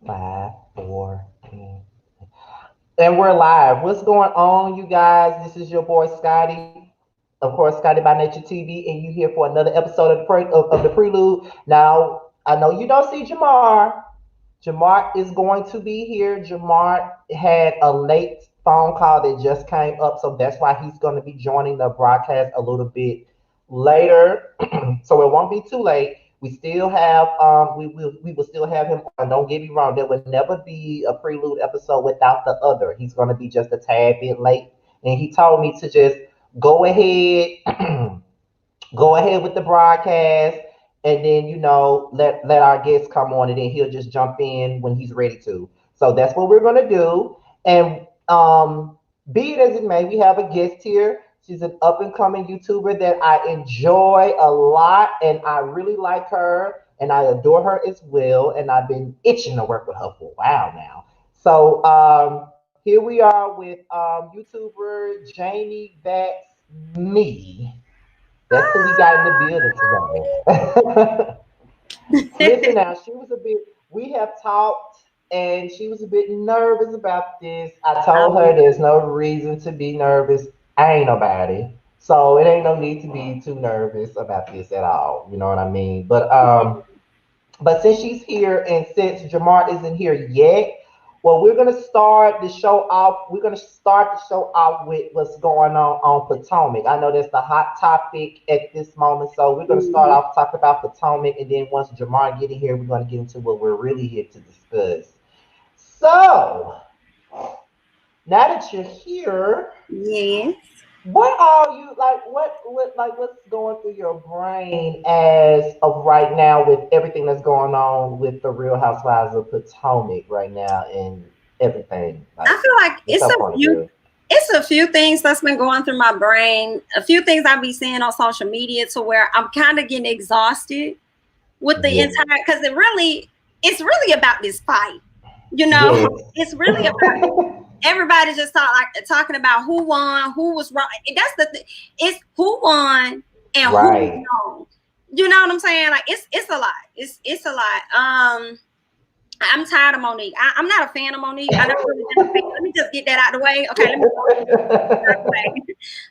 Five, four, three. And we're live. What's going on, you guys? This is your boy Scotty. Of course, Scotty by Nature TV, and you here for another episode of the Prelude. Now, I know you don't see Jamar. Jamar is going to be here. Jamar had a late phone call that just came up, so that's why he's going to be joining the broadcast a little bit later. So it won't be too late. We still have we will still have him on. Don't get me wrong, there will never be a prelude episode without the other. He's gonna be just a tad bit late. And he told me to just go ahead, go ahead with the broadcast, and then let our guests come on, and then he'll just jump in when he's ready to. So that's what we're gonna do. And be it as it may, we have a guest here. She's an up and coming YouTuber that I enjoy a lot, and I really like her, and I adore her as well. And I've been itching to work with her for a while now. So here we are with YouTuber Jami. That's me. That's who we got in the building today. Listen now, she was a bit, we have talked, and she was a bit nervous about this. I told her there's no reason to be nervous. I ain't nobody. So it ain't no need to be too nervous about this at all. You know what I mean? But since she's here and since Jamar isn't here yet, well, we're gonna start the show off. We're gonna start the show off with what's going on Potomac. I know that's the hot topic at this moment, so we're gonna start Mhm. off talking about Potomac, and then once Jamar get in here, we're gonna get into what we're really here to discuss. So now that you're here, Yes. what are you like? What's going through your brain as of right now with everything that's going on with the Real Housewives of Potomac right now and everything? I Like, feel like what's your point of view? it's a few things that's been going through my brain. A few things I be seeing on social media to where I'm kind of getting exhausted with the Yes, entire because it's really about this fight. You know, yes, it's really about everybody just talking about who won, who was wrong. That's the thing. It's who won and who was right. wrong. You know what I'm saying? Like it's a lot. It's a lot. I'm tired of Monique. I'm not a fan of Monique. I never really been a fan. Let me just get that out of the way. Okay, let me get that out of the way.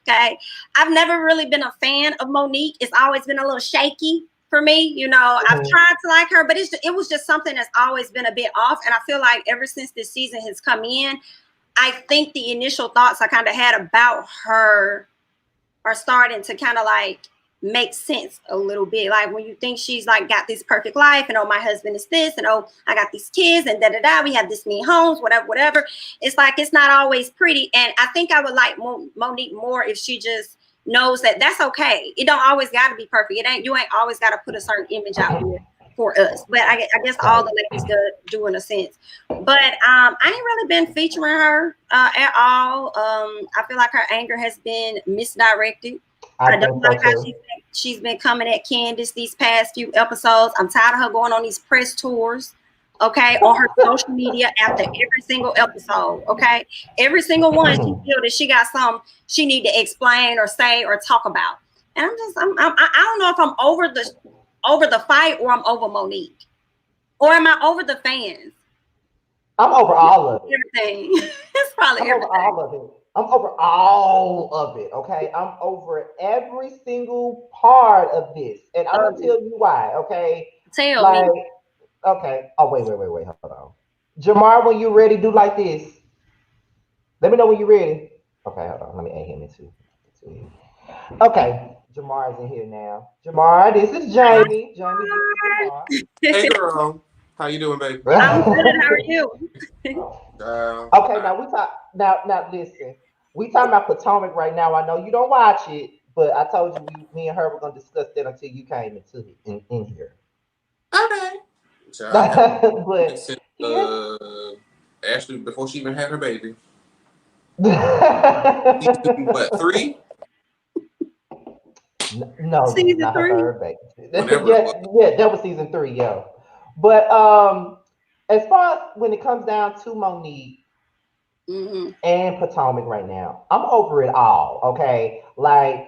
Okay. I've never really been a fan of Monique. It's always been a little shaky for me. You know, I've Mhm. tried to like her, but it was just something that's always been a bit off. And I feel like ever since this season has come in, I think the initial thoughts I kind of had about her are starting to kind of like make sense a little bit. Like when you think she's like got this perfect life, and oh, my husband is this, and oh, I got these kids, and da da da. We have this many homes, whatever, whatever. It's like it's not always pretty, and I think I would like Monique more if she just knows that that's okay. It don't always got to be perfect. It ain't you ain't always got to put a certain image out there for us. But I guess all Right. the ladies do in a sense. But I ain't really been featuring her at all. I feel like her anger has been misdirected. I I don't think so like how too. she's been coming at Candace these past few episodes. I'm tired of her going on these press tours, okay, on her social media after every single episode, okay? Every single one, she feel that she got something she need to explain or say or talk about. And I don't know if I'm over the fight or I'm over Monique or am I over the fans? I'm over all of it. Everything. It's probably I'm over everything. all of it. I'm over all of it. Okay. I'm over every single part of this. And I'm gonna Um, tell you why. Okay. tell me. Like, okay. Oh, wait. Hold on. Jamar, when you ready, do like this. Let me know when you're ready. Okay, hold on. Let me add him into. Okay. Jamar is in here now. Jamar, this is Jamie. Jamie, this is Jamar. Hey girl, how you doing, baby? I'm good. How are you? Okay, I, now we talk now listen. We talking about Potomac right now. I know you don't watch it, but I told you me and her were gonna discuss that until you came in here. okay. So I've been But since here's Ashley before she even had her baby. Season no, what 3? this is Season not her three. third baby. Whatever it was. Yeah, that was season three, yo. But as far as when it comes down to Monique Mm-hmm. and Potomac right now, I'm over it all. Okay, like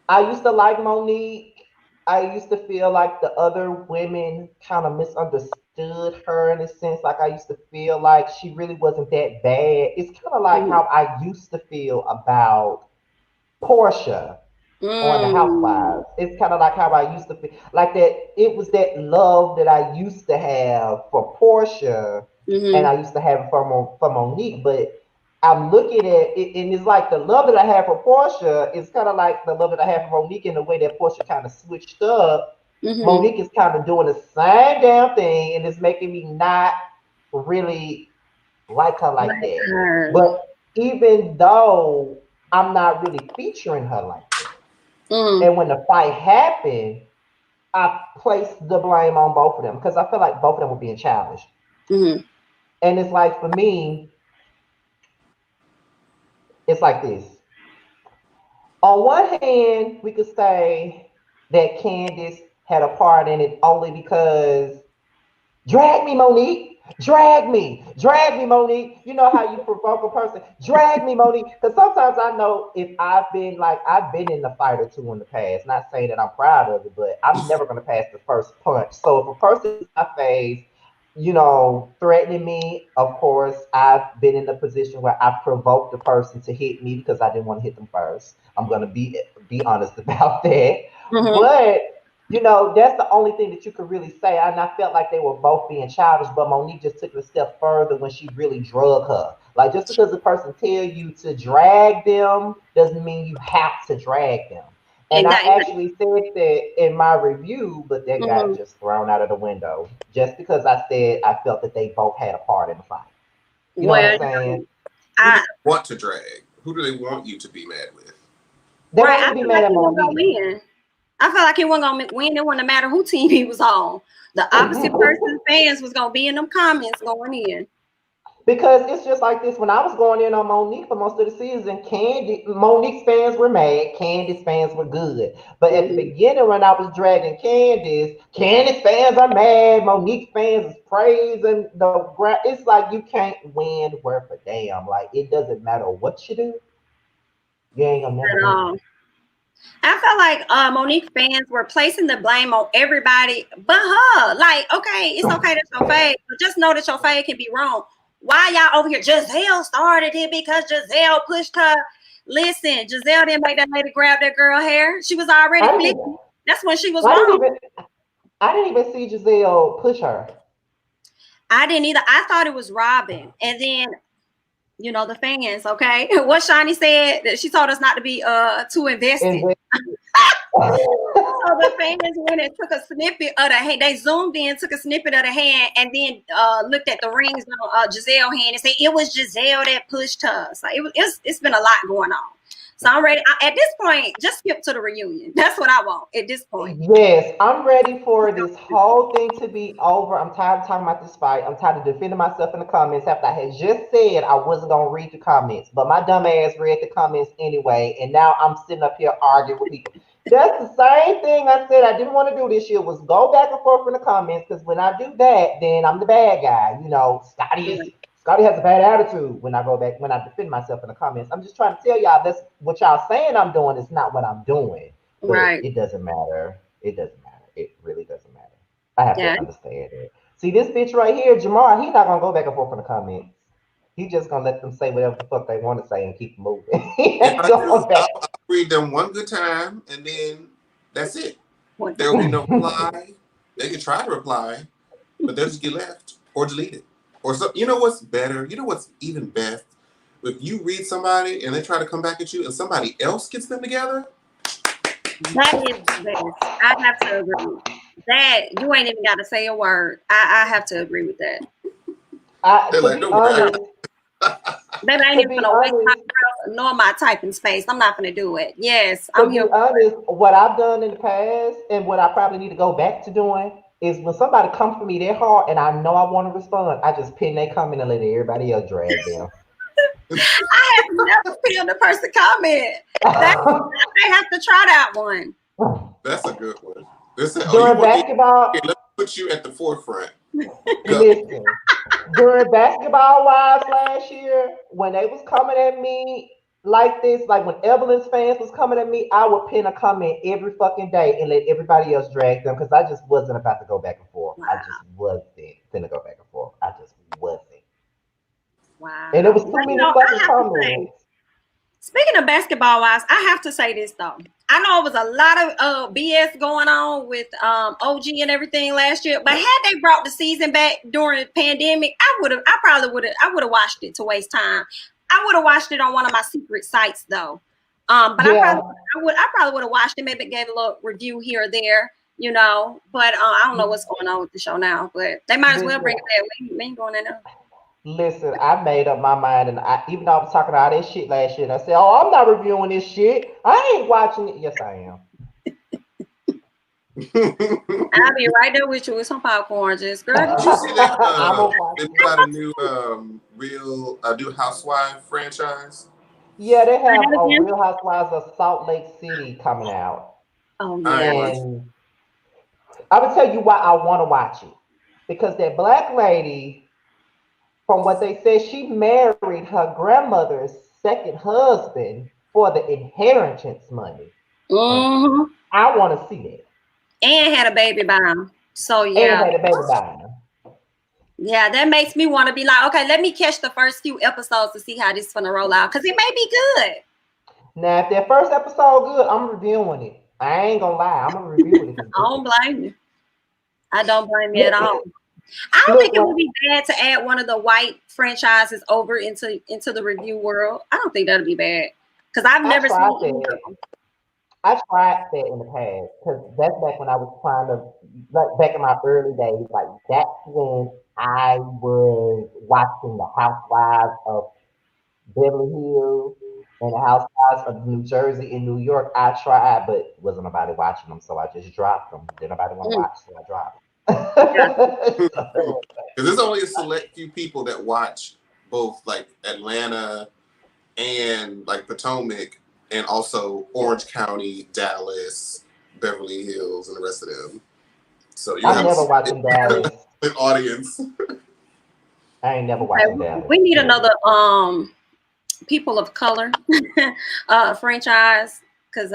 I used to like Monique. I used to feel like the other women kind of misunderstood understood her in a sense. Like I used to feel like she really wasn't that bad. It's kind of like how I used to feel about Portia on the Mm. Housewives. It's kind of like how I used to feel like that. It was that love that I used to have for Portia, and Mm-hmm. I used to have it for Monique. But I'm looking at it, and it's like the love that I have for Portia is kind of like the love that I have for Monique in the way that Portia kind of switched up. Mm-hmm. Monique is kind of doing the same damn thing, and it's making me not really like her like Like that. her. But even though I'm not really featuring her like that, Mm. and when the fight happened, I placed the blame on both of them because I feel like both of them were being challenged. Mm-hmm. And it's like for me, it's like this. On one hand, we could say that Candace had a part in it only because drag me, Monique. Drag me, Monique. You know how you provoke a person. Drag me, Monique. Because sometimes I know if I've been in a fight or two in the past. Not saying that I'm proud of it, but I'm never gonna pass the first punch. So if a person is in my face, threatening me, of course, I've been in a position where I provoked the person to hit me because I didn't want to hit them first. I'm gonna be honest about that. Mm-hmm. But that's the only thing that you could really say. And I felt like they were both being childish, but Monique just took it a step further when she really drug her. Like just because the person tell you to drag them doesn't mean you have to drag them. And I Exactly. actually said that in my review, but that got Mm-hmm. just thrown out of the window. Just because I said I felt that they both had a part in the fight. You know what I'm Well, saying? Who do I they want to drag? Who do they want you to be mad with? They right. want me I to be feel mad like at he wasn't gonna Monique. win. I felt like he wasn't gonna win. It wouldn't matter who team he was on. The opposite person's fans was gonna be in them comments going in. Because it's just like this. When I was going in on Monique for most of the season, Monique's fans were mad. Candace fans were good. But at the Mm-hmm. beginning, when I was dragging Candace fans are mad. Monique fans is praising the ground. It's like you can't win worth a damn. Like it doesn't matter what you do, you ain't gonna never At win. all. I felt like Monique fans were placing the blame on everybody but her. Like, okay, it's okay that's your fave, but just know that your fave can be wrong. Why y'all over here? Giselle started it because Giselle pushed her. Listen, Giselle didn't make that lady grab that girl hair. She was already I didn't flipping. even. That's when she was I didn't wrong. even. I didn't even see Giselle push her. I didn't either. I thought it was Robin. And then, the fans, okay? What Shani said, that she told us not to be too And invested. then, So the fans went and took a snippet of the hand. They zoomed in, took a snippet of the hand, and then looked at the rings on Giselle's hand and said it was Giselle that pushed her. So it's been a lot going on. So I'm ready. At this point, just skip to the reunion. That's what I want at this point. yes, I'm ready for this whole thing to be over. I'm tired of talking about this fight. I'm tired of defending myself in the comments after I had just said I wasn't going to read the comments. But my dumb ass read the comments anyway. And now I'm sitting up here arguing with people. That's the same thing I said I didn't want to do this year was go back and forth in the comments because when I do that, then I'm the bad guy. Scotty has a bad attitude when I go back, when I defend myself in the comments. I'm just trying to tell y'all that's what y'all saying I'm doing is not what I'm doing. But Right. it doesn't matter. It doesn't matter. It really doesn't matter. I have Yeah. to understand it. See, this bitch right here, Jamar, he's not gonna go back and forth in the comments. He just gonna let them say whatever the fuck they want to say and keep moving. He If ain't I do, going back. I'll read them one good time, and then that's it. What? There will be no reply. They can try to reply, but they'll just get left or deleted. Or so, you know what's better? You know what's even best? If you read somebody and they try to come back at you, and somebody else gets them together. That is the best. I have to agree. That you ain't even got to say a word. I have to agree with that. They're To like, be don't worry. honest, Baby, I ain't to even be gonna waste my honest, breath nor my typing space. I'm not gonna do it. Yes, to I'm here be for honest, what I've done in the past and what I probably need to go back to doing is when somebody comes for me that hard and I know I want to respond, I just pin they comment and let everybody else drag them. it. I have never feel the person comment. That they have to try that one. That's a good one. They say, "Oh, you During want me? basketball, Okay, let me put you at the forefront." Go. listen, during basketball wives last year, when they was coming at me like this, like when Evelyn's fans was coming at me, I would pin a comment every fucking day and let everybody else drag them because I just wasn't about to go back and forth. I just Wow. wasn't. finna go back and forth. I just wasn't. Wow. And it was too Well, many I fucking have to say, comments. speaking of basketball wise, I have to say this though. I know it was a lot of BS going on with OG and everything last year, but had they brought the season back during the pandemic, I probably would have watched it to waste time. I would have watched it on one of my secret sites though. But Yeah. I probably would have watched it, maybe gave a little review here or there, you know. But I don't know what's going on with the show now, but they might as well bring it back. We ain't going in there. Listen, I made up my mind, and even though I was talking all this shit last year, and I said, "Oh, I'm not reviewing this shit. I ain't watching it." Yes, I am. I'll be right there with you with some popcorn, just girl. Did you see that? I'm gonna watch They it. put out a new new Housewife franchise. Yeah, they have That a again? Real Housewives of Salt Lake City coming out, Oh I ain't yeah. watched. and I will tell you why I want to watch it because that black lady, from what they said, she married her grandmother's second husband for the inheritance money, and Mm-hmm. I want to see that. And had a baby by him. So And yeah. had a baby by him. Yeah, that makes me want to be like, okay, let me catch the first few episodes to see how this is gonna roll out. Cause it may be good. Now, if that first episode good, I'm reviewing it. I ain't gonna lie, I'm gonna review it if it's I don't good. blame you. I don't blame you at all. Look, I don't look, think it would be bad to add one of the white franchises over into the review world. I don't think that'd be bad. Because I've I never seen tried either that. of them. I tried that in the past because that's back when I was trying to, like back in my early days. Like that's when I was watching the Housewives of Beverly Hills and the Housewives of New Jersey and New York. I tried, but wasn't nobody watching them, so I just dropped them. Didn't nobody want to Mm, watch, so I dropped yeah. them. Because there's only a select few people that watch both like Atlanta and like Potomac and also Orange County, Dallas, Beverly Hills, and the rest of them. So you I'm have never watching Dallas. an audience. I ain't never Okay, watching Dallas. we need Period. another people of color franchise because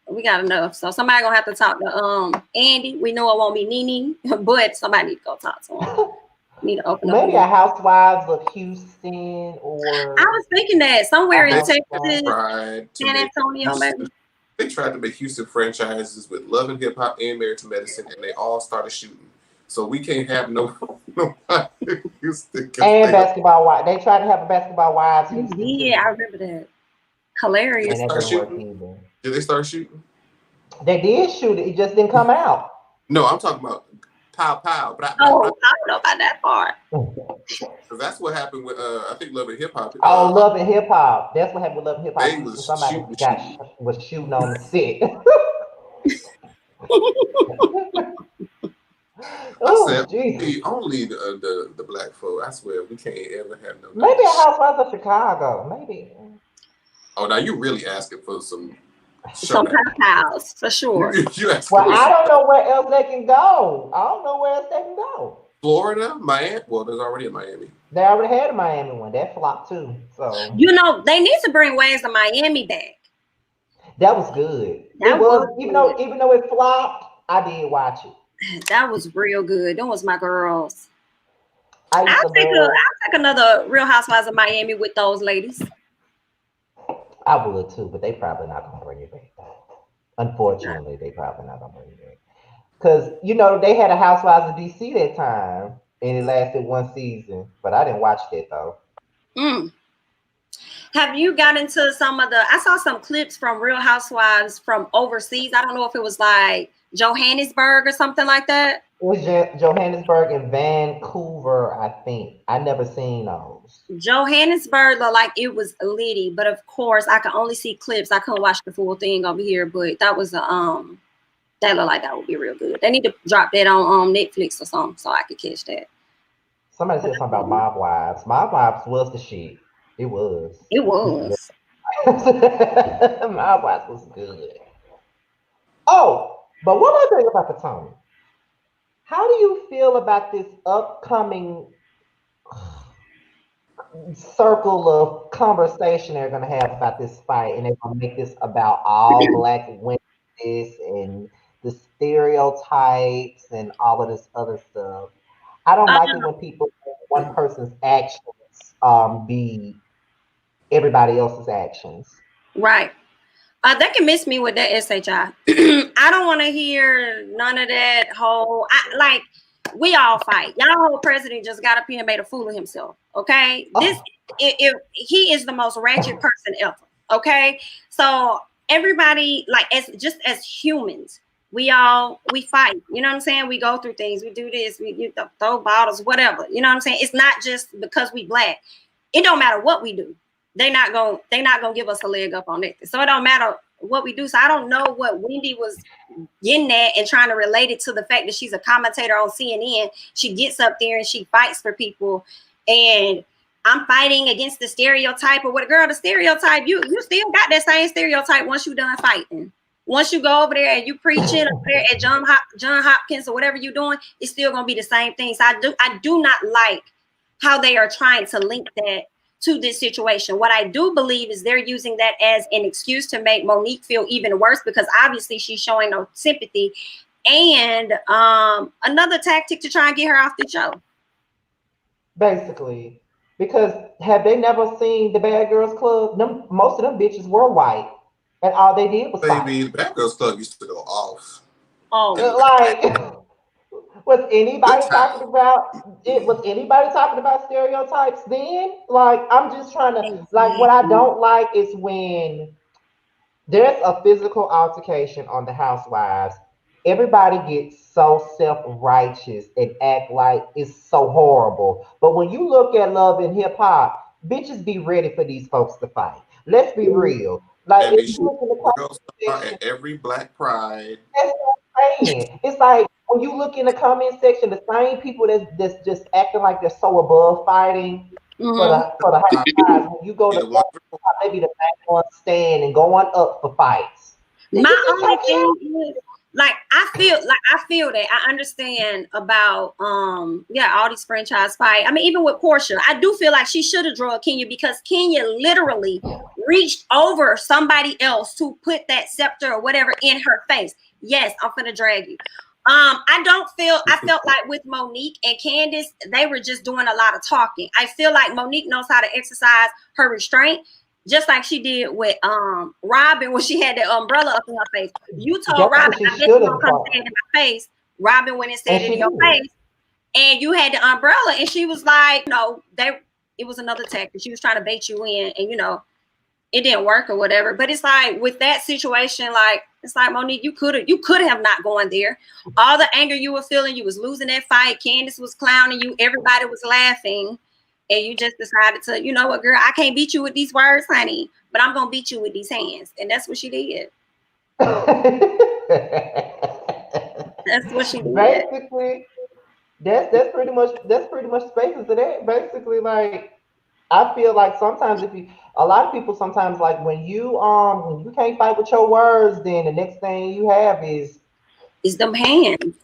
we got enough. So somebody gonna have to talk to Andy. We know it won't be Nene, but somebody need to go talk to him. Need to open up a Maybe new. a Housewives of Houston I or was thinking that somewhere a in They Texas, Housewives. tried to San make Antonio, maybe. Houston. They tried to make Houston franchises with Love and Hip Hop and Married to Medicine, and they all started shooting. So we can't have nobody in Houston because And they don't. basketball wives. They tried to have a basketball wives Houston Yeah, too, I remember that. Did they and Hilarious. that start didn't work shooting? either. Did they start shooting? They did shoot it. It just didn't come out. No, I'm talking about pow pow, blah blah blah. Oh, I don't know about that part. Because that's what happened with I think Love and Hip Hop. Oh, Love and Hip Hop. That's what happened with Love and Hip Hop They Houston. was Somebody shooting. was shooting on the set. I Oh, said Jesus. only the black folk. I swear we can't ever have no Maybe a nice. Housewives of Chicago. Maybe. Oh, now you really asking for some Some show. pals for sure. You asking Well, for I some don't know where else they can go. I don't know where else they can go. Florida, Miami. Well, there's already a Miami. They already had a Miami one. That flopped too. So You know, they need to bring Ways to Miami back. that was good. It That was was good. even though it flopped, I did watch it. That was real good. That was my girls. I used to I'll love. take another Real Housewives of Miami with those ladies. I would too, but they probably not gonna bring it back. Unfortunately, they probably not gonna bring it back because they had a Housewives of DC that time, and it lasted one season. But I didn't watch that though. Mm. Have you got into some of the? I saw some clips from Real Housewives from overseas. I don't know if it was like Johannesburg or something like that. It was Johannesburg and Vancouver, I think. I never seen those. Johannesburg looked like it was litty, but of course I could only see clips. I couldn't watch the full thing over here, but that was that looked like that would be real good. They need to drop that on Netflix or something so I could catch that. Somebody said something about Mob Wives. Mob Wives was the shit. It was. It was. Mob Wives was good. Oh, but one other thing about the Tony. How do you feel about this upcoming circle of conversation they're going to have about this fight, and they're going to make this about all black women and the stereotypes and all of this other stuff? I don't like it Um, when people one person's actions be everybody else's actions. right. They can miss me with that SHI. I don't want to hear none of that whole. Like we all fight. Y'all whole president just got up here and made a fool of himself. Okay, this Oh, if he is the most ratchet person ever. Okay, so everybody like as humans, we fight. You know what I'm saying? We go through things. We do this. We throw bottles, whatever. You know what I'm saying? It's not just because we black. It don't matter what we do. They not gonna give us a leg up on it. So it don't matter what we do. So I don't know what Wendy was getting at and trying to relate it to the fact that she's a commentator on CNN. She gets up there and she fights for people, and I'm fighting against the stereotype or what. Girl, the stereotype, you still got that same stereotype once you done fighting. Once you go over there and you preaching over there at John Hopkins or whatever you're doing, it's still gonna be the same thing. So I do not like how they are trying to link that to this situation. What I do believe is they're using that as an excuse to make Monique feel even worse because obviously she's showing no sympathy, and another tactic to try and get her off the show. basically, because have they never seen the Bad Girls Club? Them, most of them bitches were white, and all they did was fight. Baby, the Bad Girls Club used to go off Oh, in the back. Like, was Good anybody talking time. about it? Was anybody talking about stereotypes then? Like, I'm just trying to like. What I exactly. don't like is when there's a physical altercation on the Housewives. Everybody gets so self-righteous and act like it's so horrible. But when you look at Love and Hip Hop, bitches be ready for these folks to fight. Let's be real. Like if Baby, you she look in the was a comment real star section, at every Black Pride. that's what I'm saying. It's like when you look in the comment section, the same people that's just acting like they're so above fighting Mm-hmm. for the I Housewives. When you go be to the one. maybe the main one stand and going up for fights. This My is only taking thing is like I feel that I understand about yeah, all these franchise fight. I mean, even with Portia, I do feel like she should have drawn Kenya because Kenya literally reached over somebody else to put that scepter or whatever in her face. Yes, I'm gonna drag you. I felt like with Monique and Candace, they were just doing a lot of talking. I feel like Monique knows how to exercise her restraint just like she did with Robin when she had the umbrella up in her face. You told that's Robin, what she I bet should you have gonna come thought. say it in my face. Robin went and said And it she in your did. face, and you had the umbrella, and she was like, no, it was another tactic. She was trying to bait you in, and it didn't work or whatever. But it's like with that situation, like it's like Monique, you could have not gone there. All the anger you were feeling, you was losing that fight. Candace was clowning you, everybody was laughing, and you just decided to, you know what, girl, I can't beat you with these words, honey, but I'm gonna beat you with these hands, and that's what she did. That's what she did. Basically, that's pretty much the basis of that. Basically, like I feel like sometimes if you a lot of people sometimes like when you can't fight with your words, then the next thing you have is It's them hands.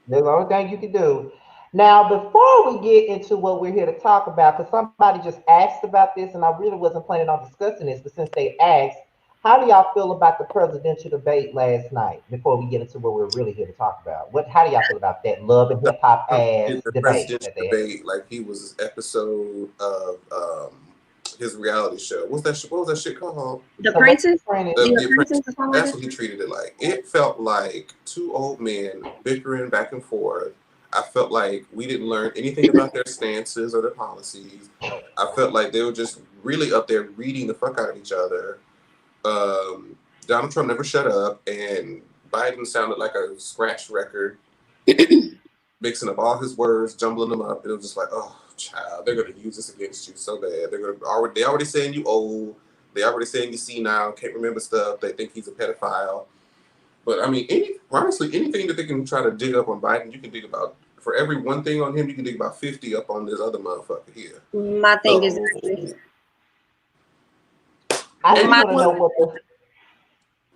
the only thing you can do. Now, before we get into what we're here to talk about, because somebody just asked about this, and I really wasn't planning on discussing this, but since they asked, how do y'all feel about the presidential debate last night? Before we get into what we're really here to talk about, how do y'all feel about that love and hip hop ass In the debate presidential that they had? debate, like he was an episode of his reality show. What was that shit called? The Celebrity princess, Apprentice. The the Apprentice. apprentice or something like That's that. what he treated it like. It felt like two old men bickering back and forth. I felt like we didn't learn anything about their stances or their policies. I felt like they were just really up there reading the fuck out of each other. Donald Trump never shut up, and Biden sounded like a scratch record, mixing up all his words, jumbling them up. And it was just like, oh, child, they're gonna use this against you so bad. They already saying you old. They already saying you senile, can't remember stuff. They think he's a pedophile. But I mean, honestly, anything that they can try to dig up on Biden, you can dig about. For every one thing on him, you can dig about 50 up on this other motherfucker here. My thing is, So, I and just you my know want to know what? what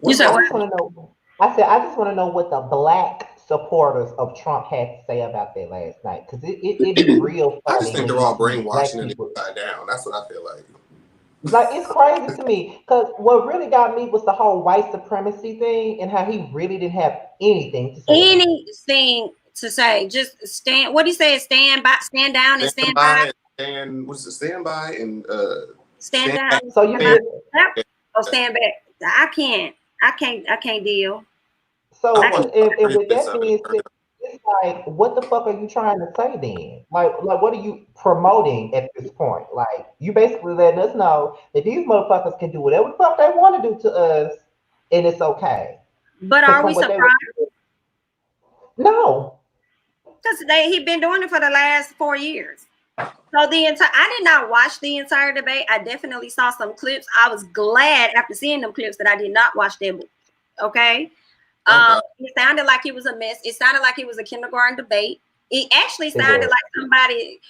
the you said I what? just want to know. I said I just want to know what the black supporters of Trump had to say about that last night, because it be real I just funny think when they're you all see black brainwashing and people. upside down. That's what I feel like. Like it's crazy to me because what really got me was the whole white supremacy thing and how he really didn't have anything to say about it. Anything to say? Just stand. What he said? Stand down, and stand by. And what's it? Stand by and stand down. back. So you Yep. Oh, stand back. I can't deal. So I watched and with 30 minutes that of being it. said, it's like, what the fuck are you trying to say then? Like what are you promoting at this point? Like, you basically letting us know that these motherfuckers can do whatever the fuck they want to do to us, and it's okay. But Because are from we what they surprised? were, no, Because he been doing it for the last 4 years. So I did not watch the entire debate. I definitely saw some clips. I was glad after seeing them clips that I did not watch them. Okay. It sounded like it was a mess. It sounded like it was a kindergarten debate. It actually sounded like somebody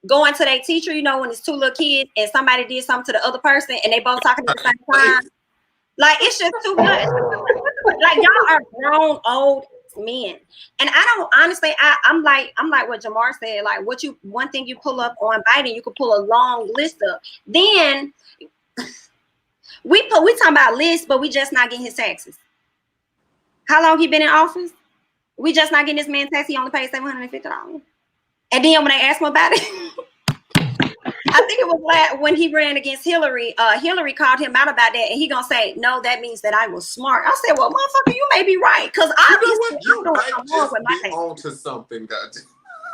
going to their teacher, when it's two little kids and somebody did something to the other person and they both talking at the same time. Like, it's just too much. Like, y'all are grown old men. And I don't honestly, I'm like what Jamar said, like one thing you pull up on Biden, you could pull a long list up. Then we talking about lists, but we just not getting his taxes. How long he been in office? We just not getting this man tax. He only paid $750. And then when they asked him about it, I think it was when he ran against Hillary. Hillary called him out about that, and he gonna say, "No, that means that I was smart." I said, "Well, motherfucker, you may be right, because obviously You I'm might just with be on to something, goddamn.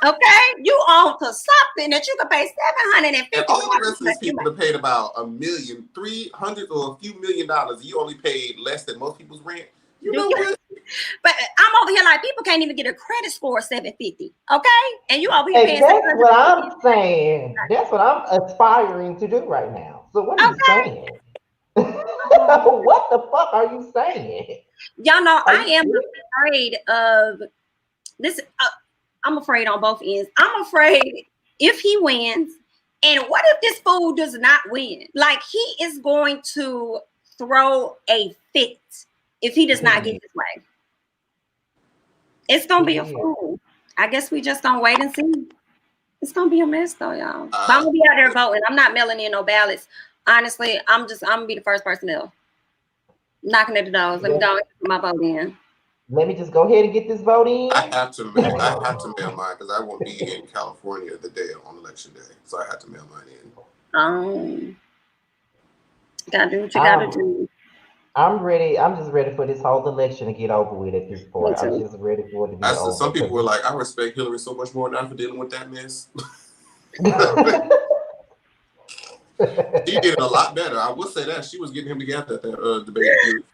Okay, you on to something that you could pay $750. And all the rest of these people have paid about $1,300,000 or a few $1,000,000. You only paid less than most people's rent. You know what? But I'm over here like, people can't even get a credit score of $750. Okay, and you over here paying. That's what I'm saying. That's what I'm aspiring to do right now. So what are you saying? What the fuck are you saying? Y'all know I am afraid of this. I'm afraid on both ends. I'm afraid if he wins, and what if this fool does not win? Like, he is going to throw a fit if he does not get his way. It's gonna be a fool. I guess we just gonna wait and see. It's gonna be a mess though, y'all. But I'm gonna be out there voting. I'm not mailing in no ballots. Honestly, I'm gonna be the first person there. Knocking at the doors. Let me go and get my vote in. Let me just go ahead and get this vote in. I have to mail mine because I won't be in California the day on election day, so I have to mail mine in. Gotta do what you gotta do. I'm ready. I'm just ready for this whole election to get over with at this point. I'm just ready for it to be over. Some people were like, I respect Hillary so much more now for dealing with that mess. She did it a lot better. I will say that. She was getting him together at that debate.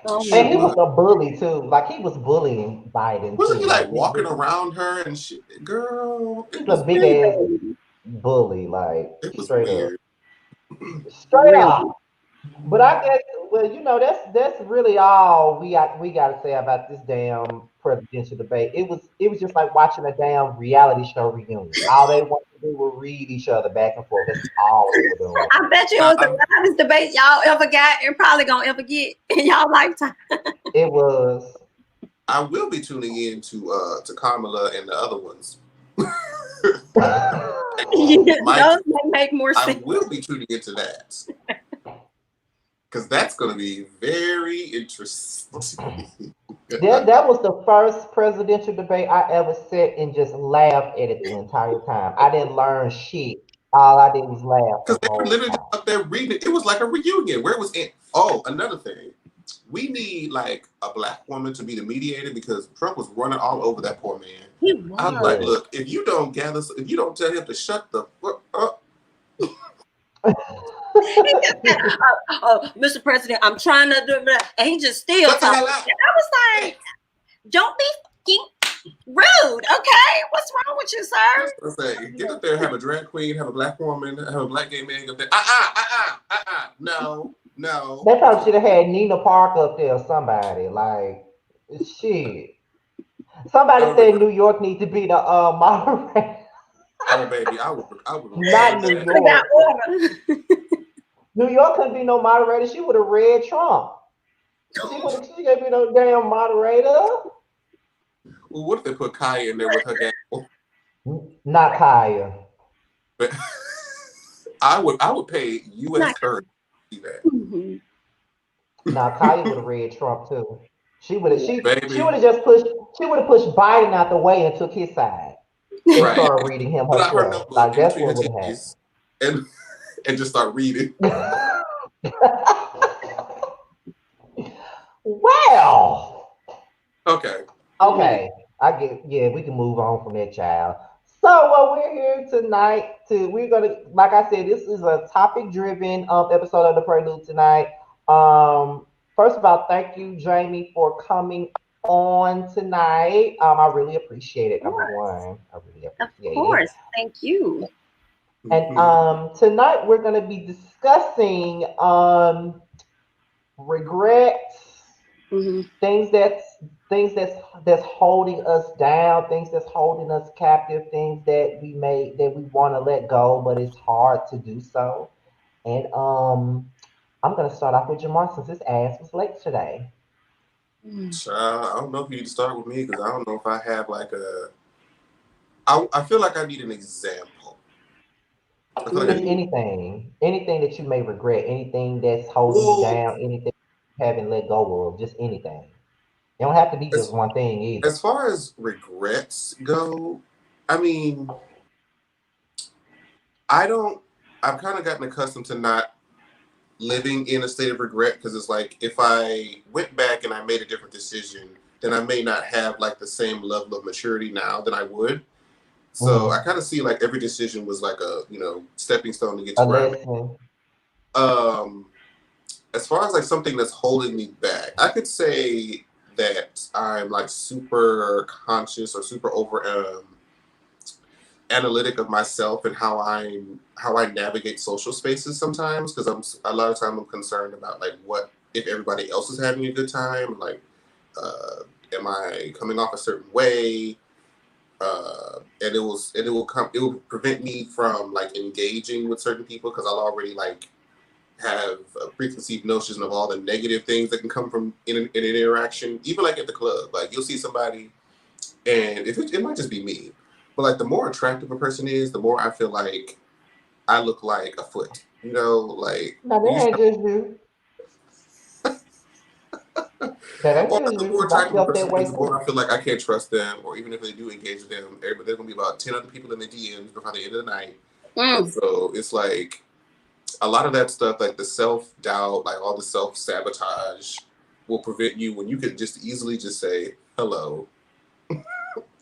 And he was a bully too. Like, he was bullying Biden. Wasn't he like walking around her and shit? Girl, he's a big ass bully. Like, it was straight weird. up. Straight up. But I guess, well, that's really all we got to say about this damn presidential debate. It was just like watching a damn reality show reunion. All they wanted to do was read each other back and forth. That's all they were doing. I bet you it was the loudest debate y'all ever got and probably gonna ever get in y'all lifetime. It was. I will be tuning in to Kamala and the other ones. Those make more sense. I will be tuning into that. Because that's going to be very interesting. That was the first presidential debate I ever sat and just laughed at it the entire time. I didn't learn shit. All I did was laugh. Because they were literally just up there reading it. It was like a reunion. Where it was in. Oh, another thing. We need like a black woman to be the mediator because Trump was running all over that poor man. I'm like, look, if you don't tell him to shut the fuck up. Mr. President, I'm trying to do that. And he just still talking. I was like, don't be fucking rude, okay? What's wrong with you, sir? I say, get up there, have a drag queen, have a black woman, have a black gay man up there. No. They probably should have had Nina Park up there or somebody. Like, shit. Somebody said New York needs to be the moderator. Oh, baby, I would not New York. New York couldn't be no moderator. She would have read Trump. She can't be no damn moderator. Well, what if they put Kaya in there with her gang? Not Kaya. But I would pay U.S. currency to see that. Now Kaya would have read Trump too. She would have she baby. would have just pushed she would have pushed Biden out the way and took his side and Right. started reading him Pull out her herself. notebook Like in that's between her what would have titties and just start reading. happened. Well, Okay. okay. I get yeah, we can move on from that child. So we're here tonight to we're gonna like I said, this is a topic driven episode of the Prelude tonight. First of all, thank you, Jamie, for coming on tonight. I really appreciate it. Number one, I really Of appreciate it. course. Thank you. And Mhm. tonight we're gonna be discussing regrets, Hmm. things that's holding us down, things that's holding us captive, things that we want to let go, but it's hard to do so. And I'm gonna start off with Jamar since his ass was late today. Child, I don't know if you need to start with me because I don't know if I have like a. I feel like I need an example. I feel like I Just need. Mm. anything that you may regret, anything that's holding you Well, down, anything you haven't let go of, just anything. It don't have to be just as one thing either. as far as regrets go, I mean, I don't. I've kind of gotten accustomed to not living in a state of regret because it's like if I went back and I made a different decision, then I may not have like the same level of maturity now than I would. So I Mm, kind of see like every decision was like a stepping stone to get a to where I'm lesson. at. As far as like something that's holding me back, I could say that I'm like super conscious or super over analytic of myself and how I navigate social spaces sometimes because a lot of time I'm concerned about like what if everybody else is having a good time, like uh, am I coming off a certain way, and it will prevent me from like engaging with certain people because I'll already like have preconceived notions of all the negative things that can come from in an interaction, even like at the club. Like you'll see somebody, and if it might just be me, but like the more attractive a person is, the more I feel like I look like a foot. Like No, that usually, ain't just you. That ain't or just the you, more because I attractive a felt that person way is, the more too. I feel like I can't trust them, or even if they do engage with them, there's gonna be about 10 other people in the DMs before the end of the night, and Mm. so it's like a lot of that stuff, like the self doubt, like all the self sabotage, will prevent you when you could just easily just say hello,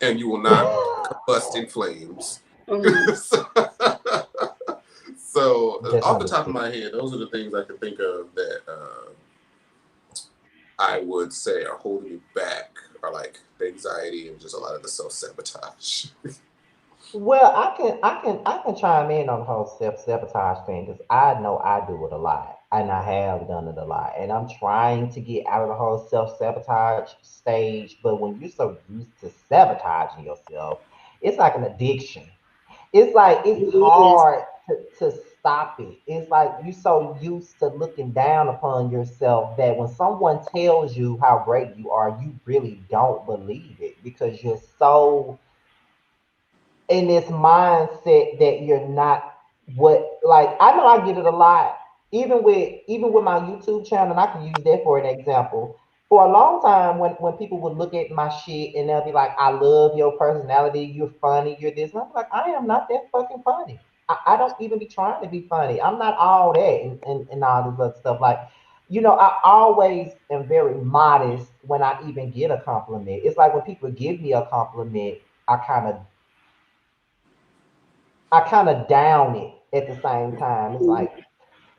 and you will not combust in flames. Hmm. so, Just off the top of understood. my head, those are the things I can think of that I would say are holding me back, are like the anxiety and just a lot of the self sabotage. Well, I can chime in on the whole self-sabotage thing because I know I do it a lot and I have done it a lot. And I'm trying to get out of the whole self-sabotage stage. But when you're so used to sabotaging yourself, it's like an addiction. It's like it's It is. hard to stop it. It's like you're so used to looking down upon yourself that when someone tells you how great you are, you really don't believe it because you're so in this mindset that you're not what like I know I get it a lot even with my YouTube channel and I can use that for an example. For a long time when people would look at my shit and they'll be like, I love your personality, you're funny, you're this. And I'm like, I am not that fucking funny. I don't even be trying to be funny. I'm not all that and all this other stuff. Like, I always am very modest when I even get a compliment. It's like when people give me a compliment, I kind of I kind of down it at the same time. It's like,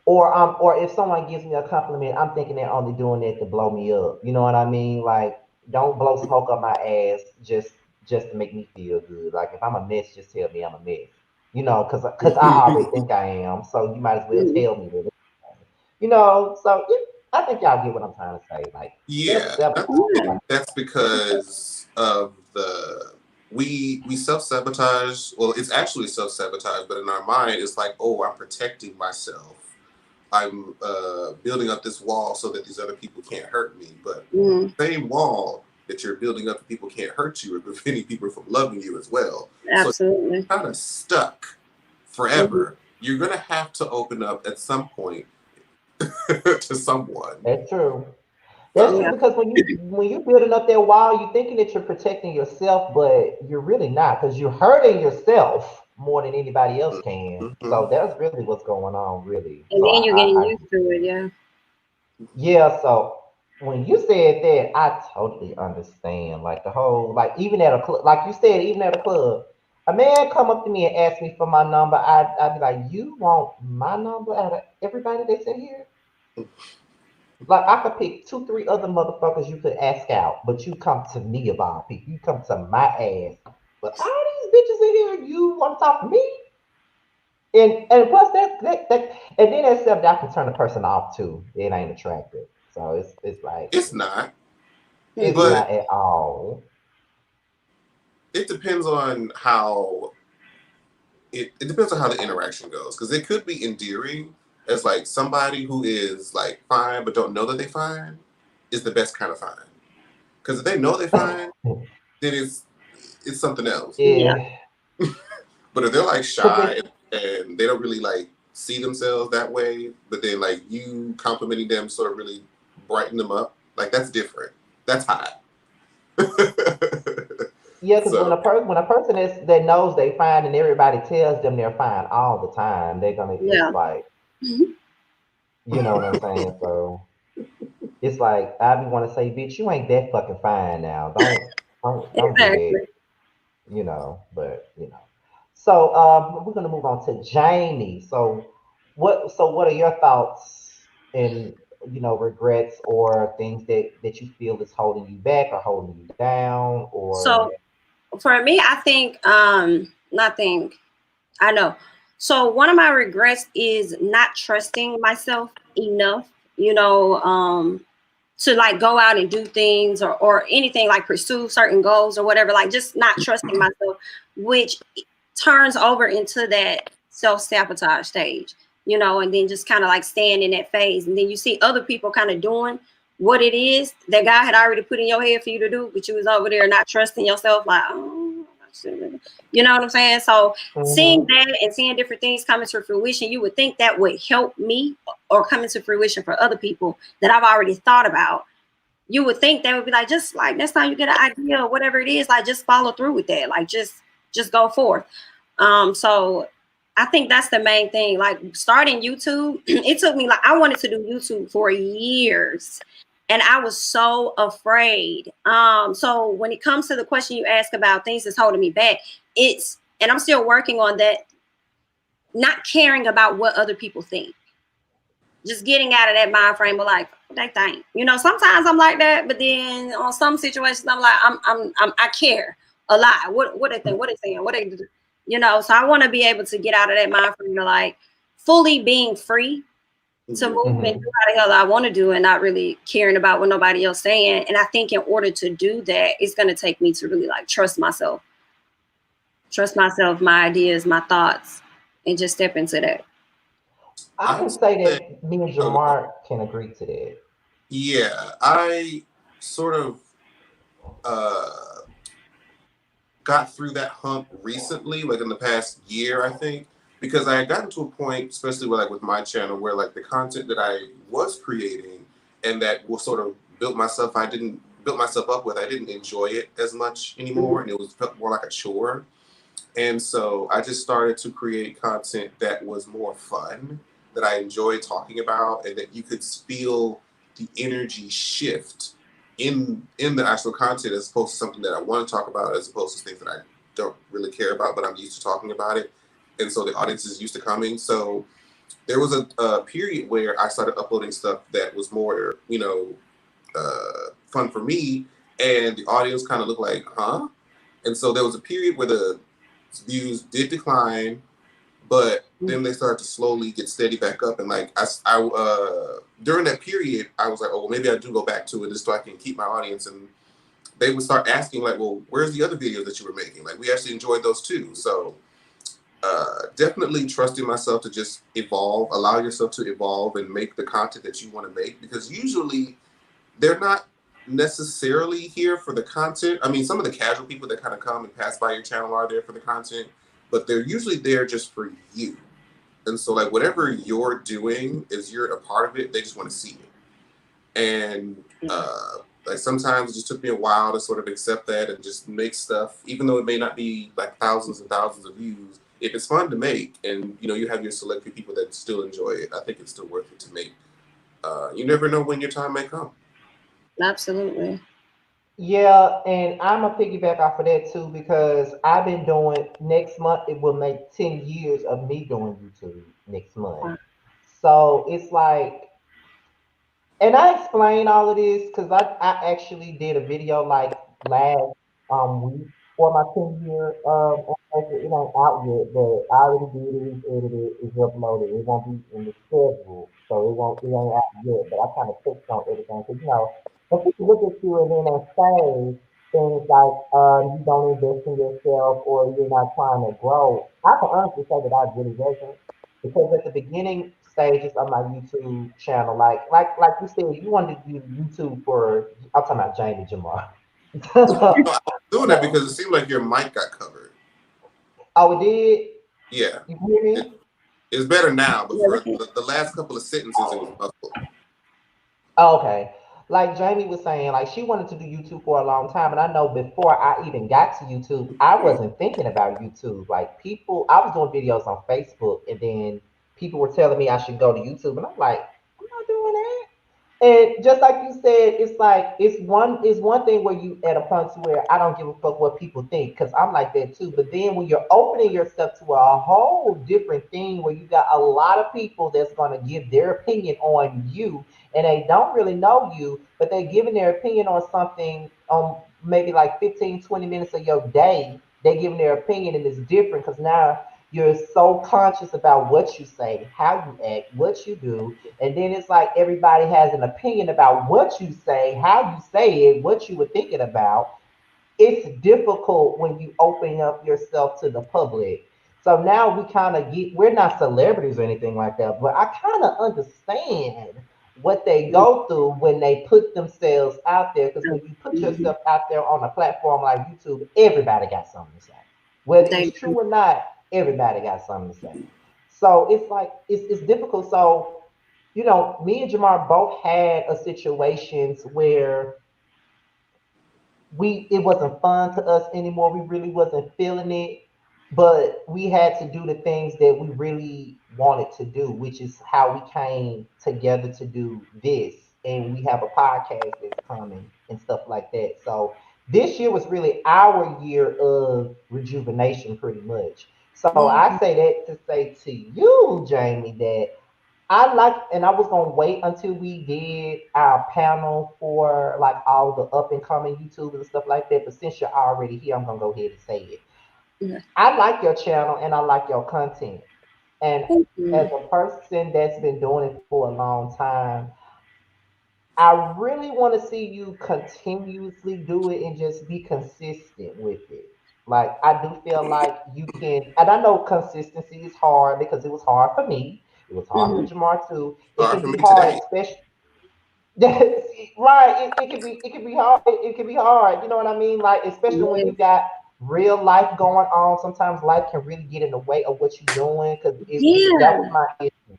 or if someone gives me a compliment, I'm thinking they're only doing it to blow me up. You know what I mean? Like, don't blow smoke up my ass just to make me feel good. Like, if I'm a mess, just tell me I'm a mess. Cause I already think I am. So you might as well Mhm. tell me that. So yeah, I think y'all get what I'm trying to say. Like self Yeah, I sabotage. think that's because of the we self sabotage. Well, it's actually self sabotage, but in our mind, it's like, oh, I'm protecting myself. I'm building up this wall so that these other people can't hurt me. But Mhm. the same wall that you're building up that people can't hurt you are preventing people from loving you as well. So Absolutely. you're kind of stuck Mhm. forever. You're gonna have to open up at some point to someone. That's true. That's So true because when you building up that wall, you're thinking that you're protecting yourself, but you're really not because you're hurting yourself more than anybody else can. mhm. So that's really what's going on, really. And So then you're getting I used to it, yeah. yeah. So when you said that, I totally understand. Like the whole, like even at a club, like you said, even at a club, a man come up to me and ask me for my number. I'd be like, you want my number out of everybody that's in here? Like I could pick two, three other motherfuckers you could ask out, but you come to me about people. You come to my ass. But all these bitches in here, you want to talk to me? And plus that and then that's something I can turn the person off too. It ain't attractive. So it's like it's not. it's Mm-mm. But not at all. it depends on how it depends on how the interaction goes. Because it could be endearing as like somebody who is like fine but don't know that they fine is the best kind of fine. Because if they know they fine, then it's something else. Yeah. Yeah. But if they're like Cause shy and they don't really like see themselves that way, but then like you complimenting them sort of really brighten them up, like that's different. That's hot. yeah, because So when a person is that knows they fine and everybody tells them they're fine all the time, they're gonna it's Yeah. like you know what I'm saying? So it's like I be want to say, bitch, you ain't that fucking fine now. Don't do that. Exactly. But So we're gonna move on to Jamie. So what are your thoughts and regrets or things that you feel is holding you back or holding you down or So for me, I think nothing. I know. So one of my regrets is not trusting myself enough, to like go out and do things or anything like pursue certain goals or whatever, like just not trusting myself, which turns over into that self-sabotage stage, and then just kind of like staying in that phase. And then you see other people kind of doing what it is that God had already put in your head for you to do, but you was over there not trusting yourself, like, oh, I shouldn't. You know what I'm saying? So seeing Mhm. that and seeing different things coming to fruition, you would think that would help me or come into fruition for other people that I've already thought about. You would think that would be like, just like next time you get an idea or whatever it is, like just follow through with that. Like just go forth. So I think that's the main thing. Like starting YouTube, it took me like I wanted to do YouTube for years. And I was so afraid. So when it comes to the question you ask about things that's holding me back, and I'm still working on that, not caring about what other people think, just getting out of that mind frame of like they think. Sometimes I'm like that, but then on some situations I'm like I care a lot. What they think, what they saying, what they do. So I want to be able to get out of that mind frame of like fully being free to mhm. move and do Mhm. what the hell I want to do and not really caring about what nobody else saying. And I think in order to do that, it's gonna take me to really like trust myself, my ideas, my thoughts, and just step into that. I I can would say say, that me and oh, go ahead. Jamar can agree to that. Yeah, I sort of uh, got through that hump recently, like in the past year, I think, because I had gotten to a point, especially with, like with my channel, where like the content that I was creating and that was sort of I didn't build myself up with, I didn't enjoy it as much anymore, and it was felt more like a chore. And so I just started to create content that was more fun, that I enjoyed talking about, and that you could feel the energy shift in the actual content as opposed to something that I want to talk about as opposed to things that I don't really care about, but I'm used to talking about it. And so the audience is used to coming. So there was a period where I started uploading stuff that was more, fun for me, and the audience kind of looked like, huh? And so there was a period where the views did decline, but then they started to slowly get steady back up. And like during that period, I was like, oh, well, maybe I do go back to it just so I can keep my audience. And they would start asking like, well, where's the other videos that you were making? Like we actually enjoyed those too. So definitely trusting myself to just evolve, allow yourself to evolve and make the content that you want to make, because usually they're not necessarily here for the content. I mean, some of the casual people that kind of come and pass by your channel are there for the content, but they're usually there just for you. And so, like, whatever you're doing is you're a part of it. They just want to see it. And like sometimes it just took me a while to sort of accept that and just make stuff, even though it may not be like thousands and thousands of views. If it's fun to make, and you have your select few people that still enjoy it, I think it's still worth it to make. You never know when your time may come. Absolutely. Yeah, and I'm a piggyback off of that too because I've been doing next month. It will make 10 years of me doing YouTube next month. So it's like, and I explain all of this because I actually did a video like last week for my 10 year anniversary. It ain't out yet, but I already did it, it's edited, it's uploaded. It won't be in the schedule, so it ain't out yet. But I kind of touched on everything because when people look at you and then they say things like you don't invest in yourself or you're not trying to grow, I can honestly say that I really wasn't because at the beginning stages of my YouTube channel, like you said, you wanted to do YouTube for I'm talking about Jamie Jamar. No, I was doing that because it seemed like your mic got covered. Oh, it did? Yeah. You hear It, me? it's better now, but for the last couple of sentences, it was muffled. Oh, okay. Like Jamie was saying, like she wanted to do YouTube for a long time, and I know before I even got to YouTube, I wasn't thinking about YouTube. Like people, I was doing videos on Facebook, and then people were telling me I should go to YouTube, and I'm like, I'm not doing that. And just like you said, it's like it's one thing where you at a point to where I don't give a fuck what people think because I'm like that too. But then when you're opening yourself to a whole different thing where you got a lot of people that's gonna give their opinion on you and they don't really know you, but they're giving their opinion on something on maybe like 15, 20 minutes of your day. They're giving their opinion and it's different because now you're so conscious about what you say, how you act, what you do, and then it's like everybody has an opinion about what you say, how you say it, what you were thinking about. It's difficult when you open up yourself to the public. So now we're not celebrities or anything like that, but I kind of understand what they go through when they put themselves out there. Because when you put yourself out there on a platform like YouTube, everybody got something to say. Whether it's Thank true or not, everybody got something to say. So it's like, it's difficult. So, me and Jamar both had a situations where it wasn't fun to us anymore. We really wasn't feeling it, but we had to do the things that we really wanted to do, which is how we came together to do this. And we have a podcast that's coming and stuff like that. So this year was really our year of rejuvenation, pretty much. So I you. say that to say to you, Jamie, that I like, and I was gonna wait until we did our panel for like all the up and coming YouTubers and stuff like that. But since you're already here, I'm gonna go ahead and say it. Yeah. I like your channel and I like your content. And Thank as you. a person that's been doing it for a long time, I really want to see you continuously do it and just be consistent with it. Like I do feel like you can, and I know consistency is hard because it was hard for me. It was hard for Hmm. Jamar too. It Hard can for be me hard, today. especially right. It can be hard. It can be hard. You know what I mean? Like especially when you Yes. got real life going on. Sometimes life can really get in the way of what you're doing because that was Yeah. my issue.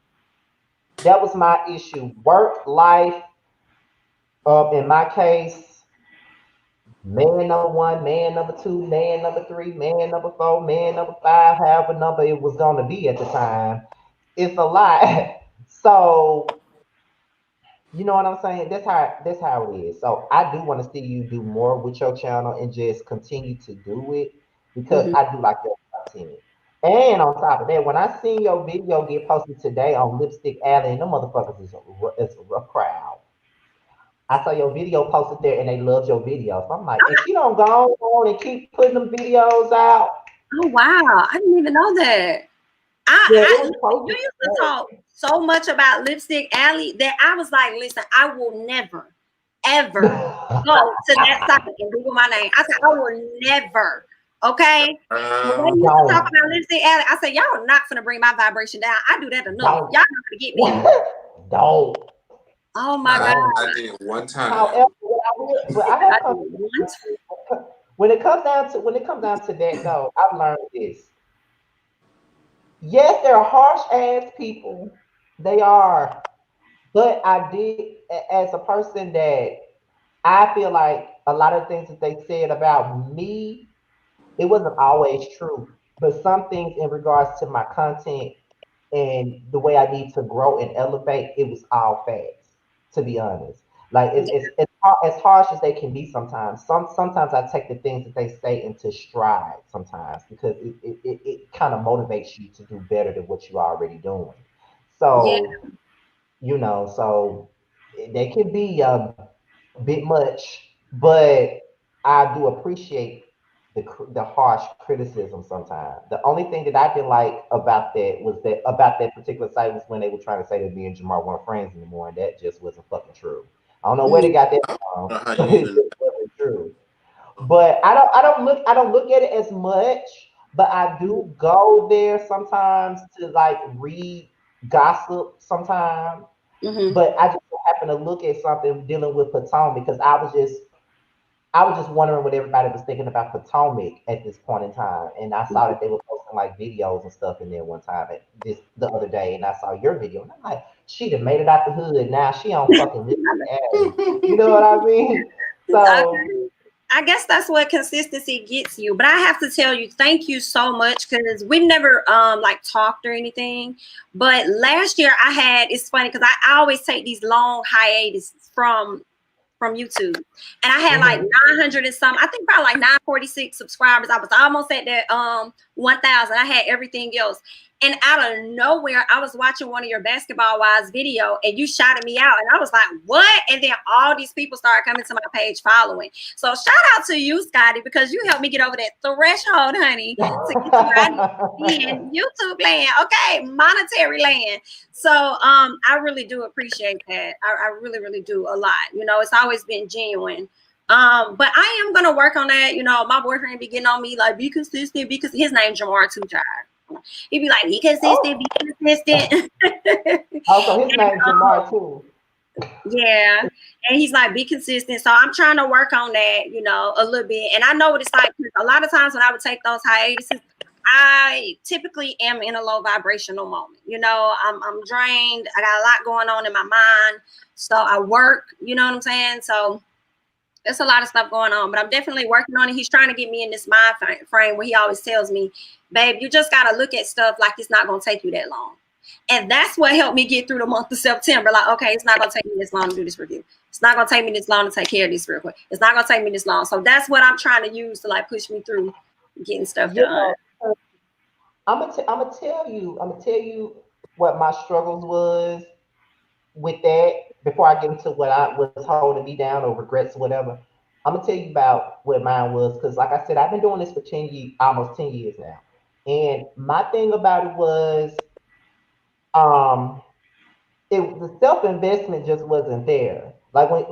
That was my issue. Work life. In my case, man number one, man number two, man number three, man number four, man number five, however number it was going to be at the time. It's a lot. So, you know what I'm saying? That's how it is. So I do want to see you do more with your channel and just continue to do it because Hmm. I do like your content. And on top of that, when I seen your video get posted today on Lipstick Alley, and them motherfuckers is a rough crowd. I saw your video posted there and they loved your video. So I'm like, if she don't go on and keep putting them videos out, Oh wow, I didn't even know that. yeah, it I was listen, you posted used to today. talk so much about Lipstick Alley that I was like, listen, I will never, ever go to that site and Google my name. I said, I will never. Okay. The way you used to talk Don't, about Lipstick Alley, I said, y'all are not gonna bring my vibration down. I do that enough. don't, Y'all not gonna get me. don't, Oh my God. don't. I did one However, time. but I have I come did once. when it comes down to that though, I've learned this. Yes, there are harsh ass people. They are. but I did, as a person that I feel like a lot of things that they said about me, it wasn't always true. But some things in regards to my content and the way I need to grow and elevate, it was all facts, to be honest. Like as harsh as they can be sometimes. Sometimes I take the things that they say into stride sometimes because it kind of motivates you to do better than what you're already doing. Yeah, So, so they can be a bit much, but I do appreciate the harsh criticism sometimes. The only thing that I didn't like about that was that about that particular site was when they were trying to say that me and Jamar weren't friends anymore, and that just wasn't fucking true. I don't know where they mm, got that I from, don't know how but you it even. just wasn't true. But I don't look at it as much, but I do go there sometimes to like read gossip sometimes. mm-hmm. But I just happened to look at something dealing with Potomac because I was just wondering what everybody was thinking about Potomac at this point in time, and I saw that they were posting like videos and stuff in there one time this the other day, and I saw your video, and I'm like, she done made it out the hood. Now she on fucking Living Alley. You know what I mean? So Okay. I guess that's what consistency gets you. But I have to tell you, thank you so much because we never like talked or anything. But last year I had it's funny because I always take these long hiatus from YouTube. And I had like mhm. 900 and some, I think probably like 946 subscribers. I was almost at that 1000. I had everything else. And out of nowhere, I was watching one of your basketball wives video and you shouted me out. And I was like, what? And then all these people started coming to my page following. So shout out to you, Scotty, because you helped me get over that threshold, honey, to get to where I need to be in YouTube land. Okay, monetary land. So I really do appreciate that. I really, really do a lot. It's always been genuine. But I am gonna work on that. My boyfriend be getting on me like be consistent because his name's Jamar too, child. He'd be like, be consistent, Oh, be consistent. also his name Jamar too. Yeah. And he's like, be consistent. So I'm trying to work on that, a little bit. And I know what it's like. A lot of times when I would take those hiatuses, I typically am in a low vibrational moment. I'm drained. I got a lot going on in my mind. So I work, you know what I'm saying? So there's a lot of stuff going on, but I'm definitely working on it. He's trying to get me in this mind frame where he always tells me, babe, you just got to look at stuff like it's not going to take you that long. And that's what helped me get through the month of September. Like, okay, it's not going to take me this long to do this review. It's not going to take me this long to take care of this real quick. It's not going to take me this long. So that's what I'm trying to use to like push me through getting stuff Yeah, done. I'm gonna tell you what my struggles was with that before I get into what I was holding me down or regrets or whatever. I'm gonna tell you about what mine was because, like I said, I've been doing this for 10 years, almost 10 years now. And my thing about it was, um, the self investment just wasn't there. Like when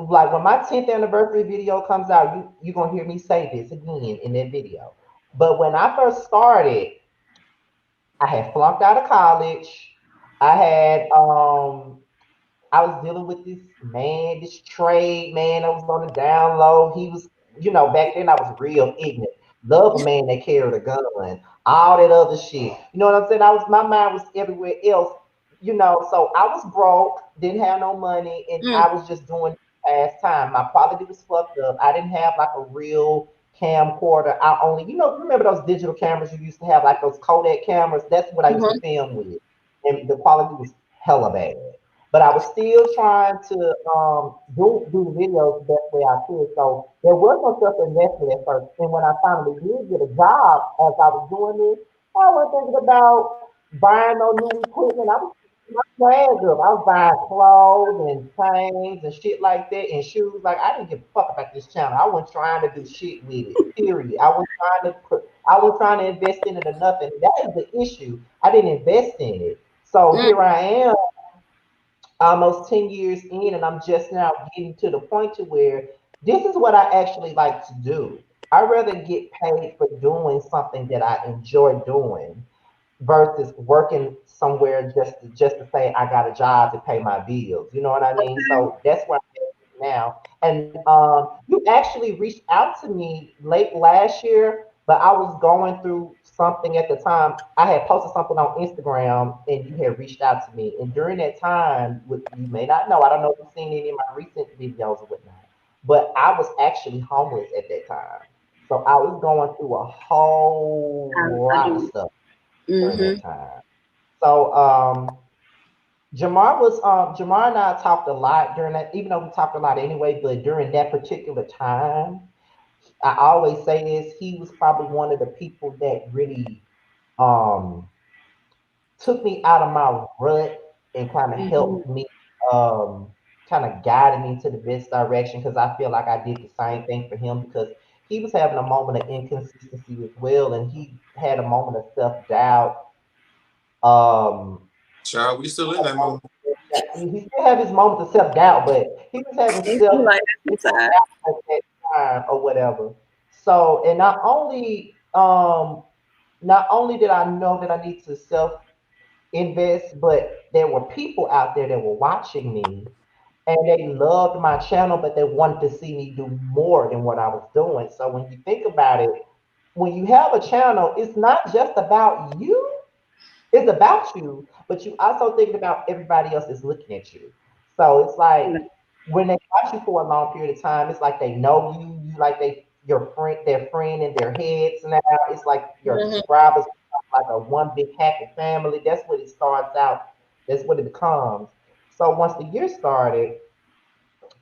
my 10th anniversary video comes out, you gonna hear me say this again in that video. But when I first started, I had flunked out of college. I had I was dealing with this man, this trade man that was on the down low. He was, back then I was real ignorant. Love a man that carried a gun, all that other shit. You know what I'm saying? My mind was everywhere else, So I was broke, didn't have no money, and Mm, I was just doing past time. My quality was fucked up. I didn't have like a real camcorder. I only, remember those digital cameras you used to have, like those Kodak cameras? That's what I used to mhm, film with. And the quality was hella bad. But I was still trying to do the videos the best way I could. So there was no self investment at first. And when I finally did get a job as I was doing this, I was thinking about buying no new equipment. I was my swag up. I was buying clothes and chains and shit like that and shoes. Like I didn't give a fuck about this channel. I wasn't trying to do shit with it. Period. I was trying to invest in it or nothing. That is the issue. I didn't invest in it. So mm, here I am almost 10 years in, and I'm just now getting to the point to where this is what I actually like to do. I rather get paid for doing something that I enjoy doing versus working somewhere just to say I got a job to pay my bills. You know what I mean? So that's where I'm at now. And you actually reached out to me late last year. But I was going through something at the time. I had posted something on Instagram, and you had reached out to me. And during that time, you may not know, I don't know if you've seen any of my recent videos or whatnot, but I was actually homeless at that time. So I was going through a whole I lot of do. stuff during Mm-hmm. that time. So Jamar and I talked a lot during that, even though we talked a lot anyway, but during that particular time, I always say this, he was probably one of the people that really um took me out of my rut and kind of Mm-hmm. helped me um kind of guided me to the best direction because I feel like I did the same thing for him because he was having a moment of inconsistency as well and he had a moment of self-doubt. Um Child, we still in that moment. he still had his moments of self-doubt, but he was having It's self like that sometimes. at that time or whatever. So and not only did I know that I need to self invest, but there were people out there that were watching me and they loved my channel, but they wanted to see me do more than what I was doing. So when you think about it, when you have a channel, it's not just about you, it's about you, but you also thinking about everybody else is looking at you. So it's like when they watch you for a long period of time, it's like they know you, you like your friend, their friend in their heads now. It's like your Mm-hmm. subscribers like a one big happy family. That's what it starts out. That's what it becomes. So once the year started,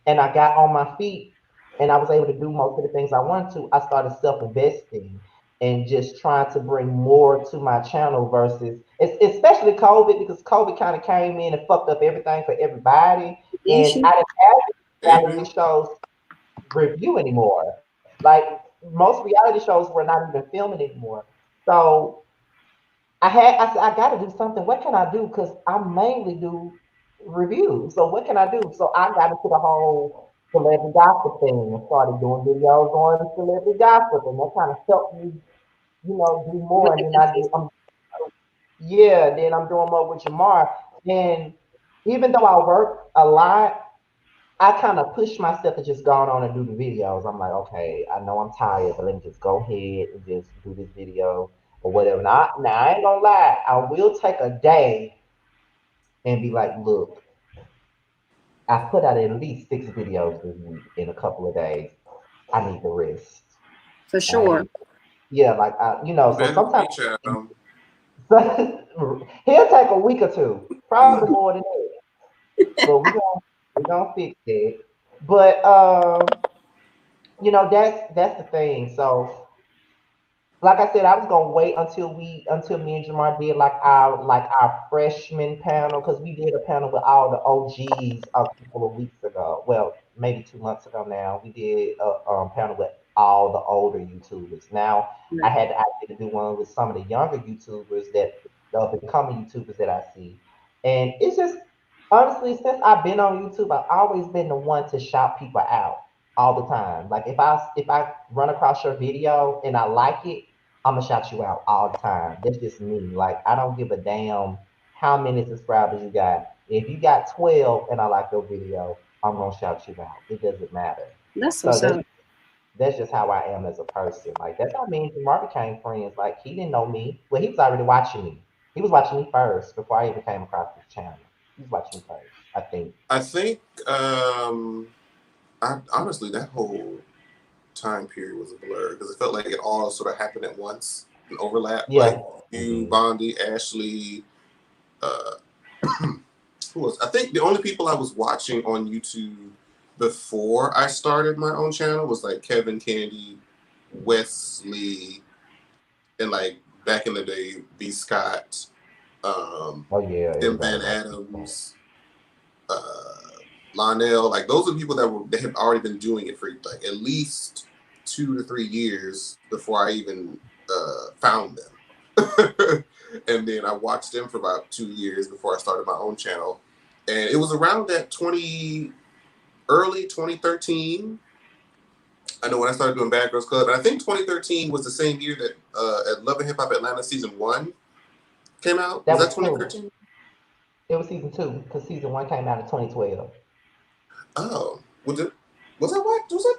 and I got on my feet and I was able to do most of the things I wanted to, I started self investing and just trying to bring more to my channel versus especially COVID because COVID kind of came in and fucked up everything for everybody. And Issue. I didn't have Amen. reality shows review anymore. Like most reality shows were not even filming anymore. So I said, I got to do something. What can I do? Because I mainly do reviews. So what can I do? So I got into the whole celebrity gossip thing and started doing videos on celebrity gossip, and that kind of helped me, do With more. And the then consistent. yeah, then I'm doing more with Jamar. And even though I work a lot, I kind of push myself to just go on and do the videos. I'm like, okay, I know I'm tired, but let me just go ahead and just do this video or whatever. Now I ain't gonna lie, I will take a day and be like, look, I put out at least 6 videos this week in a couple of days. I need the rest. For All sure. right. Yeah, like You so better sometimes preach, child. he'll take a week or two, probably more than that. But we gonna fix that. But that's the thing. So like I said, I was gonna wait until me and Jamar did like our freshman panel because we did a panel with all the OGs a couple of weeks ago. Well, maybe 2 months ago now. We did a panel with all the older YouTubers. Now I Right. had the idea to do one with some of the younger YouTubers that the becoming YouTubers that I see, and it's just honestly since I've been on YouTube, I've always been the one to shout people out all the time. Like if I run across your video and I like it, I'm gonna shout you out all the time. That's just me. Like I don't give a damn how many subscribers you got. If you got 12 and I like your video, I'm gonna shout you out. It doesn't matter. That's so So sad. that's just how I am as a person. Like that's how me and Jamar became friends. Like he didn't know me. Well, he was already watching me. He was watching me first before I even came across this channel. He was watching me first, I think. I think, I honestly, that whole time period was a blur because it felt like it all sort of happened at once and overlap. Yeah, Like it you, did. Bondi, Ashley, uh, who was? I think the only people I was watching on YouTube before I started my own channel was like Kevin Candy, Wesley, and like back in the day, B. Scott, um, Oh yeah, Tim everybody Van watched. Adams, uh, Lionel. Like those are people that had already been doing it for like at least 2 to 3 years before I even found them. And then I watched them for about 2 years before I started my own channel. And it was around that early 2013. I know when I started doing Bad Girls Club, and I think 2013 was the same year that at Love and Hip Hop Atlanta season 1 came out. That Was that was two. 2013? It was season two because season one came out in 2012. Oh, was it? Was I watching? Was it?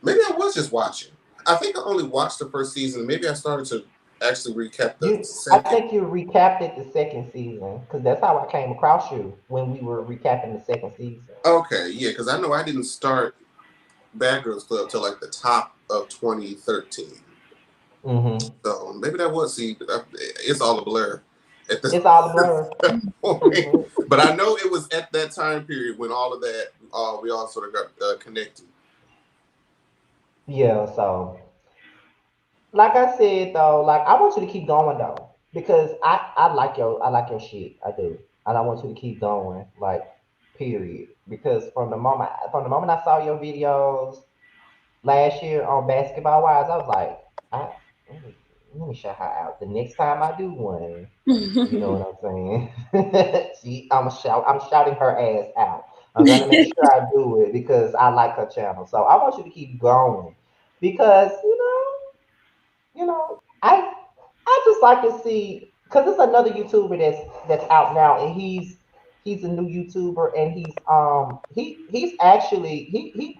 Maybe I was just watching. I think I only watched the first season. Maybe I started to actually recap the I second. think you recapped it the second season because that's how I came across you when we were recapping the second season. Okay, yeah, because I know I didn't start Bad Girls Club till like the top of 2013. Mm-hmm. So maybe that was, see, it's all a blur at this It's all a blur, pretty point. much. But I know it was at that time period when all of that, we all sort of got connected. Yeah, so like I said though, like I want you to keep going though because I like your shit. I do, and I want you to keep going. Like period. Because from the moment I saw your videos last year on Basketball Wives, I was like, I let me shout her out. The next time I do one, you know what I'm saying? See, I'm shouting her ass out. I'm gonna make sure I do it because I like her channel. So I want you to keep going because I just like to see because it's another YouTuber that's out now, and he's a new YouTuber, and he's actually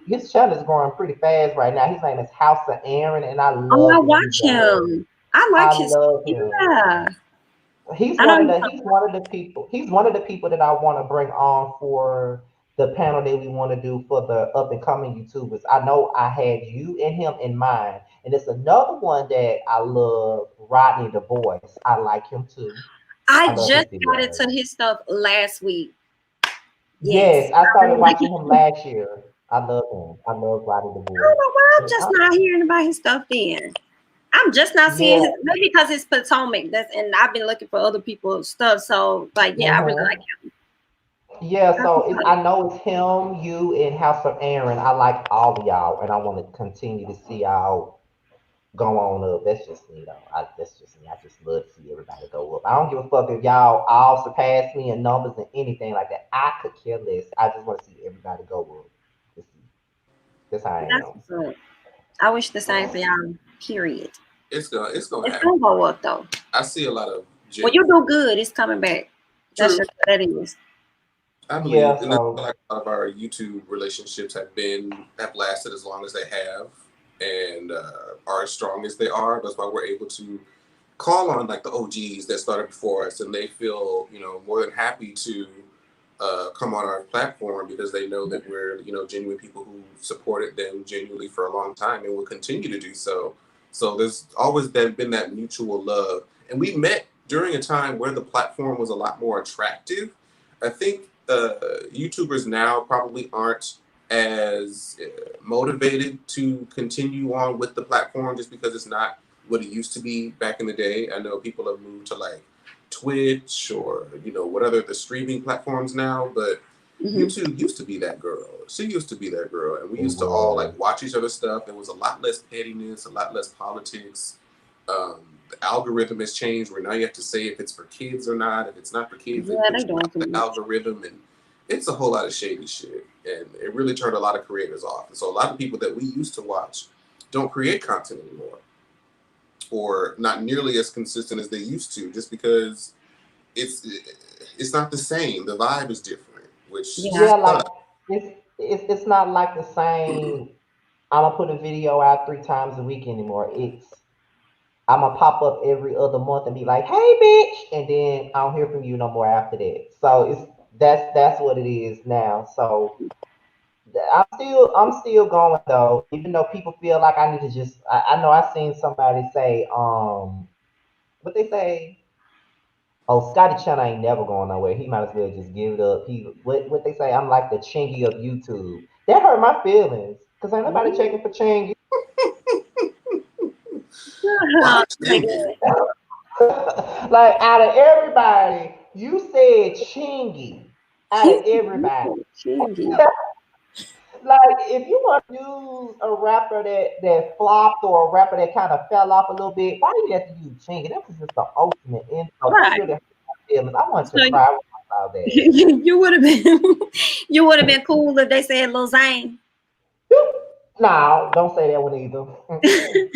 his channel is growing pretty fast right now. His name is House of Aaron, and I Oh, love I his watch videos. him. I like I his. love him. Yeah, He's I know one of he's. the people that I want to bring on for the panel that we want to do for the up and coming YouTubers. I know I had you and him in mind, and it's another one that I love, Rodney the Voice. I like him too. I I love his just got videos. into his stuff last week. Yes, Yes, I I started really like watching him. him last year. I love him. I love Rodney the I don't Voice. know why I'm And just not hearing about his stuff then. I'm just not seeing yeah, his maybe because it's Potomac. That's and I've been looking for other people's stuff. So like yeah, I really like hmm yeah. So I know it's him, you, and House of Aaron. I like all of y'all, and I want to continue to see y'all go on up. That's just me though. That's just me. I just love to see everybody go up. I don't give a fuck if y'all all surpass me in numbers and anything like that. I could care less. I just want to see everybody go up. That's that's how I that's am. what's up. I wish the same for y'all. Period. It's gonna It's happen. gonna go up though. I see a lot of When you genuine. do good, it's coming back. That's True, just what that is. I believe, Yeah. and I feel So like a lot of our YouTube relationships have lasted as long as they have, and are as strong as they are. That's why we're able to call on like the OGs that started before us, and they feel more than happy to come on our platform because they know that we're genuine people who supported them genuinely for a long time and will continue to do so. So there's always been that mutual love, and we met during a time where the platform was a lot more attractive. I think YouTubers now probably aren't as motivated to continue on with the platform just because it's not what it used to be back in the day. I know people have moved to like Twitch or what other the streaming platforms now, but Hmm. YouTube used to be that girl. She used to be that girl, and we it used to all was. like watch each other's stuff. There was a lot less pettiness, a lot less politics. The algorithm has changed where now you have to say if it's for kids or not. If it's not for kids, Yeah, it puts they you doing out too the much. algorithm, and it's a whole lot of shady shit. And it really turned a lot of creators off. And so a lot of people that we used to watch don't create content anymore, or not nearly as consistent as they used to, just because it's it's not the same. The vibe is different, which Yeah. Yeah, like sucks. it's not like the same. I'm gonna put a video out 3 times a week anymore. I'm gonna pop up every other month and be like, "Hey, bitch," and then I don't hear from you no more after that. So that's what it is now. So I'm still going though, even though people feel like I need to just. I know I seen somebody say what they say. Oh, Scotty Channel ain't never going nowhere. He might as well just give it up. What they say? I'm like the Chingy of YouTube. That hurt my feelings because ain't nobody checking for Chingy. Why Nigga, Chingy? Like out of everybody, you said Chingy. Out he's of everybody, chingy. like if you want to use a rapper that flopped or a rapper that kind of fell off a little bit, why do you have to use Chingy? That was just the ultimate insult. That Right. really hurt my feelings. I wanted to So cry when I saw that. you would have been you would have been cool if they said Lil Zane. No, don't say that one either. Mm-mm.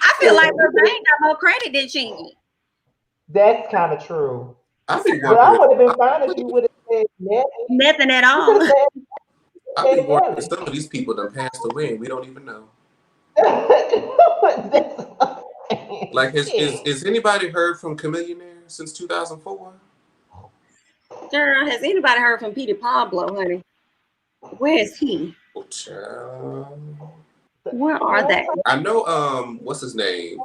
I feel like Lil Zane got more credit than Chingy. That's kind of true. I be But I wondering. would have been fine if you would have said Nelly. Nothing at You could all. have I be said wondering. Nelly. Some of these people done passed away, and we don't even know. Like, Shit. is anybody heard from Chameleonaire since 2004? Girl, has anybody heard from Petey Pablo, honey? Where is he? Oh, child. Where are they? I know, what's his name?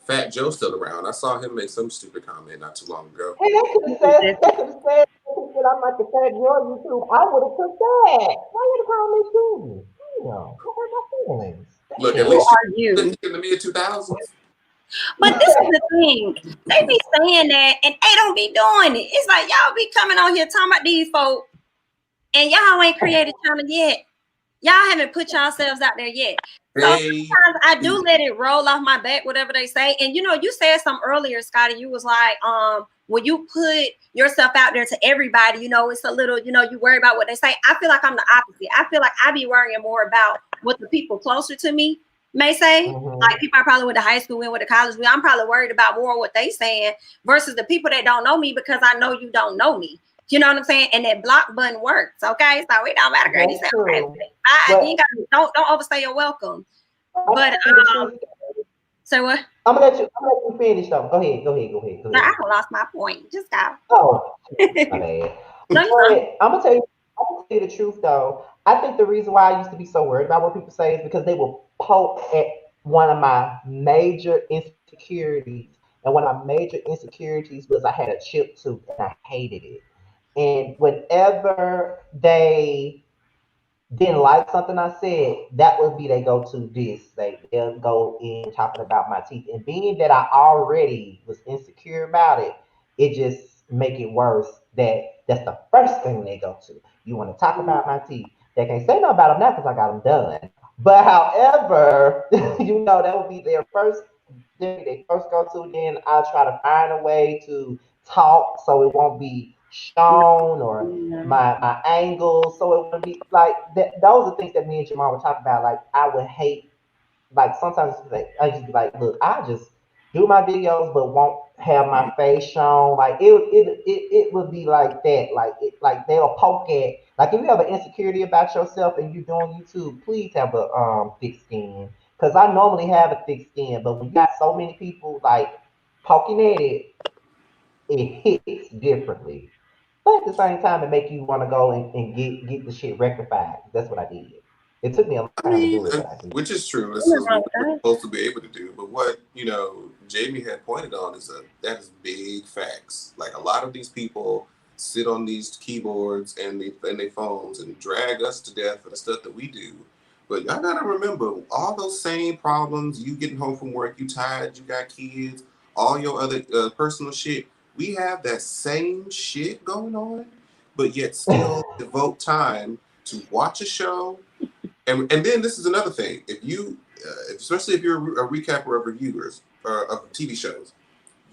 Fat Joe's still around. I saw him make some stupid comment not too long ago. Hey, they could have said I'm like the fat your YouTube. I would have took that. Why you call me stupid? Damn, don't hurt my feelings. Look, at Who least are you you? in the mid 2000s. But this is the thing. They be saying that and they don't be doing it. It's like y'all be coming on here talking about these folks and y'all ain't created channel yet. Y'all haven't put yourselves out there yet. So sometimes I do let it roll off my back, whatever they say. And you know, you said something earlier, Scotty. You was like, when you put yourself out there to everybody, you know, it's a little, you know, you worry about what they say. I feel like I'm the opposite. I feel like I be worrying more about what the people closer to me may say. Like people I probably went to high school with, to college with. I'm probably worried about more what they saying versus the people that don't know me because I know you don't know me. You know what I'm saying? And that block button works. Okay, so it don't matter, girl. You said okay. You ain't got don't overstay your welcome. But so what? I'm gonna let you finish though. Go ahead. No, I lost my point. Just go. Oh, my bad. No, I'm gonna tell you the truth though. I think the reason why I used to be so worried about what people say is because they will poke at one of my major insecurities. And one of my major insecurities was I had a chip tooth and I hated it. And whenever they didn't like something I said, that would be they go to this. They'll go in talking about my teeth. And being that I already was insecure about it, it just make it worse that that's the first thing they go to. You want to talk about my teeth. They can't say nothing about them now because I got them done. But however, you know, that would be their first they first go to, then I'll try to find a way to talk so it won't be shown or my angles. So it would be like that. Those are things that me and Jamar would talk about. Like I would hate, like sometimes like, I just be like, look, I just do my videos but won't have my face shown. Like it would be like that. Like they'll poke at, like if you have an insecurity about yourself and you're doing YouTube, please have a thick skin. Cause I normally have a thick skin, but when you got so many people like poking at it, it hits differently. But at the same time, it make you want to go and get the shit rectified. That's what I did. It took me a long I time to mean, do it, but I did. which is true. This is what we're supposed to be able to do. But what, you know, Jamie had pointed on is that is big facts. Like a lot of these people sit on these keyboards and their phones and drag us to death for the stuff that we do. But y'all gotta remember all those same problems. You getting home from work, you tired, you got kids, all your other personal shit. We have that same shit going on, but yet still devote time to watch a show. And then this is another thing. If you, especially if you're a recapper of reviewers of TV shows,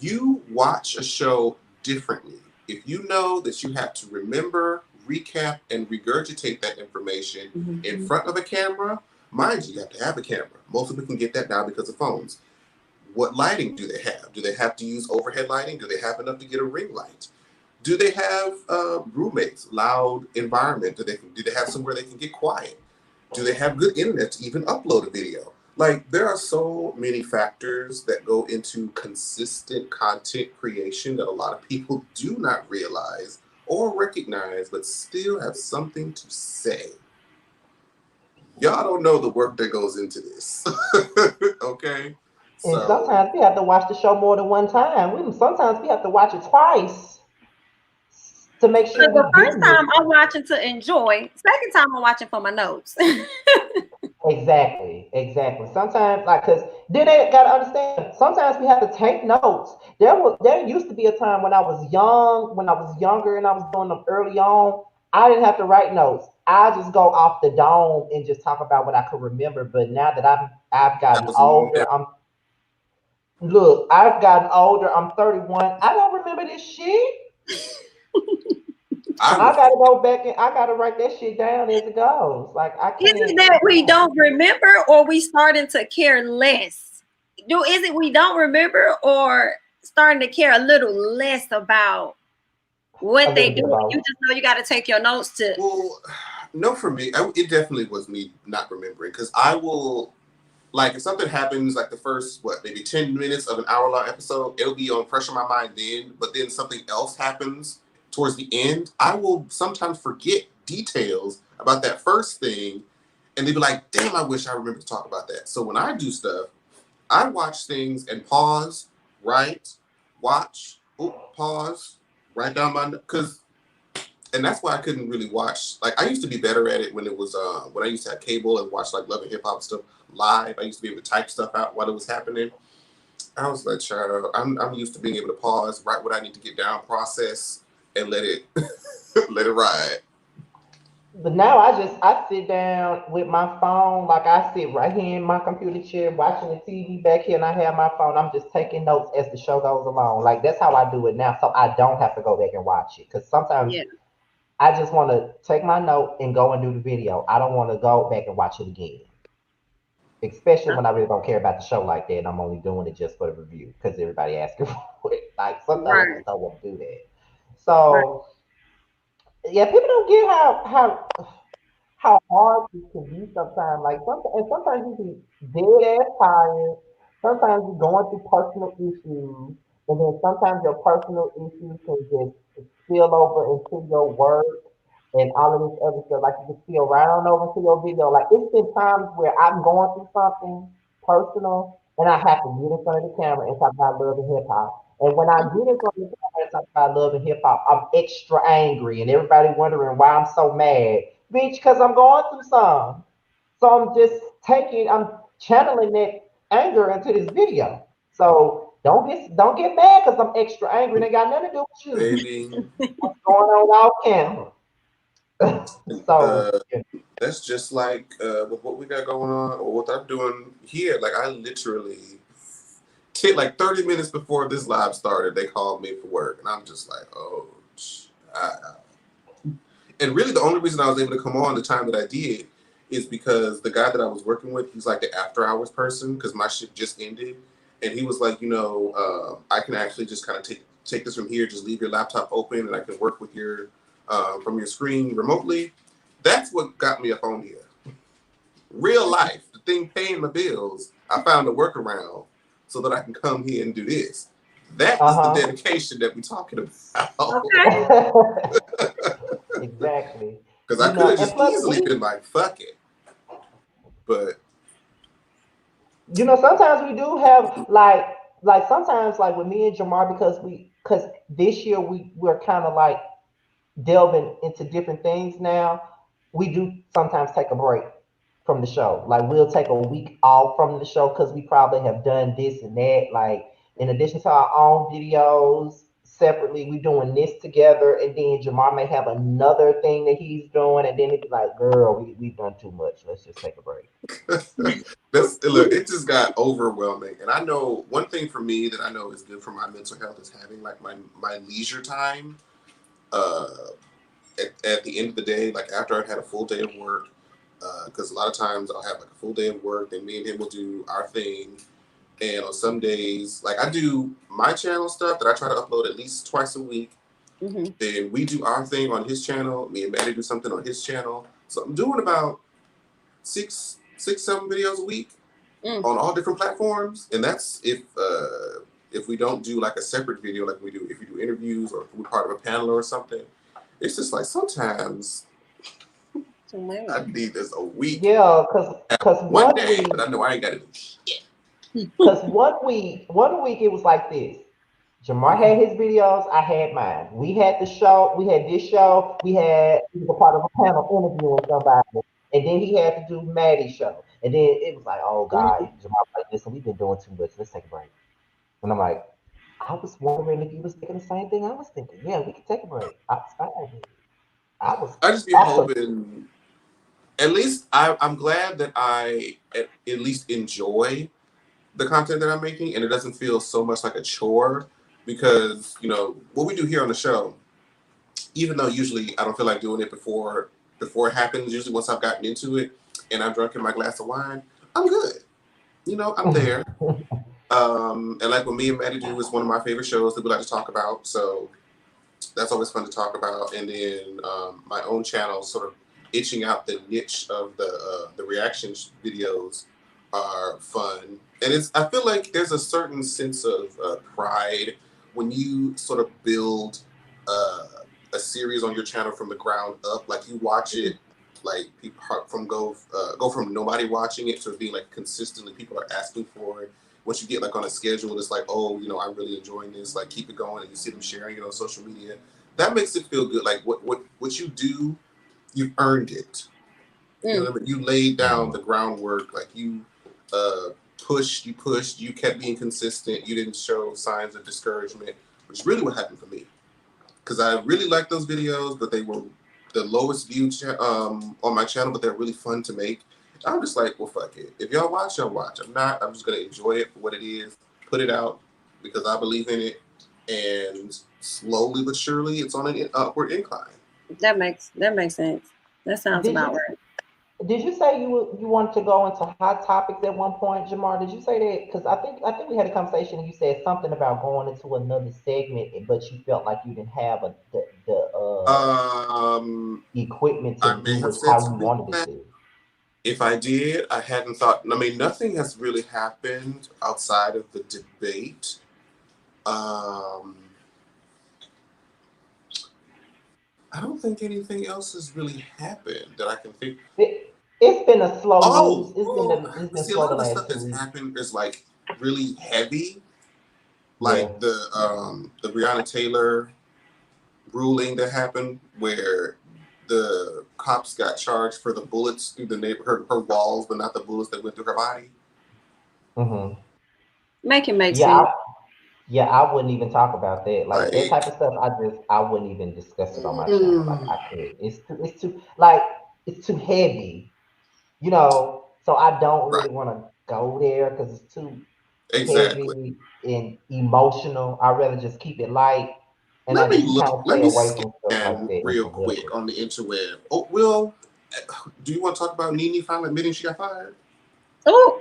you watch a show differently. If you know that you have to remember, recap, and regurgitate that information in front of a camera, mind you have to have a camera. Most people can get that now because of phones. What lighting do they have? Do they have to use overhead lighting? Do they have enough to get a ring light? Do they have roommates, loud environment? Do they have somewhere they can get quiet? Do they have good internet to even upload a video? Like, there are so many factors that go into consistent content creation that a lot of people do not realize or recognize, but still have something to say. Y'all don't know the work that goes into this. Okay? And sometimes we have to watch the show more than one time. Sometimes we have to watch it twice to make sure the first time I'm watching to enjoy. Second time I'm watching for my notes. Exactly. Sometimes, like, cause then they gotta understand. Sometimes we have to take notes. There used to be a time when I was younger, and I was doing them early on. I didn't have to write notes. I just go off the dome and just talk about what I could remember. But now that I've gotten older, I've gotten older. I'm 31. I don't remember this shit. I gotta go back and I gotta write that shit down as it goes. Like I can't. Is it that we don't remember, or we starting to care less? Is it we don't remember, or starting to care a little less about what they do? You just know you got to take your notes to. Well, no, for me, it definitely was me not remembering, because I will. like if something happens like the first maybe 10 minutes of an hour-long episode, it'll be on fresh in my mind then, but then something else happens towards the end, I will sometimes forget details about that first thing, and they'd be like, damn, I wish I remembered to talk about that. So when I do stuff, I watch things and pause, write, watch, pause, write down and that's why I couldn't really watch. Like, I used to be better at it when it was when I used to have cable and watch like Love and Hip Hop stuff live. I used to be able to type stuff out while it was happening. I was like, child, I'm used to being able to pause, write what I need to get down, process, and let it let it ride. But now I sit down with my phone, like I sit right here in my computer chair watching the TV back here, and I have my phone. I'm just taking notes as the show goes along. Like that's how I do it now, so I don't have to go back and watch it. Because sometimes Yeah. I just want to take my note and go and do the video. I don't want to go back and watch it again, especially when I really don't care about the show like that, and I'm only doing it just for the review because everybody asking for it. Like sometimes I Right. just don't want to do that. Right. So yeah, people don't get how hard it can be sometimes. Like sometimes you be dead ass tired. Sometimes you're going through personal issues, and then sometimes your personal issues can just spill over into your work and all of this other stuff. Like you can spill right on over to your video. Like it's been times where I'm going through something personal, and I have to get in front of the camera and talk about love and hip hop. And when I get in front of the camera and talk about love and hip hop, I'm extra angry, and everybody wondering why I'm so mad. Bitch, because I'm going through some. So I'm channeling that anger into this video. So don't get mad because I'm extra angry and it got nothing to do with you. Baby, What's going on off camera? So uh, that's just like with what we got going on or what I'm doing here. Like I literally, like 30 minutes before this live started, they called me for work, and I'm just like, oh, child. And really, the only reason I was able to come on the time that I did is because the guy that I was working with, he's like the after hours person because my shift just ended, and he was like, I can actually just kind of take this from here, just leave your laptop open, and I can work with your from your screen remotely. That's what got me up on here. Real life, the thing paying my bills, I found a workaround so that I can come here and do this. That is the uh dedication that we're talking about. Okay. huh. Exactly. Because I could have And just plus easily been like, fuck it. But sometimes we do have like sometimes like with me and Jamar because this year we're kind of like delving into different things now. We do sometimes take a break from the show. Like we'll take a week off from the show because we probably have done this and that. Like in addition to our own videos separately, we doing this together, and then Jamar may have another thing that he's doing, and then it'd be like, girl, we've done too much. Let's just take a break. look, it just got overwhelming. And I know one thing for me that I know is good for my mental health is having like my leisure time uh, at the end of the day, like after I've had a full day of work. Because a lot of times I'll have like a full day of work, and me and him will do our thing. And on some days, like I do my channel stuff that I try to upload at least twice a week. Mm-hmm. Then we do our thing on his channel. Me and Maddie do something on his channel. So I'm doing about six, 7 videos a week on all different platforms. And that's if we don't do like a separate video, like if we do interviews or if we're part of a panel or something. It's just like sometimes I need this a week, Yeah, because one one day, week but I know I ain't got to do shit. Because one week it was like this. Jamar had his videos, I had mine. We had the show, we had this show, he was a part of a panel interviewing somebody, and then he had to do Maddie's show. And then it was like, oh God, Jamar was like, listen, we've been doing too much. Let's take a break. And I'm like, I was wondering if you was thinking the same thing I was thinking. Yeah, we could take a break. I was fine with it. I was I just be absolutely hoping. At least I'm glad that I at least enjoy the content that I'm making, and it doesn't feel so much like a chore. Because what we do here on the show, even though usually I don't feel like doing it before it happens. Usually once I've gotten into it and I'm drunk in my glass of wine, I'm good. I'm there. And like what me and Maddie do is one of my favorite shows that we like to talk about. So that's always fun to talk about. And then my own channel, sort of itching out the niche of the reaction videos, are fun, and I feel like there's a certain sense of pride when you sort of build a series on your channel from the ground up. Like you watch it, like people go from nobody watching it to being like consistently people are asking for it. Once you get like on a schedule, it's like, oh, I'm really enjoying this. Like keep it going, and you see them sharing it on social media. That makes it feel good. Like what you do, you've earned it. You know what I mean? You laid down the groundwork. Like you pushed, you kept being consistent. You didn't show signs of discouragement, which is really what happened for me. Because I really liked those videos, but they were the lowest viewed on my channel, but they're really fun to make. I'm just like, well, fuck it. If y'all watch, y'all watch. I'm not. I'm just going to enjoy it for what it is, put it out because I believe in it. And slowly but surely, it's on an upward incline. That makes sense. That sounds about right. Did you say you wanted to go into hot topics at one point, Jamar? Did you say that? Because I think we had a conversation and you said something about going into another segment, but you felt like you didn't have the equipment I to may do have it said how you something wanted like it that. to. If I did, I hadn't thought. I mean, nothing has really happened outside of the debate. I don't think anything else has really happened that I can think. It's been a slow news. It's been See, a slow lot the of the last stuff two that's weeks. happened is like really heavy, Yeah. like the Breonna Taylor ruling that happened, where the cops got charged for the bullets through the neighborhood, her walls, but not the bullets that went through her body. Mm-hmm. Make Yeah, sense. I wouldn't even talk about that. Like that Like, type of stuff, I wouldn't even discuss it on my channel. Like I could. It's too like it's too heavy, So I don't right, really want to go there because it's too exactly. heavy and emotional. I'd rather just keep it light, and Let I me just look. kind of Let stay me away from stuff like scan that and real quick political. on the interweb. Oh, Will, do you want to talk about Nene finally admitting she got fired? Oh,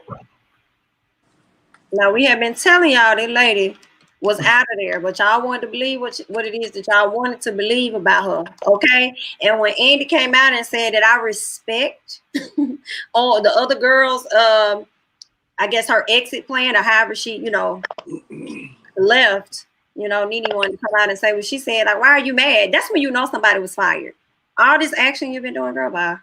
now we have been telling y'all that lady was out of there, but y'all wanted to believe what it is that y'all wanted to believe about her. Okay. And when Andy came out and said that I respect all the other girls, I guess her exit plan or however she, left, Nene wanted to come out and say what she said, like, why are you mad? That's when you know somebody was fired. All this action you've been doing, girl, bye.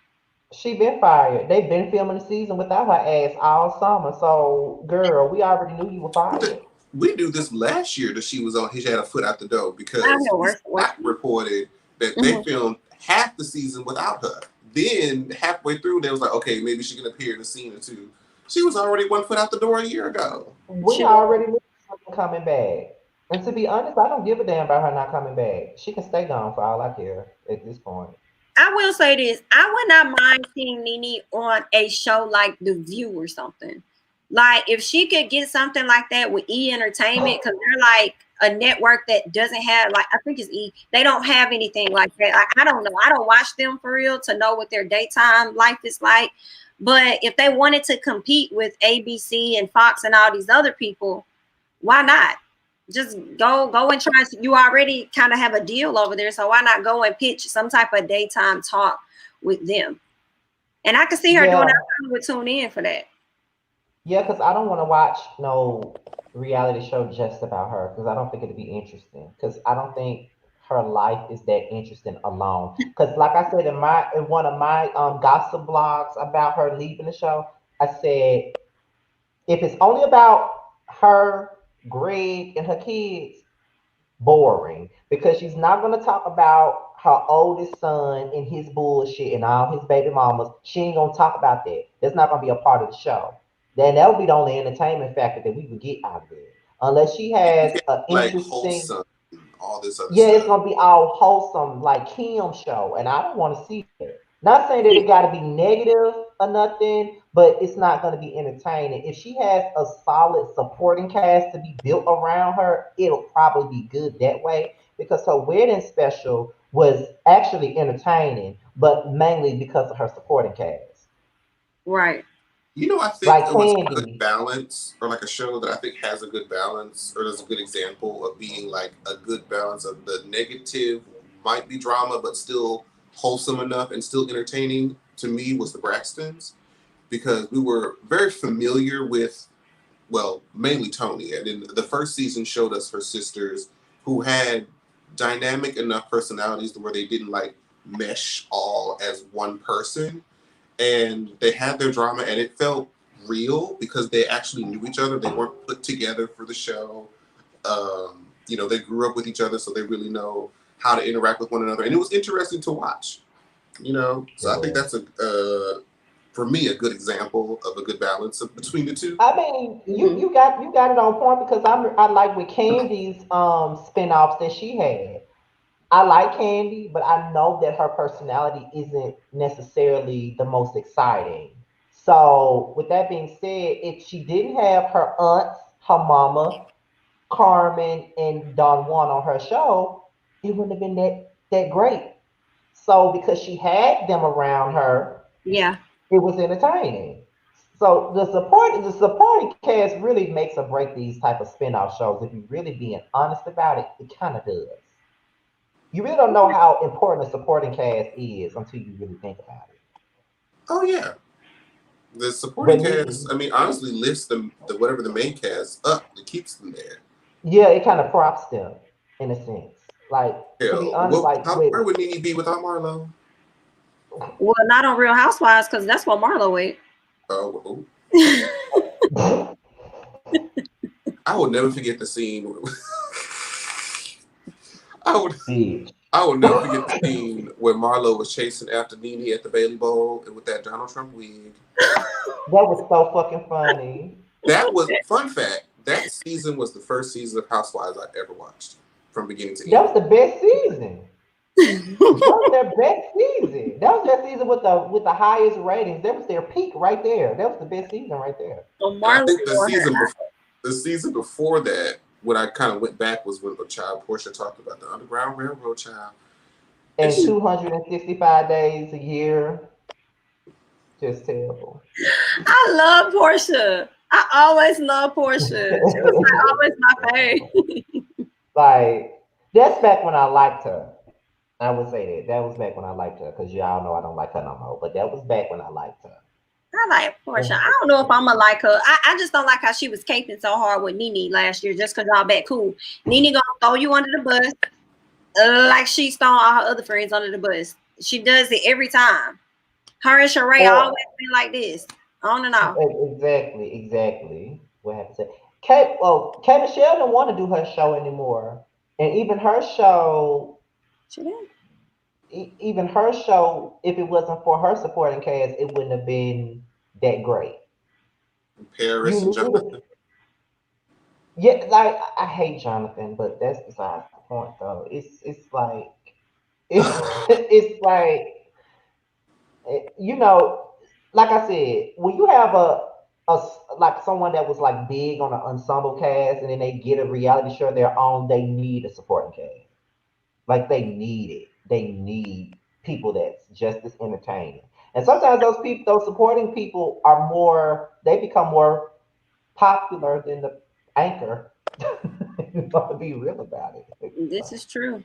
She been fired. They've been filming the season without her ass all summer. So, girl, we already knew you were fired. We knew this last year that she was on. He had a foot out the door I because know worse. Scott reported that they Mhm. filmed half the season without her. Then halfway through, they was like, okay, maybe she can appear in a scene or two. She was already 1 foot out the door a year ago. We She was. already knew she wasn't coming back. And to be honest, I don't give a damn about her not coming back. She can stay gone for all I care at this point. I will say this. I would not mind seeing Nene on a show like The View or something. Like if she could get something like that with E Entertainment, because they're like a network that doesn't have like I think it's E. They don't have anything like that. Like I don't know. I don't watch them for real to know what their daytime life is like. But if they wanted to compete with ABC and Fox and all these other people, why not? Just go and try. You already kind of have a deal over there, so why not go and pitch some type of daytime talk with them? And I can see her doing Yeah, that. I would tune in for that. yeah, because I don't want to watch no reality show just about her because I don't think it'd be interesting. Because I don't think her life is that interesting alone. Because like I said in one of my gossip blogs about her leaving the show, I said if it's only about her, Greg, and her kids, boring because she's not going to talk about her oldest son and his bullshit and all his baby mamas. She ain't going to talk about that. That's not going to be a part of the show. Then that would be the only entertainment factor that we would get out of it. Unless she has an Like interesting, wholesome, all this other yeah, it's stuff. gonna be all wholesome like Kim show, and I don't want to see that. Not saying that it got to be negative or nothing, but it's not going to be entertaining. If she has a solid supporting cast to be built around her, it'll probably be good that way because her wedding special was actually entertaining, but mainly because of her supporting cast. Right. I think Like what's a good Candy, balance, or like a show that I think has a good balance, or does a good example of being like a good balance of the negative, might be drama, but still wholesome enough and still entertaining to me was the Braxtons. because we were very familiar with, well, mainly Tony. And then the first season showed us her sisters who had dynamic enough personalities to where they didn't like mesh all as one person. And they had their drama and it felt real because they actually knew each other. They weren't put together for the show. You know, they grew up with each other, so they really know how to interact with one another. And it was interesting to watch, you know? So I think that's for me, a good example of a good balance between the two. I mean, you got it on point because I like with Candy's spin-offs that she had. I like Candy, but I know that her personality isn't necessarily the most exciting. So, with that being said, if she didn't have her aunts, her mama, Carmen, and Don Juan on her show, it wouldn't have been that great. So, because she had them around her, Yeah. it was entertaining. So the supporting cast really makes or break these type of spin-off shows. If you're really being honest about it, it kind of does. You really don't know how important a supporting cast is until you really think about it. Oh, yeah. The supporting But cast, I mean, honestly, lifts the whatever the main cast up. It keeps them there. yeah, it kind of props them in a sense. Like to be Hell, honest, like with where would Nene be without Marlo? Well, not on Real Housewives because that's what Marlo ate. Oh, I will never forget the scene. I would bitch, I will never forget the scene where Marlo was chasing after Nene at the Bailey Bowl and with that Donald Trump wig. that was so fucking funny. That was fun fact. That season was the first season of Housewives I ever watched from beginning to That end. was the best season. That was their best season. That was their season with the highest ratings. That was their peak right there. That was the best season right there. So And I Marlo think wore her out. the season before that, when I kind of went back, was when the child Portia talked about the Underground Railroad child, and And she 265 days a year, just terrible. I love Portia. I always love Portia. She was like always my fave. Like that's back when I liked her. I would say that was back when I liked her because y'all know I don't like her no more. But that was back when I liked her. I like Portia. Yeah. I don't know if I'm gonna like her. I just don't like how she was caping so hard with Nene last year just because y'all back cool. Nene gonna throw you under the bus like she's throwing all her other friends under the bus. She does it every time. Her and Sheree Or always been like this, on and off. exactly what happened to Kate. Well, Kate Michelle don't want to do her show anymore, and even her show, She did. if it wasn't for her supporting cast, it wouldn't have been that great. You Paris and need Jonathan. to, yeah. Like I hate Jonathan, but that's besides the point, though. It's like it's like you know, like I said, when you have like someone that was like big on an ensemble cast, and then they get a reality show of their own, they need a supporting cast. Like they need it. They need people that's just as entertaining. And sometimes those people, those supporting people, are more. They become more popular than the anchor. You know, to be real about it. This is true.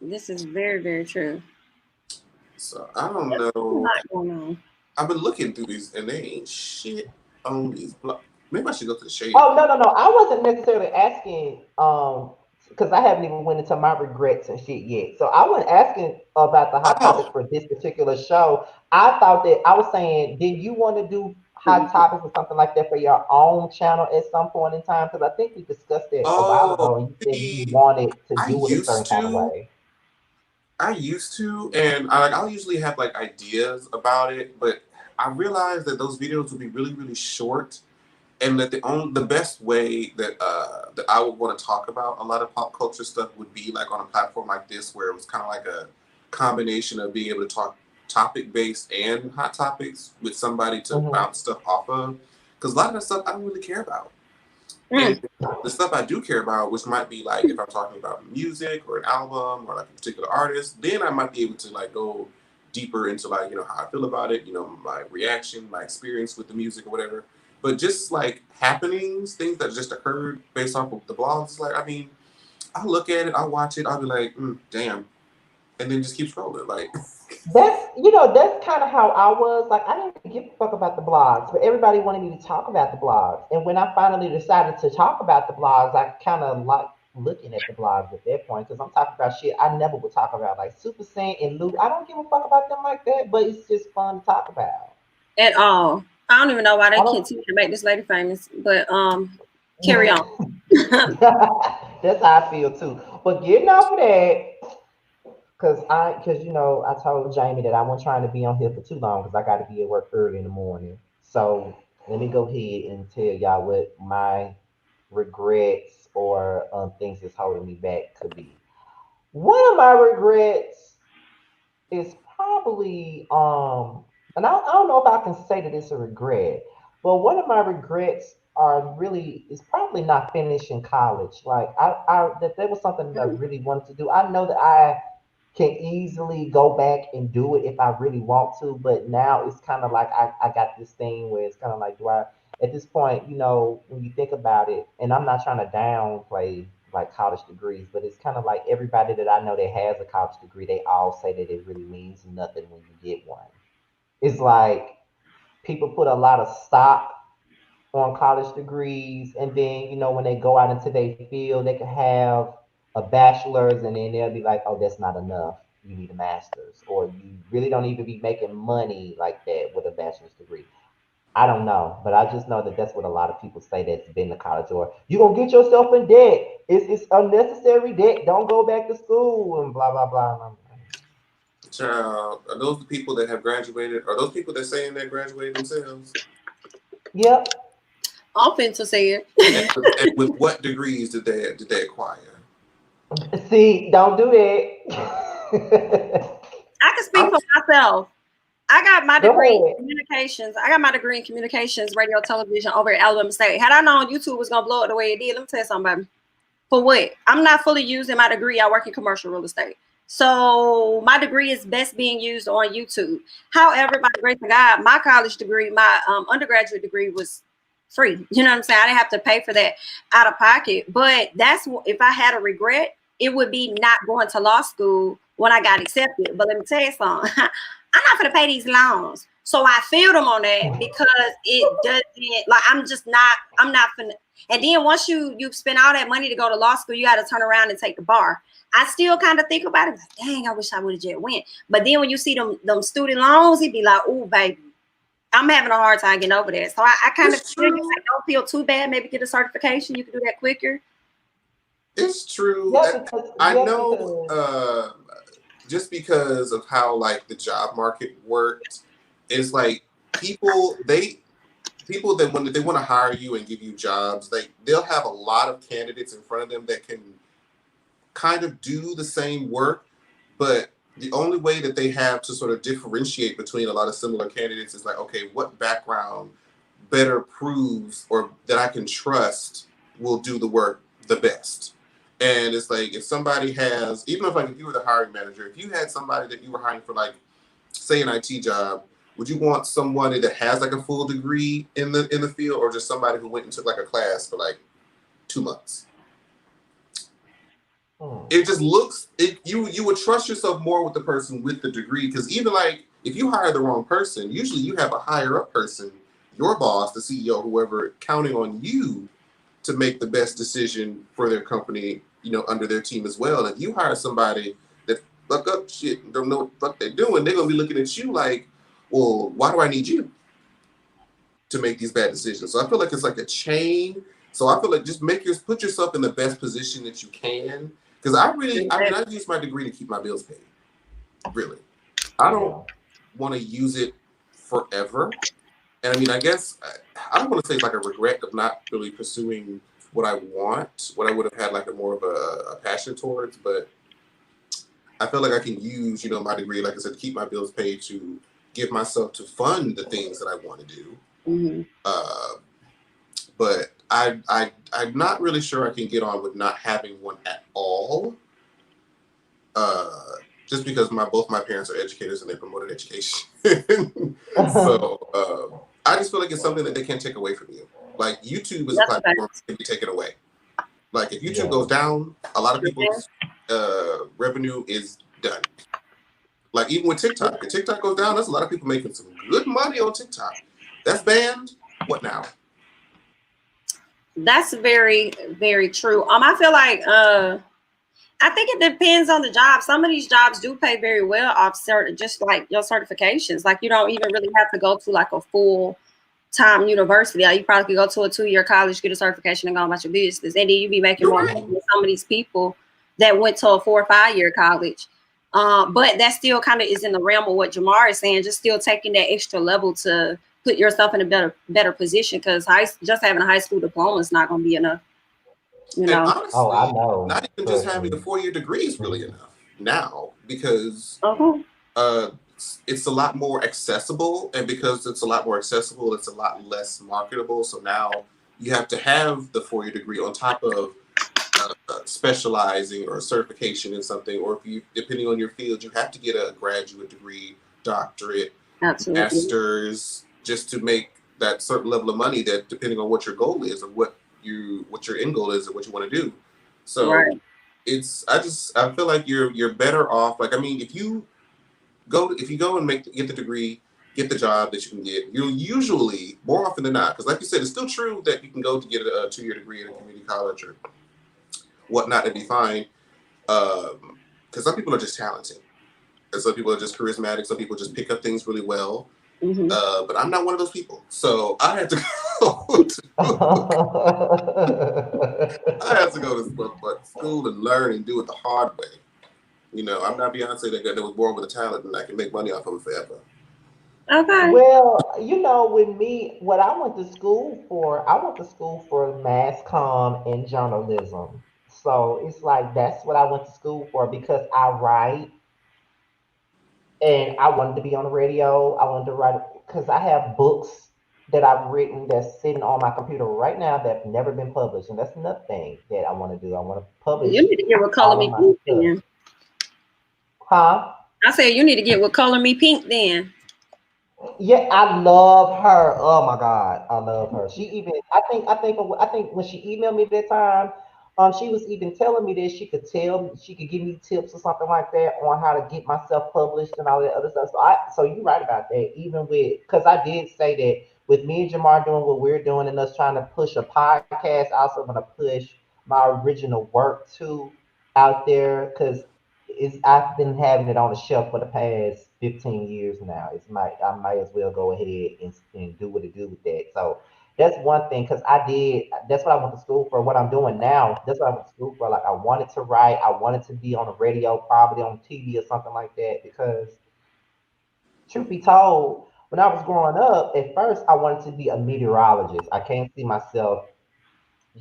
This is very, very true. So I don't There's a know. lot going on. I've been looking through these and they ain't shit on these blogs. Maybe I should go to the shade. Oh no. I wasn't necessarily asking because I haven't even went into my regrets and shit yet. So I wasn't asking about the hot topics Oh, for this particular show. I thought that I was saying, did you want to do hot topics or something like that for your own channel at some point in time? Because I think we discussed it a while oh, ago, and you said you see, wanted to I do it a certain used kind of to. way. I used to, and I'll usually have like ideas about it, but I realized that those videos would be really, really short, and that the best way that I would want to talk about a lot of pop culture stuff would be like on a platform like this, where it was kind of like a combination of being able to talk topic based and hot topics with somebody to Hmm. bounce stuff off of, because a lot of that stuff I don't really care about. And Mm. the stuff I do care about, which might be like if I'm talking about music or an album or like a particular artist, then I might be able to like go deeper into like, you know, how I feel about it, you know, my reaction, my experience with the music or whatever. But just like happenings, things that just occurred based off of the blogs, like, I mean, I'll look at it, I'll watch it, I'll be like, damn, and then just keep scrolling. Like that's kind of how I was. Like, I didn't give a fuck about the blogs, but everybody wanted me to talk about the blogs. And when I finally decided to talk about the blogs, I kind of like looking at the blogs at that point because I'm talking about shit I never would talk about, like Super Saint and Luke. I don't give a fuck about them like that, but it's just fun to talk about. At all. I don't even know why they I don't. continue to make this lady famous, but carry on. That's how I feel too. But getting off of that, cause I told Jamie that I wasn't trying to be on here for too long because I got to be at work early in the morning. So let me go ahead and tell y'all what my regrets or things that's holding me back could be. One of my regrets is probably and I don't know if I can say that it's a regret, but one of my regrets are really is probably not finishing college. Like that was something that I really wanted to do. I know that I can easily go back and do it if I really want to, but now it's kind of like I got this thing where it's kind of like, do I, at this point, when you think about it, and I'm not trying to downplay like college degrees, but it's kind of like everybody that I know that has a college degree, they all say that it really means nothing when you get one. It's like people put a lot of stock on college degrees, and then when they go out into their field, they can have a bachelor's, and then they'll be like, "Oh, that's not enough. You need a master's, or you really don't even be making money like that with a bachelor's degree." I don't know, but I just know that that's what a lot of people say that's been to college, or you're gonna get yourself in debt. It's unnecessary debt. Don't go back to school and blah blah blah. And I'm like, child, are those the people that have graduated? Are those people that saying they graduated themselves? yep. I'm finna say it. And with what degrees did they acquire? See, don't do that. I can speak I'm, for myself. I got my Go degree in ahead. communications. I got my degree in communications, radio, television over at Alabama State. Had I known YouTube was gonna blow it the way it did, let me tell you something, baby. For what? I'm not fully using my degree. I work in commercial real estate. So my degree is best being used on YouTube. However, by the grace of God, my college degree, my undergraduate degree was free. You know what I'm saying? I didn't have to pay for that out of pocket. But that's if I had a regret, it would be not going to law school when I got accepted. But let me tell you something. I'm not going to pay these loans. So I feel them on that because it doesn't, like, I'm not finna. And then once you spend all that money to go to law school, you got to turn around and take the bar. I still kind of think about it, like, dang, I wish I would have just went. But then when you see them student loans, it'd be like, oh, baby, I'm having a hard time getting over that. So I kind of feel you. I don't feel too bad. Maybe get a certification. You can do that quicker. it's true. Yeah, because I yeah, know. because Just because of how like the job market works, it's like people that when they want to hire you and give you jobs, they'll have a lot of candidates in front of them that can kind of do the same work, but the only way that they have to sort of differentiate between a lot of similar candidates is like, okay, what background better proves or that I can trust will do the work the best. And it's like if somebody has, even if you were the hiring manager, if you had somebody that you were hiring for like, say an IT job, would you want somebody that has like a full degree in the field, or just somebody who went and took like a class for like 2 months? It just looks you would trust yourself more with the person with the degree, because even like if you hire the wrong person, usually you have a higher up person, your boss, the CEO, whoever, counting on you to make the best decision for their company, under their team as well. If you hire somebody that fuck up shit and don't know what the fuck they're doing, they're gonna be looking at you like, well, why do I need you to make these bad decisions? So I feel like it's like a chain. So I feel like just put yourself in the best position that you can. Because I use my degree to keep my bills paid. Really. I don't want to use it forever. And I mean, I guess I don't want to say like a regret of not really pursuing what I want, what I would have had like a more of a passion towards, but I feel like I can use, my degree, like I said, to keep my bills paid, to give myself to fund the things that I want to do. Mm-hmm. But I'm not really sure I can get on with not having one at all. Just because both my parents are educators and they promoted education. So I just feel like it's something that they can't take away from you. Like YouTube is a platform that can be taken away. Like if YouTube goes down, a lot of people's revenue is done. Like even with TikTok, if TikTok goes down, there's a lot of people making some good money on TikTok. That's banned. What now? That's very, very true. I feel like I think it depends on the job. Some of these jobs do pay very well off certain, just like your certifications. Like you don't even really have to go to like a full time university. Like you probably could go to a 2-year college, get a certification, and go about your business. And then you be making more money than some of these people that went to a 4 or 5-year college. But that still kind of is in the realm of what Jamar is saying, just still taking that extra level to put yourself in a better position, because just having a high school diploma is not going to be enough. You know. And honestly, Oh, I know. not even just having a 4-year degree is really enough now, because it's a lot more accessible, and because it's a lot more accessible, it's a lot less marketable. So now you have to have the 4-year degree on top of specializing or a certification in something, or if you, depending on your field, you have to get a graduate degree, doctorate, master's, just to make that certain level of money, that depending on what your goal is or what your end goal is or what you want to do. So it's, I feel like you're better off. Like, I mean, if you go and get the degree, get the job that you can get, you'll usually, more often than not, because like you said, it's still true that you can go to get a 2-year degree in a community college or whatnot and be fine. Because some people are just talented, and some people are just charismatic. Some people just pick up things really well. But I'm not one of those people, so I had to go to school and learn and do it the hard way. You know, I'm not Beyonce that was born with a talent and I can make money off of it forever. Okay. Well, with me, what I went to school for, I went to school for mass comm and journalism. So it's like that's what I went to school for, because I write and I wanted to be on the radio. I wanted to write because I have books that I've written that's sitting on my computer right now that've never been published, and that's another thing that I want to do. I want to publish You need to get with Color all Me of my Pink stuff. then. Huh? I said you need to get with Color Me Pink then. Yeah, I love her. Oh my God, I love her. She even, I think when she emailed me that time, she was even telling me that she could give me tips or something like that on how to get myself published and all that other stuff. So you're right about that. Even with, because I did say that with me and Jamar doing what we're doing and us trying to push a podcast, I also want to push my original work too out there, because I've been having it on the shelf for the past 15 years now. I might as well go ahead and do what it do with that. So that's one thing, because that's what I went to school for. What I'm doing now, that's what I went to school for. Like, I wanted to write, I wanted to be on the radio, probably on TV or something like that, because truth be told, when I was growing up, at first I wanted to be a meteorologist. I can't see myself,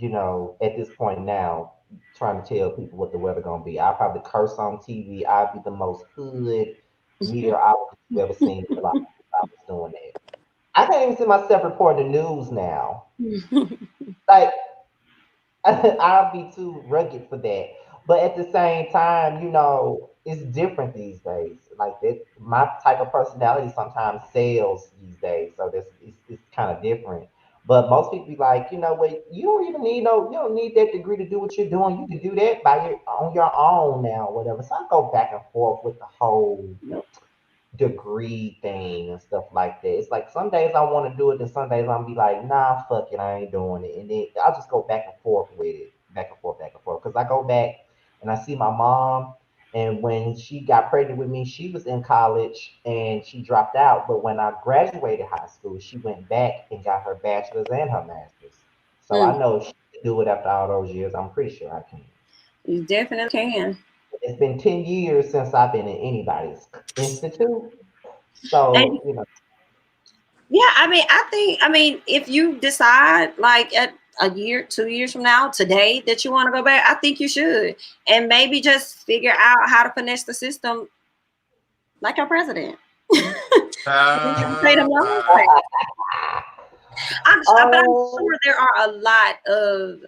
at this point now, trying to tell people what the weather gonna be. I'll probably curse on TV. I'll be the most hood meteorologist you've ever seen in your life if I was doing that. I can't even see myself reporting the news now. Like, I'll be too rugged for that. But at the same time, it's different these days. Like that, my type of personality sometimes sells these days. So it's kind of different. But most people be like, what, you don't even need you don't need that degree to do what you're doing. You can do that on your own now, whatever. So I go back and forth with the whole degree thing and stuff like that. It's like some days I want to do it, and some days I'm be like, nah, fuck it, I ain't doing it. And then I'll just go back and forth with it, back and forth, back and forth. Because I go back and I see my mom, and when she got pregnant with me, she was in college and she dropped out. But when I graduated high school, she went back and got her bachelor's and her master's. So I know if she could do it after all those years, I'm pretty sure I can. You definitely can. It's been 10 years since I've been in anybody's institute. And So, yeah, I mean, if you decide like at a year, 2 years from now, today, that you want to go back, I think you should. And maybe just figure out how to finesse the system like our president. But I'm sure there are a lot of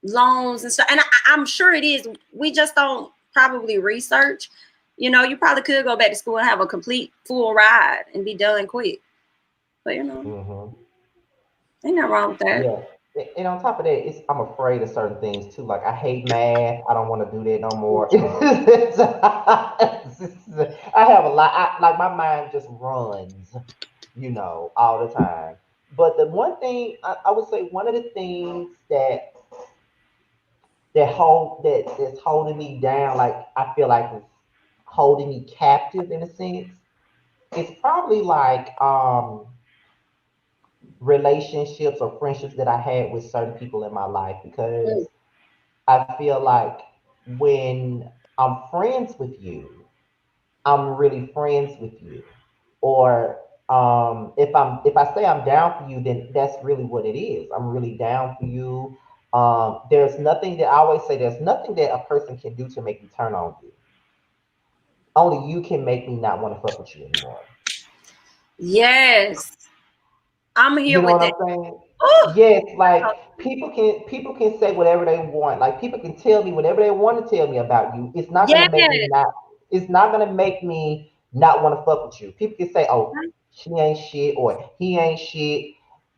loans and stuff, and I'm sure it is. We just don't probably research. You probably could go back to school and have a complete full ride and be done quick. But ain't nothing wrong with that. Yeah. And on top of that, I'm afraid of certain things too. Like I hate math. I don't want to do that no more. I have a lot. Like my mind just runs, all the time. But the one thing I would say, one of the things that's holding me down, like I feel like it's holding me captive in a sense. It's probably like relationships or friendships that I had with certain people in my life because Mm, I feel like when I'm friends with you, I'm really friends with you. Or if I say I'm down for you, then that's really what it is. I'm really down for you. There's nothing that I always say. There's nothing that a person can do to make me turn on you. Only you can make me not want to fuck with you anymore. yes, I'm here You know with what that. I'm saying? Oh, Yes, like people can say whatever they want. Like people can tell me whatever they want to tell me about you. It's not yes, gonna make me not. It's not gonna make me not want to fuck with you. People can say, "Oh, she ain't shit," or "He ain't shit."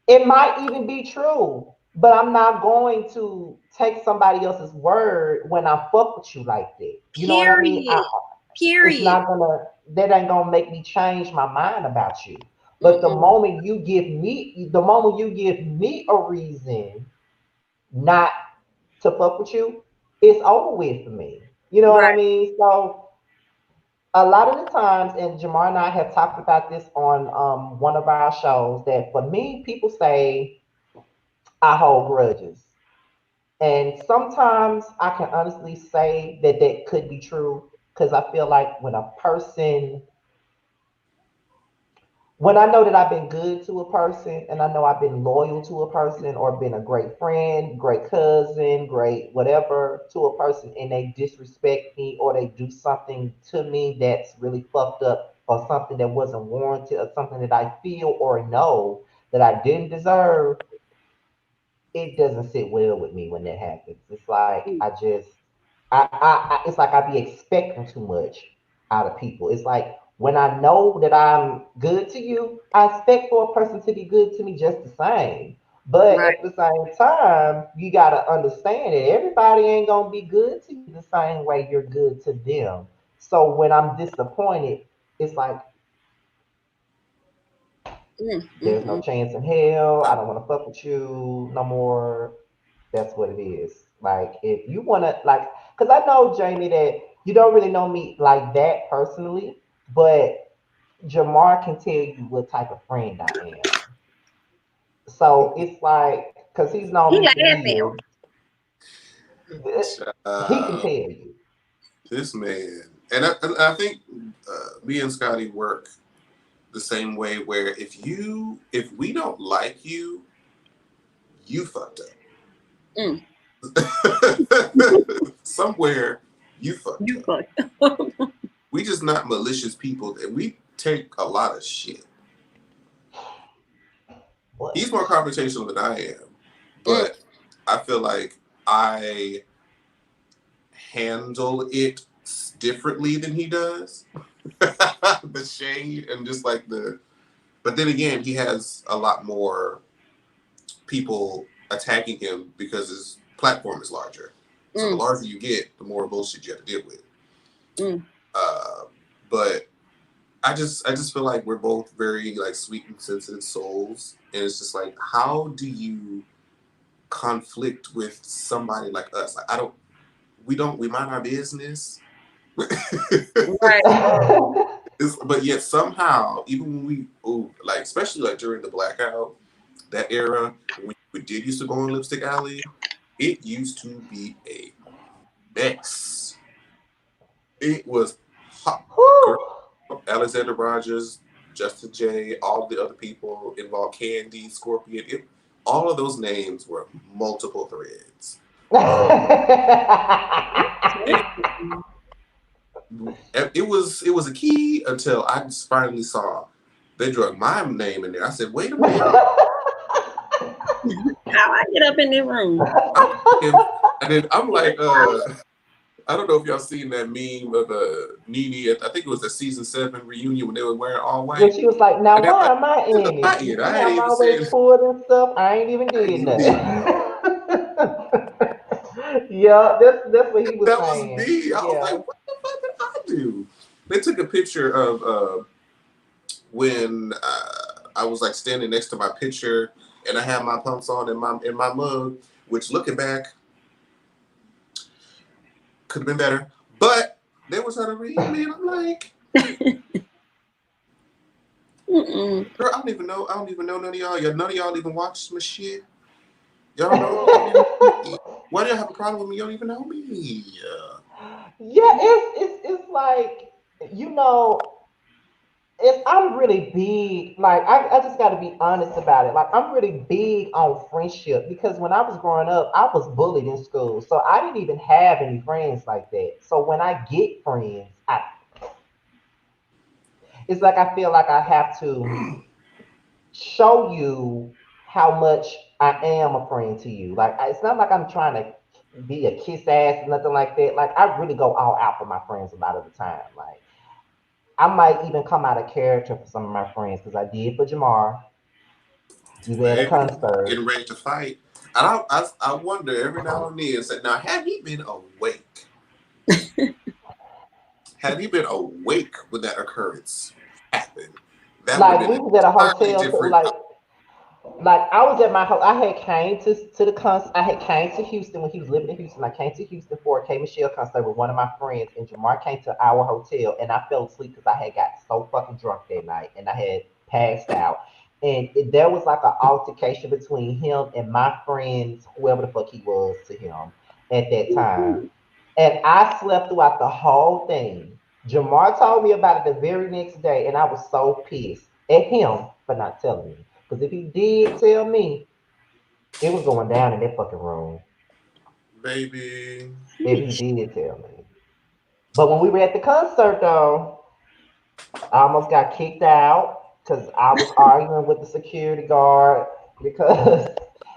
It might even be true, but I'm not going to take somebody else's word when I fuck with you like that. You know what I mean? period, It's period. not gonna that ain't gonna make me change my mind about you. But Mm-mm. the moment you give me a reason not to fuck with you, it's over with for me. You know what I Right. mean? So a lot of the times, and Jamar and I have talked about this on one of our shows, that for me, people say I hold grudges. And sometimes I can honestly say that that could be true because I feel like when I know that I've been good to a person and I know I've been loyal to a person or been a great friend, great cousin, great whatever to a person and they disrespect me or they do something to me that's really fucked up or something that wasn't warranted or something that I feel or know that I didn't deserve, it doesn't sit well with me when that happens. It's like Mm, it's like I be expecting too much out of people. It's like when I know that I'm good to you, I expect for a person to be good to me just the same. But right. at the same time, you gotta understand that everybody ain't gonna be good to you the same way you're good to them. So when I'm disappointed, it's like Mm, mm, there's no mm. chance in hell. I don't want to fuck with you no more. That's what it is. Like if you wanna like, cause I know Jamie that you don't really know me like that personally, but Jamar can tell you what type of friend I am. So it's like, cause he's known He me for laughing. years, he can Uh, tell you. this man, and I think me and Scotty work the same way. Where if we don't like you, you fucked Mm, up. Somewhere you fucked you up. fuck. We just not malicious people. That we take a lot of shit. He's What? more confrontational than I am, Mm, but I feel like I handle it differently than he does. The shade and just like the. But then again, he has a lot more people attacking him because his platform is larger. So the mm, larger you get, the more bullshit you have to deal with. mm. Uh, but I just feel like we're both very like sweet and sensitive souls, and it's just like, how do you conflict with somebody like us? Like, we mind our business. Right. But yet somehow, even when like, especially like during the blackout, that era, when we did used to go on Lipstick Alley, it used to be a mess. It was hot. Girl, Whew. Alexander Rogers, Justin J, all the other people involved, Candy, Scorpion, all of those names were multiple threads. Um, it, it was a key until I just finally saw they drug my name in there. I said, wait a minute. How I get up in this room? I'm thinking, and then I'm like, I don't know if y'all seen that meme of Nene. I think it was the season 7 reunion when they were wearing all When white. she was like, now And they're why like, am I in I it? You see ain't how I'm even always saying pulled and stuff? I ain't even I ain't did even did. nothing. Yeah, that's what he was That was saying. me. I was Yeah. like, what the fuck did I do? They took a picture of when I was like standing next to my picture and I had my pumps on in my mug, which looking back could have been better. But they were trying to read me and I'm like, girl, I don't even know none of y'all. None of y'all even watch my shit. Y'all don't know me. Why do you have a problem with me? You don't even know me. Yeah, it's like, you know, I'm really big, like I just gotta be honest about it. Like I'm really big on friendship because when I was growing up, I was bullied in school. So I didn't even have any friends like that. So when I get friends, it's like I feel like I have to show you how much I am a friend to you. Like it's not like I'm trying to be a kiss ass or nothing like that. Like I really go all out for my friends a lot of the time. Like I might even come out of character for some of my friends because I did for Jamar. We were at a Baby, concert. getting ready to fight. And I wonder every now and then, say, now, have he been awake? Had he been awake when that occurrence happened, that would Like have we been was at a an entirely hotel, different. like I was at my I had came to the concert. I had came to Houston when he was living in Houston. I came to Houston for a K Michelle concert with one of my friends, and Jamar came to our hotel, and I fell asleep because I had got so fucking drunk that night, and I had passed out. And there was like an altercation between him and my friends, whoever the fuck he was to him at that time. And I slept throughout the whole thing. Jamar told me about it the very next day, and I was so pissed at him for not telling me. Because if he did tell me, it was going down in that fucking room. Baby. If he did tell me. But when we were at the concert, though, I almost got kicked out because I was arguing with the security guard because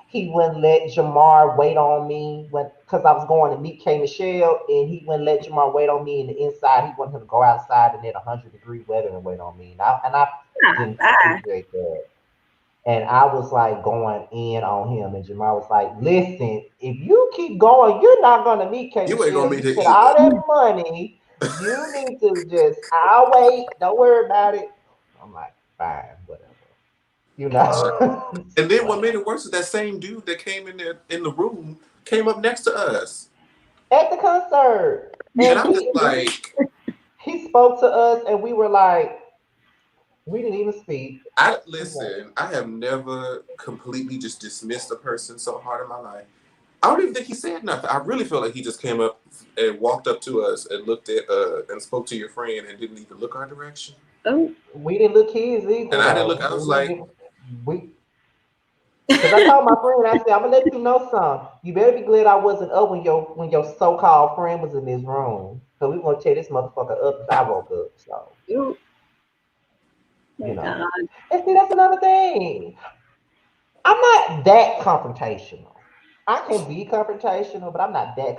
he wouldn't let Jamar wait on me when because I was going to meet K Michelle and he wouldn't let Jamar wait on me in the inside. He wanted him to go outside in that 100-degree weather and wait on me. And I didn't appreciate that. And I was like going in on him, and Jamar was like, "Listen, if you keep going, you're not gonna meet K You ain't gonna Michelle. meet You her spent all either. that money. You need to just, I'll wait. Don't worry about it." I'm like, "Fine, whatever." You know, And then what made whatever. it worse is that same dude that came in there in the room came up next to us. At the concert, And and I'm just like, he spoke to us, and we were like, we didn't even speak. I We were like, listen, I have never completely just dismissed a person so hard in my life. I don't even think he said nothing. I really feel like he just came up and walked up to us and looked at and spoke to your friend and didn't even look our direction. Oh, we didn't look his either And I didn't look. though. I was We didn't like, give. We Because I told my friend, I said, I'm gonna let you know something. You better be glad I wasn't up when your so-called friend was in this room. So we gonna tear this motherfucker up as I woke up. So, oh you my know. God. And see, that's another thing. I'm not that confrontational. I can be confrontational, but I'm not that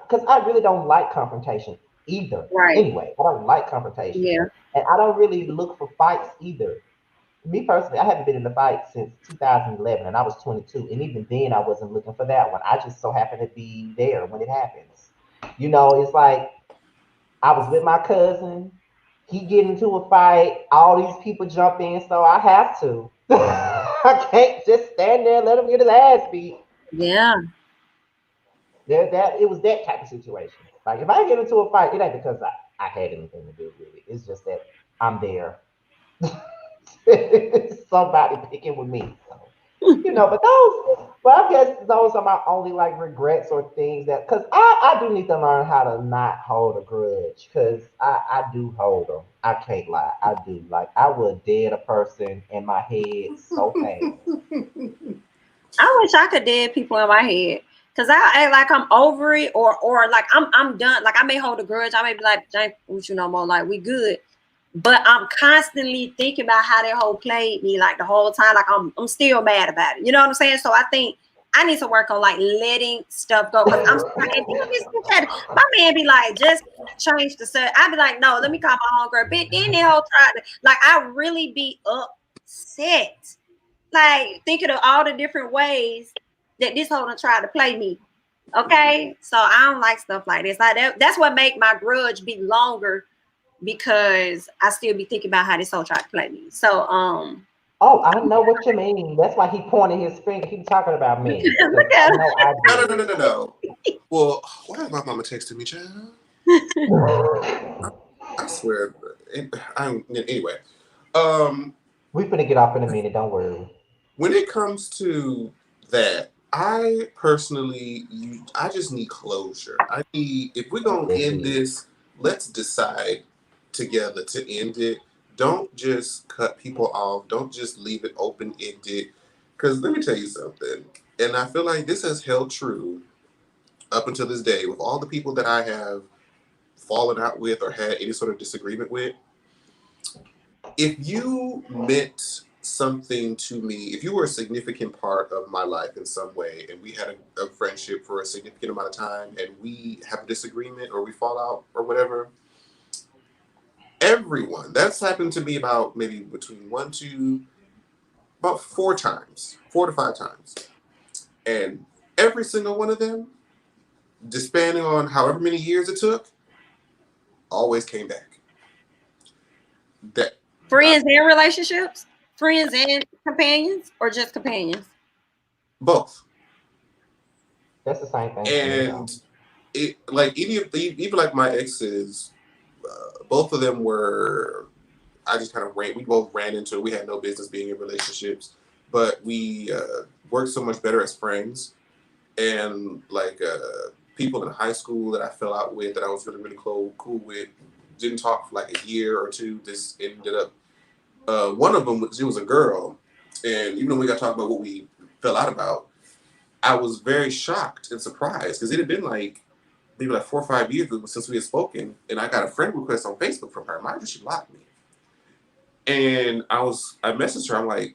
because I really don't like confrontation either. Right. Anyway, I don't like confrontation. Yeah. And I don't really look for fights either. Me personally, I haven't been in a fight since 2011, and I was 22. And even then, I wasn't looking for that one. I just so happened to be there when it happens. It's like I was with my cousin. He get into a fight. All these people jump in, so I have to. I can't just stand there and let him get his ass beat. Yeah. That it was that type of situation. Like if I get into a fight, it ain't because I had anything to do with it. It's just that I'm there. Somebody picking with me. But I guess those are my only like regrets or things because I do need to learn how to not hold a grudge because I do hold them. I can't lie. I do. Like I would dead a person in my head so fast. I wish I could dead people in my head. Cause I act like I'm over it or like I'm done. Like I may hold a grudge. I may be like, "Jane, with you no more, like we good." But I'm constantly thinking about how that whole played me like the whole time. Like I'm still mad about it. You know what I'm saying? So I think I need to work on like letting stuff go because I'm like, my man be like, just change the set. I be like, no, let me call my homegirl. Bitch, then they whole try to like, I really be upset, like thinking of all the different ways that this hoe done tried to play me. Okay, so I don't like stuff like this. Like that's what make my grudge be longer because I still be thinking about how this hoe tried to play me. So Oh, I know what you mean. That's why he pointed his finger. He was talking about me. Because look I at know I No, no, no, did. no, no, no. Well, why is my mama texting me, child? I swear. Anyway. We finna get off in a minute. Don't worry. When it comes to that, I personally, I just need closure. I need, if we're gonna That's end it. this, let's decide together to end it. Don't just cut people off. Don't just leave it open ended. Because let me tell you something, and I feel like this has held true up until this day with all the people that I have fallen out with or had any sort of disagreement with. If you meant something to me, if you were a significant part of my life in some way, and we had a friendship for a significant amount of time, and we have a disagreement or we fall out or whatever, everyone, that's happened to me about maybe between about 4 times, 4 to 5 times. And every single one of them, depending on however many years it took, always came back. That friends and relationships, friends and companions, or just companions. both. That's the same thing for me, though. And it like even like my exes, both of them were. I just kind of ran. We both ran into it. We had no business being in relationships, but we worked so much better as friends. And like people in high school that I fell out with, that I was really cool with, didn't talk for like a year or two. This ended up. One of them, she was a girl, and even though we got to talk about what we fell out about, I was very shocked and surprised because it had been like maybe like 4 or 5 years since we had spoken, and I got a friend request on Facebook from her. Mind you, she blocked me, and I messaged her. I'm like,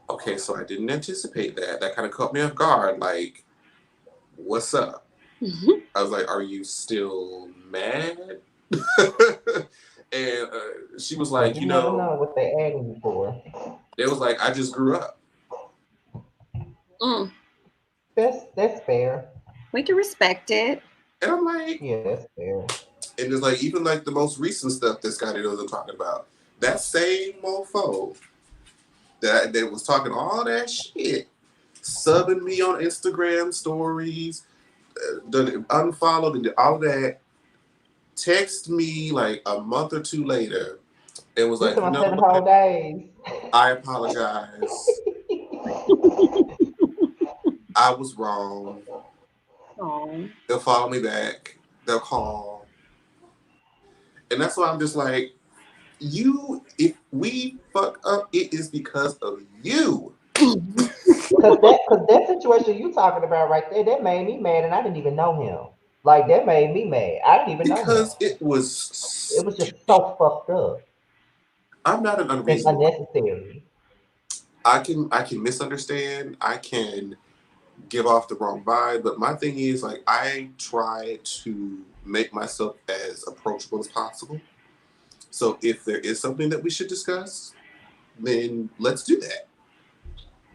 okay, so I didn't anticipate that. That kind of caught me off guard. Like, what's up? Mm-hmm. I was like, are you still mad? And she was Well, like, you never know what they adding you for. it was like I just grew up, Mm, That's fair. we can respect it. and I'm like, Yeah, that's fair. and it's like even like the most recent stuff that Scotty knows I'm talking about. That same mofo that was talking all that shit, subbing me on Instagram stories, done unfollowed and did all that. Text me like a month or two later and was You like, took you my know 7 whole what? days. I apologize. I was wrong. Oh, They'll follow me back. They'll call. And that's why I'm just like, if we fuck up, it is because of you. Cause that situation you talking about right there, that made me mad, and I didn't even know him. Like that made me mad. I didn't even know him. Because it was It was just stupid. so fucked up I'm not an and unreasonable person. unnecessary. I can misunderstand. I can give off the wrong vibe. But my thing is like I try to make myself as approachable as possible. So if there is something that we should discuss, then let's do that.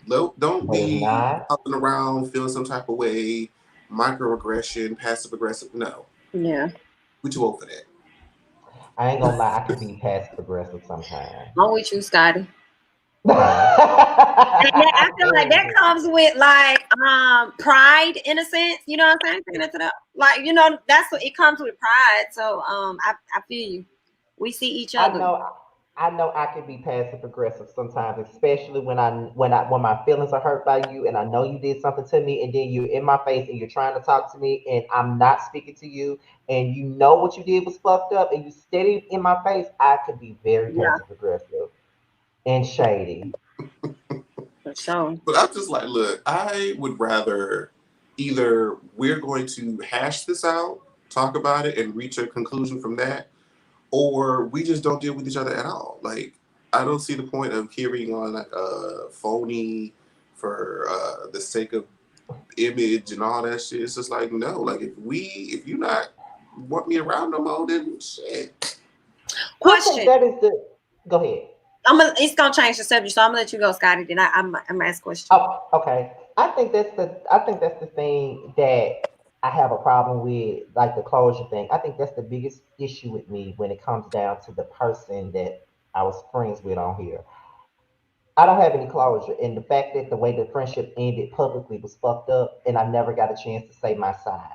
Don't But if be not, hopping around feeling some type of way, microaggression, passive aggressive. No, yeah. we too old for that. I ain't gonna lie, I can be passive aggressive sometimes. I'm with you, Scotty. And I feel like Very that good. comes with like pride in a sense. You know what I'm saying? Bringing it to the, like, that's what it comes with pride. So I feel you. We see each I other. know I know I can be passive aggressive sometimes, especially when my feelings are hurt by you and I know you did something to me and then you're in my face and you're trying to talk to me and I'm not speaking to you and you know what you did was fucked up and you steady in my face, I could be very Yeah, passive aggressive and shady. for sure. But I'm just like, look, I would rather either we're going to hash this out, talk about it, and reach a conclusion from that, or we just don't deal with each other at all. Like, I don't see the point of carrying on like a phony for the sake of image and all that shit. It's just like no, like if you not want me around no more, then shit. I think Question. that is the. Go ahead. It's gonna change the subject, so I'm gonna let you go, Scotty. Then I'm gonna ask a question. Oh, okay. I think that's the thing that I have a problem with, like the closure thing. I think that's the biggest issue with me when it comes down to the person that I was friends with on here. I don't have any closure, and the fact that the way the friendship ended publicly was fucked up, and I never got a chance to say my side.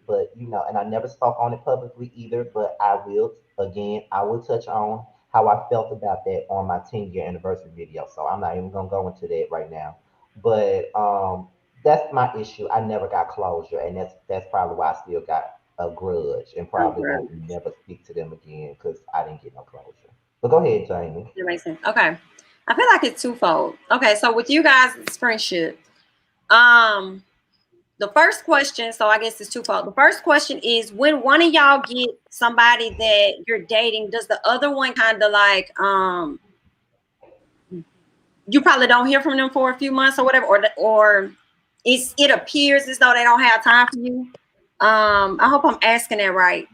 But and I never spoke on it publicly either. But I will again. I will touch on how I felt about that on my 10-year anniversary video. So I'm not even gonna go into that right now. But that's my issue. I never got closure, and that's probably why I still got a grudge, and probably Okay, won't never speak to them again because I didn't get no closure. But go ahead, Jamie. that makes sense. Okay, I feel like it's twofold. Okay, so with you guys, it's friendship. Um, the first question, so I guess it's twofold. The first question is when one of y'all get somebody that you're dating, does the other one kind of like you probably don't hear from them for a few months or whatever, or it appears as though they don't have time for you. I hope I'm asking that right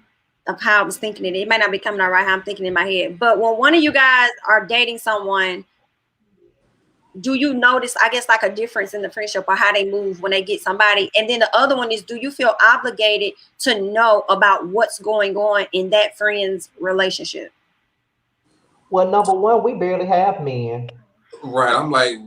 of how I was thinking it. It might not be coming out right how I'm thinking in my head. But when one of you guys are dating someone, do you notice, I guess, like a difference in the friendship or how they move when they get somebody? And then the other one is, do you feel obligated to know about what's going on in that friend's relationship? Well, number one, we barely have men. Right. I'm like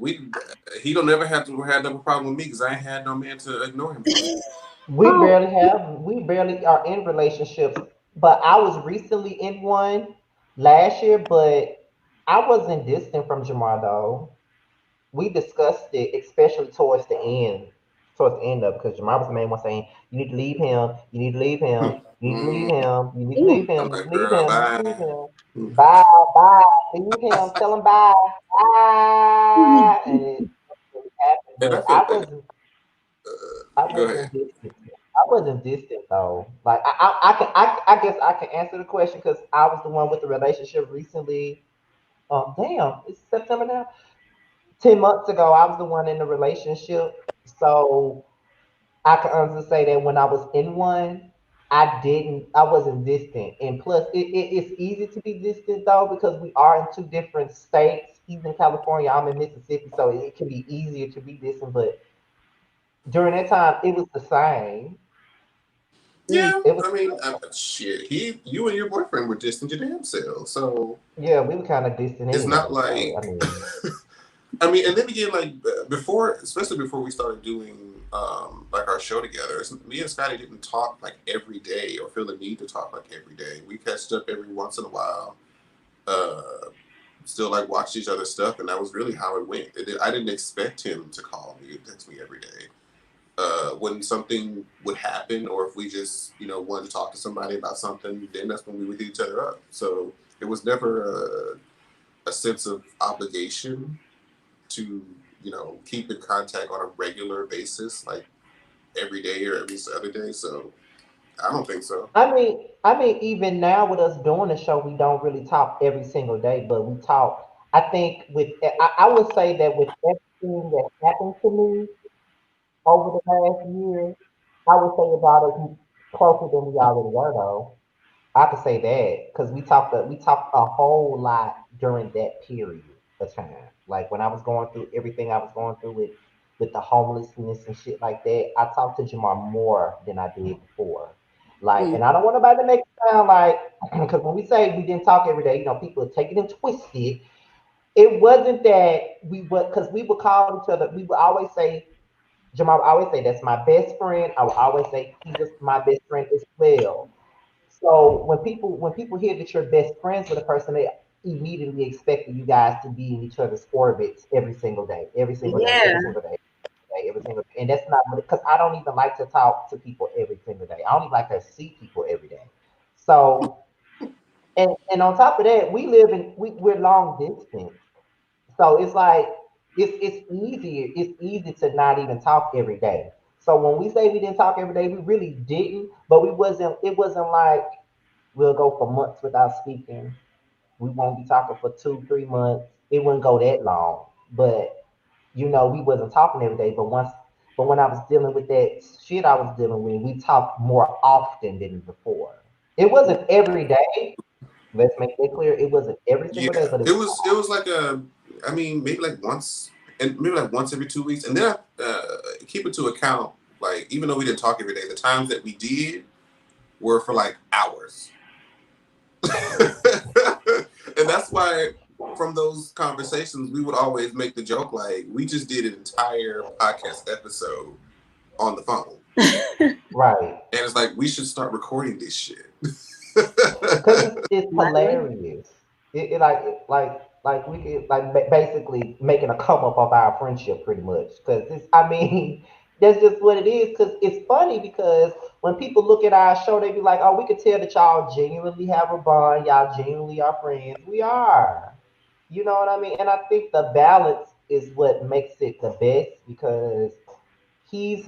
he don't ever have to have no problem with me because I ain't had no man to ignore him for. Oh, We barely are in relationships. But I was recently in one last year, but I wasn't distant from Jamar though. We discussed it, especially towards the end of it, because Jamar was the main one saying, you need to leave him, you need to leave him, you need to leave Mm. him, you need to ooh, leave him, I'm you need like, to leave girl, him, you need to leave bye. him. Mm. Bye, bye, leave him, tell him bye, bye. And it really happened. And I But feel like I go ahead. wasn't distant. I wasn't distant though. Like I guess I can answer the question because I was the one with the relationship recently. Damn, it's September now. 10 months ago, I was the one in the relationship. So I can honestly say that when I was in one, I wasn't distant. And plus, it's easy to be distant though because we are in two different states. He's in California, I'm in Mississippi, so it can be easier to be distant. But during that time, it was the same. mm. Yeah, It was I mean, shit. You and your boyfriend were distant your damn selves, so Yeah, we were kind of distant it's not anyway. So I like. mean, I mean, and then again, like before, especially before we started doing like our show together, me and Scotty didn't talk like every day or feel the need to talk like every day. We catched up every once in a while. Uh, Still like watched each other's stuff, and that was really how it went. I didn't expect him to call me and text me every day. When something would happen, or if we just wanted to talk to somebody about something, then that's when we would hit each other up. So it was never a sense of obligation to keep in contact on a regular basis, like every day or every other day. So I don't think so. I mean, even now with us doing the show, we don't really talk every single day, but we talk. I think I would say that with everything that happened to me over the past year, I would say about us closer than we already were, though. I could say that because we talked a whole lot during that period of time. Like when I was going through everything I was going through with the homelessness and shit like that, I talked to Jamar more than I did before. Like, Mm. and I don't want nobody to make it sound like because when we say we didn't talk every day, people take it and twist it. It wasn't that we would because we would call each other. We would always say Jamar would always say that's my best friend. I would always say he's just my best friend as well. So when people hear that you're best friends with a person, they immediately expect you guys to be in each other's orbits every single day, every single day, every Yeah. single day, every single day. And that's not because I don't even like to talk to people every single day. I don't even like to see people every day. So and on top of that, we're long distance. So it's like it's easy to not even talk every day. So when we say we didn't talk every day, we really didn't, but it wasn't like we'll go for months without speaking. We won't be talking for 2, 3 months. It wouldn't go that long. But you know, we wasn't talking every day. But when I was dealing with that shit I was dealing with, we talked more often than before. It wasn't every day. Let's make that clear. It wasn't every single day, Yeah, but it it was. was it was like I mean, maybe like once, and maybe like once every 2 weeks, and then keep it to account. Like even though we didn't talk every day, the times that we did were for like hours, and that's why from those conversations we would always make the joke like we just did an entire podcast episode on the phone, Right. and it's like we should start recording this shit. Because it's Right. hilarious. Like we could like basically making a come up of our friendship pretty much. Because it's, I mean, that's just what it is. Because it's funny because when people look at our show, they be like, "Oh, we could tell that y'all genuinely have a bond. Y'all genuinely are friends. We are." You know what I mean? And I think the balance is what makes it the best because he's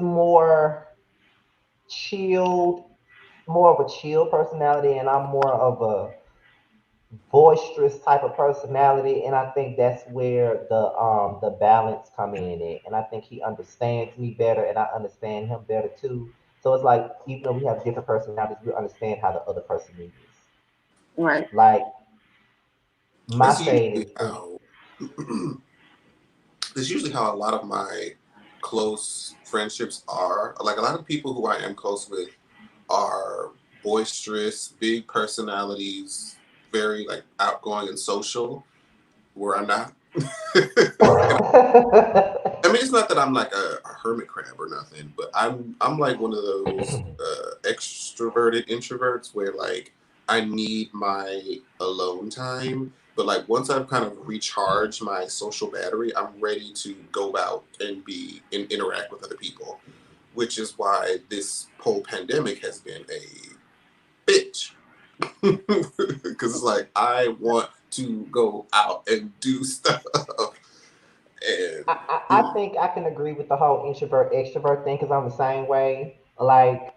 chilled, more of a chill personality, and I'm more of a boisterous type of personality, and I think that's where the balance come in at. And I think he understands me better, and I understand him better too. So it's like even though we have different personalities, we understand how the other person is. Right. Like my That's fade usually is how. It's usually how a lot of my close friendships are. Like a lot of people who I am close with are boisterous, big personalities, very like outgoing and social. Where I'm not. I mean, it's not that I'm like a hermit crab or nothing, but I'm like one of those extroverted introverts where like I need my alone time, but like once I've kind of recharged my social battery, I'm ready to go out and be and interact with other people, which is why this whole pandemic has been a bitch. Because it's like I want to go out and do stuff, and I think I can agree with the whole introvert extrovert thing because I'm the same way. Like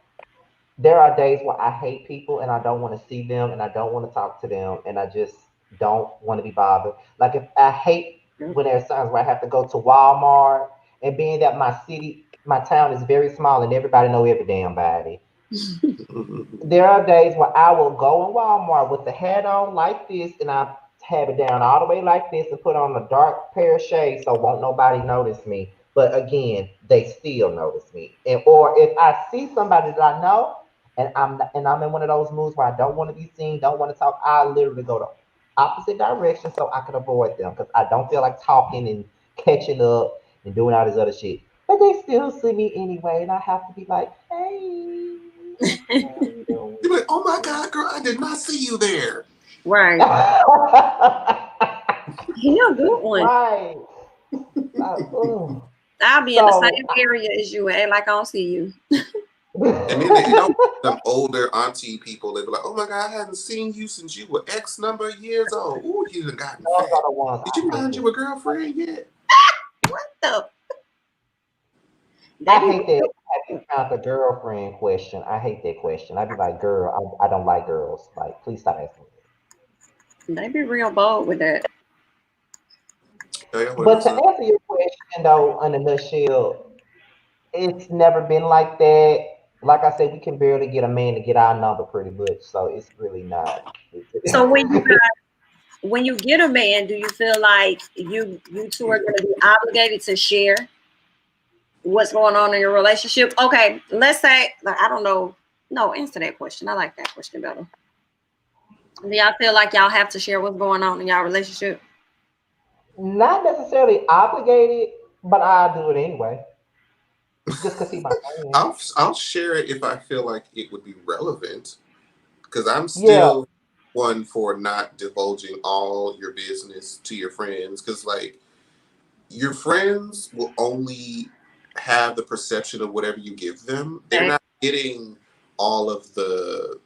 there are days where I hate people and I don't want to see them and I don't want to talk to them and I just don't want to be bothered. Like if I hate when there's times where I have to go to Walmart and being that my town is very small and everybody know every damn body. There are days where I will go in Walmart with the hat on like this and I have it down all the way like this and put on a dark pair of shades so won't nobody notice me. But again, they still notice me. And or if I see somebody that I know and I'm in one of those moods where I don't want to be seen, don't want to talk, I literally go the opposite direction so I can avoid them because I don't feel like talking and catching up and doing all this other shit. But they still see me anyway, and I have to be like, hey. How you you're like, oh my doing? god, girl, I did not see you there. Right. Yeah, good one. Right. Ugh. I'll be in the same So, area as you and act like I don't see you. And then they don't them older auntie people. They be like, oh my god, I haven't seen you since you were X number of years old. Ooh, you done gotten those fat. are the ones Did I you hate find the you a most. girlfriend yet? What the? They I be hate that. real. Have you found the girlfriend question? I hate that question. I'd be like, girl, I don't like girls. Like, please stop asking me They be real bold with that. Oh yeah, that. when But it's to a answer your question, though, in a nutshell, it's never been like that. Like I said, we can barely get a man to get our number pretty much. So it's really not. So when you get a man, do you feel like you two are going to be obligated to share what's going on in your relationship? Okay, let's say like I don't know. No, answer that question. I like that question better. Do y'all feel like y'all have to share what's going on in y'all relationship? Not necessarily obligated, but I'll do it anyway. Just because he's my friend. I'll share it if I feel like it would be relevant. Because I'm Yeah, still one for not divulging all your business to your friends. Because like your friends will only have the perception of whatever you give them. They're Okay. not getting all of the,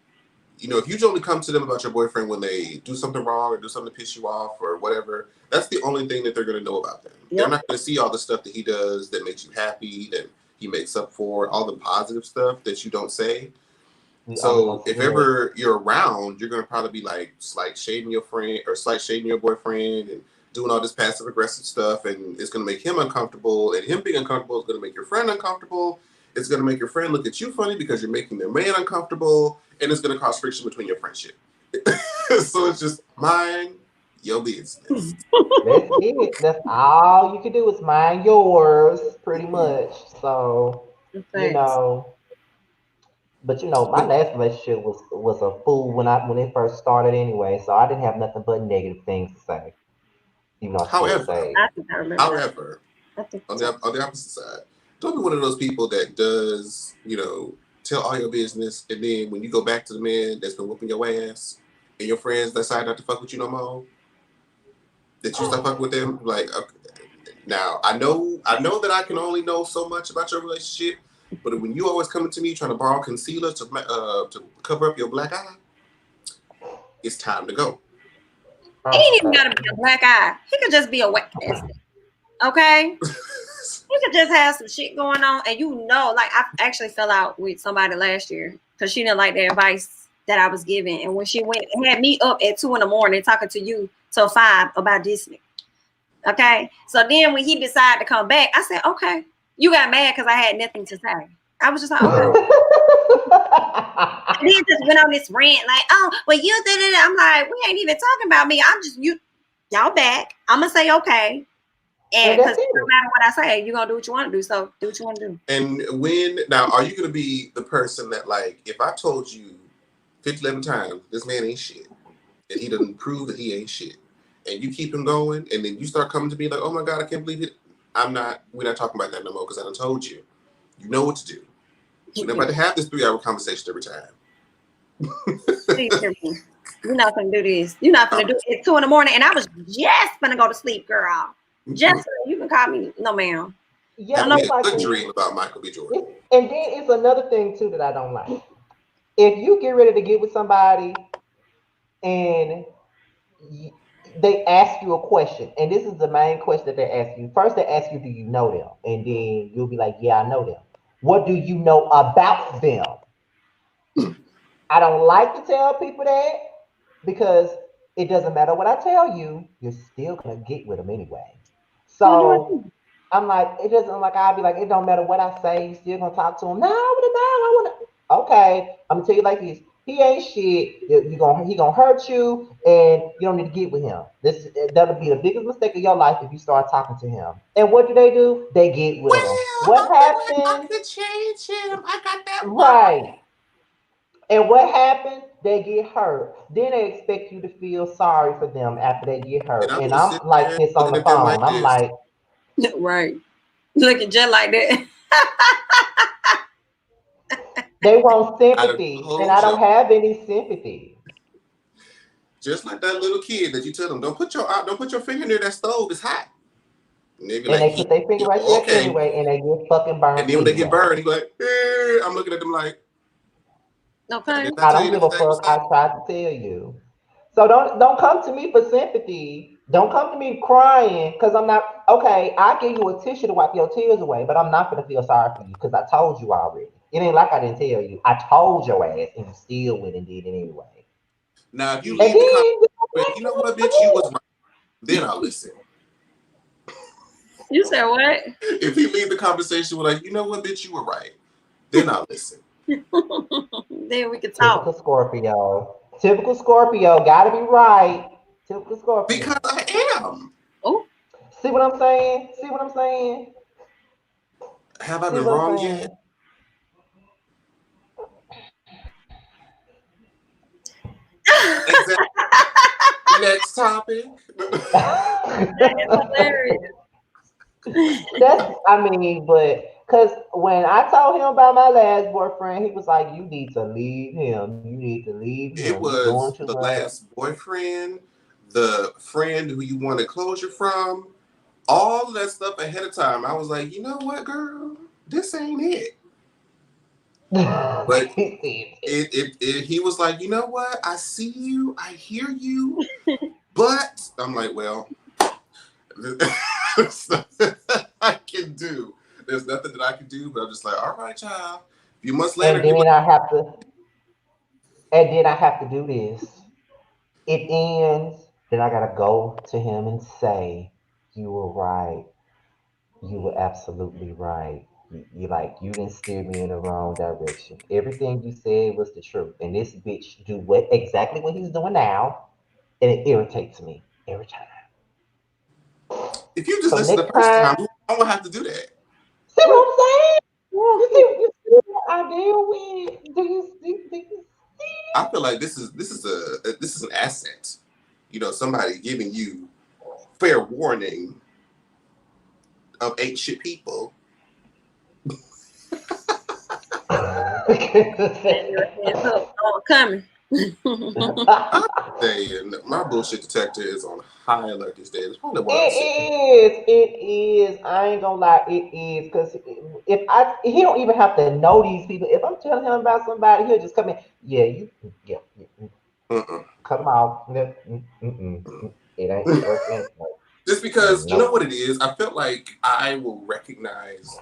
if you only come to them about your boyfriend when they do something wrong or do something to piss you off or whatever, that's the only thing that they're going to know about them. They're Yep. not going to see all the stuff that he does that makes you happy, that he makes up for, all the positive stuff that you don't say. we only So gonna see if the ever you're around, you're gonna probably be like slight shading your friend or slight shading your boyfriend and doing all this passive aggressive stuff, and it's going to make him uncomfortable, and him being uncomfortable is going to make your friend uncomfortable. It's going to make your friend look at you funny because you're making their man uncomfortable, and it's going to cause friction between your friendship. So it's just mind your business. That's it. That's all you can do is mind yours, pretty much. So, you Thanks. know, but my last relationship was a fool when it first started anyway. So I didn't have nothing but negative things to say, even though I still However, say. I think I remember. however, I think on the opposite side, don't be one of those people that does, tell all your business, and then when you go back to the man that's been whooping your ass, and your friends decide not to fuck with you no more, that you stop fucking with them. Like, okay, now I know that I can only know so much about your relationship, but when you always coming to me trying to borrow concealer to cover up your black eye, it's time to go. He ain't even gotta be a black eye. He could just be a wet ass. Okay? He could just have some shit going on. And like I actually fell out with somebody last year because she didn't like the advice that I was giving. And when she went and had me up at 2 a.m. talking to you till 5 about Disney. Okay? So then when he decided to come back, I said, okay. You got mad because I had nothing to say. I was just like, okay. And he just went on this rant like, oh, well, you did it. I'm like, we ain't even talking about me. I'm just y'all back. I'm gonna say okay, and because no matter what I say, you're gonna do what you want to do. So do what you want to do. And are you gonna be the person that, like, if I told you 11 times this man ain't shit, and he doesn't prove that he ain't shit, and you keep him going, and then you start coming to me like, oh my god, I can't believe it. We're not talking about that no more because I done told you. You know what to do. We're not about to have this 3-hour conversation every time. You're not gonna do this. You're not gonna do it at 2 a.m. And I was just gonna go to sleep, girl. Just you can call me, no ma'am. Yeah, I know a good dream about Michael B. Jordan. And then it's another thing too that I don't like. If you get ready to get with somebody and they ask you a question, and this is the main question that they ask you. First, they ask you, do you know them? And then you'll be like, yeah, I know them. What do you know about them? I don't like to tell people that because it doesn't matter what I tell you, you're still going to get with them anyway. So I'm like, it doesn't, like, I'll be like, it don't matter what I say, you still going to talk to him. No, I want to. Okay, I'm going to tell you like this. He ain't shit. He gonna hurt you, and you don't need to get with him. That'll be the biggest mistake of your life if you start talking to him. And what do? They get with him. What happens? I could change him. I got that right. And what happens? They get hurt. Then they expect you to feel sorry for them after they get hurt. And I'm like this on the phone. I'm like, right. Looking just like that. They want sympathy, and I don't have any sympathy. Just like that little kid that you tell them, don't put your finger near that stove. It's hot. And they put their finger right there anyway, and they get fucking burned. And then when they get burned, you like, I'm looking at them like, okay. I don't give a fuck. I tried to tell you. So don't come to me for sympathy. Don't come to me crying because I'm not okay. I give you a tissue to wipe your tears away, but I'm not gonna feel sorry for you because I told you already. It ain't like I didn't tell you. I told your ass, and you still went and did it anyway. Now, if you leave the conversation, you know what, bitch, you was right. Then I'll listen. You said what? If you leave the conversation with like, you know what, bitch, you were right. Then I'll listen. Then we can talk. Typical Scorpio, gotta be right. Typical Scorpio. Because I am. Oh. See what I'm saying? Have I been wrong yet? Exactly. Next topic. But because when I told him about my last boyfriend, he was like, you need to leave him. You need to leave him. It was the last boyfriend, the friend who you wanted closure from, all of that stuff ahead of time. I was like, you know what, girl? This ain't it. But he was like, you know what? I see you. I hear you. But I'm like, well, there's nothing I can do. There's nothing that I can do. But I'm just like, all right, child. A few months later. And then I have to do this. It ends then I gotta go to him and say, "You were right. You were absolutely right. You didn't steer me in the wrong direction. Everything you said was the truth. And this bitch do exactly what he's doing now, and it irritates me every time. If you just So listen the next first time, time, I won't have to do that. see what I'm saying? Woo. You see what I deal with? Do you I feel like this is an asset. You know, somebody giving you fair warning of ain't shit people. Hands up, oh, coming. I'm saying my bullshit detector is on high alert these days. It's probably why I'm sick. It is. I ain't gonna lie, it is. Because he don't even have to know these people. If I'm telling him about somebody, he'll just come in. Yeah, Uh-uh. cut him off. It ain't working. Just because you know Nope. what it is, I felt like I will recognize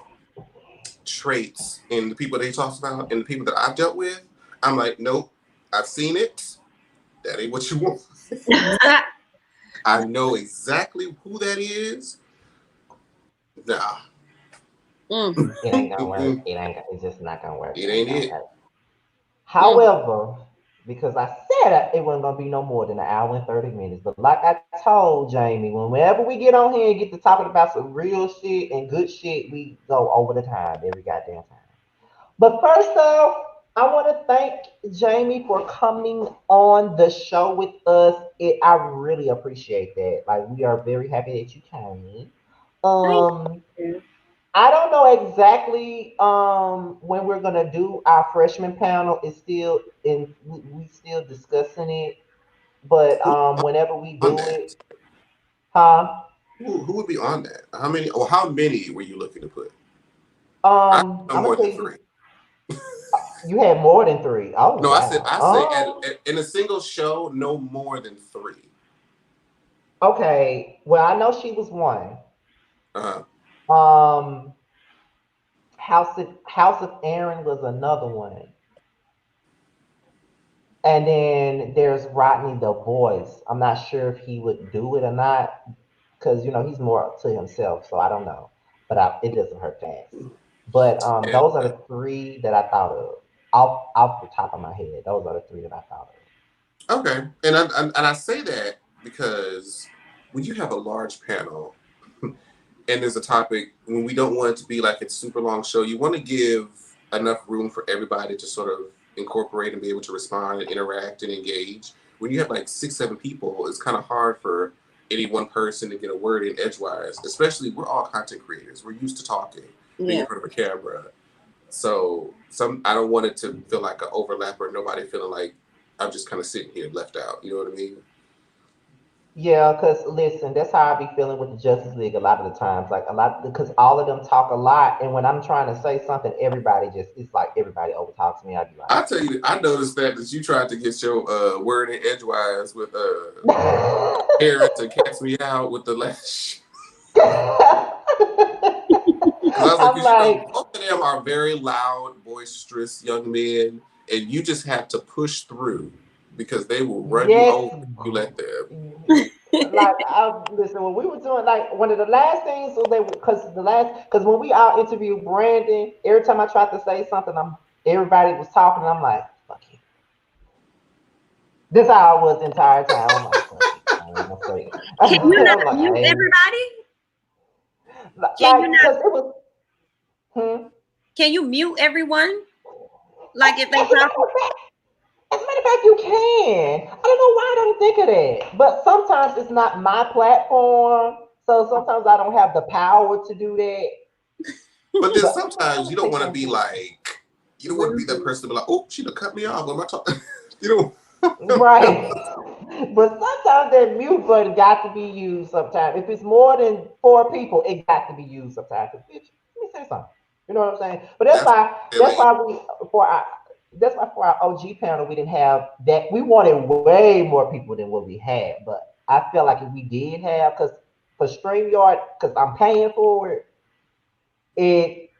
traits in the people that he talks about and the people that I've dealt with. I'm like, nope, I've seen it. That ain't what you want. I know exactly who that is. Nah. Mm, It ain't gonna work. Mm-mm. It's just not gonna work. It It ain't ain't gonna it. work. mm. However, because I said it wasn't gonna be no more than an hour and 30 minutes, but like I told Jamie, whenever we get on here and get to talking about some real shit and good shit, we go over the time every goddamn time. But first off, I want to thank Jamie for coming on the show with us. I really appreciate that. Like, we are very happy that you came. Thank Um, you. I don't know exactly when we're gonna do our freshman panel. It's still we still discussing it, but Who whenever we on do that? it, huh? Who would be on that? How many? Or how many were you looking to put? I no I'm more gonna tell than you, three. you had more than three. Oh No, wow. I say in a single show, no more than three. Okay. Well, I know she was one. Uh-huh. Um, House of Aaron was another one, and then there's Rodney the Voice. I'm not sure if he would do it or not, because he's more to himself, so I don't know. But it doesn't hurt to ask. But Yeah. those are the three that I thought of off the top of my head. Those are the three that I thought Okay. And I say that because when you have a large panel and there's a topic, when we don't want it to be like it's super long show, you want to give enough room for everybody to sort of incorporate and be able to respond and interact and engage. When you have like 6, 7 people, it's kind of hard for any one person to get a word in edgewise. Especially, we're all content creators. We're used to talking, being Yeah. in front of a camera. So I don't want it to feel like an overlap or nobody feeling like I'm just kind of sitting here left out. You know what I mean? Yeah, because listen, that's how I be feeling with the Justice League a lot of the times. Like a lot, because all of them talk a lot, and when I'm trying to say something, it's like everybody overtalks me. I'd be I like, tell you, I noticed that you tried to get your word in edgewise with Aaron to catch me out with the last. Because I was like, I'm because like, both of them are very loud, boisterous young men, and you just have to push through because they will run you yes, over if you let them. like listen, when we were doing like one of the last things was they because when we all interviewed Brandon, every time I tried to say something, everybody was talking, and I'm like, fuck it. This how I was the entire time. I'm like, fuck it. I ain't gonna say it. Can you not I'm like, I mute ain't everybody? Can you like not? because it was. Can you mute everyone? Like if they As a talk. matter of fact, you can. I don't know why I don't think of that. But sometimes it's not my platform, so sometimes I don't have the power to do that. But then But I'm sometimes you gonna don't take want to one be too. like, you don't want to be that person to be like, oh, she done cut me off. What am I talking? you know. Right. But sometimes that mute button got to be used sometimes. If it's more than four people, it got to be used sometimes. 'Cause, bitch, let me say something. You know what I'm saying? But That's that's silly. why for our OG panel we didn't have that. We wanted way more people than what we had. But I felt like if we did have, because for StreamYard, because I'm paying for it, it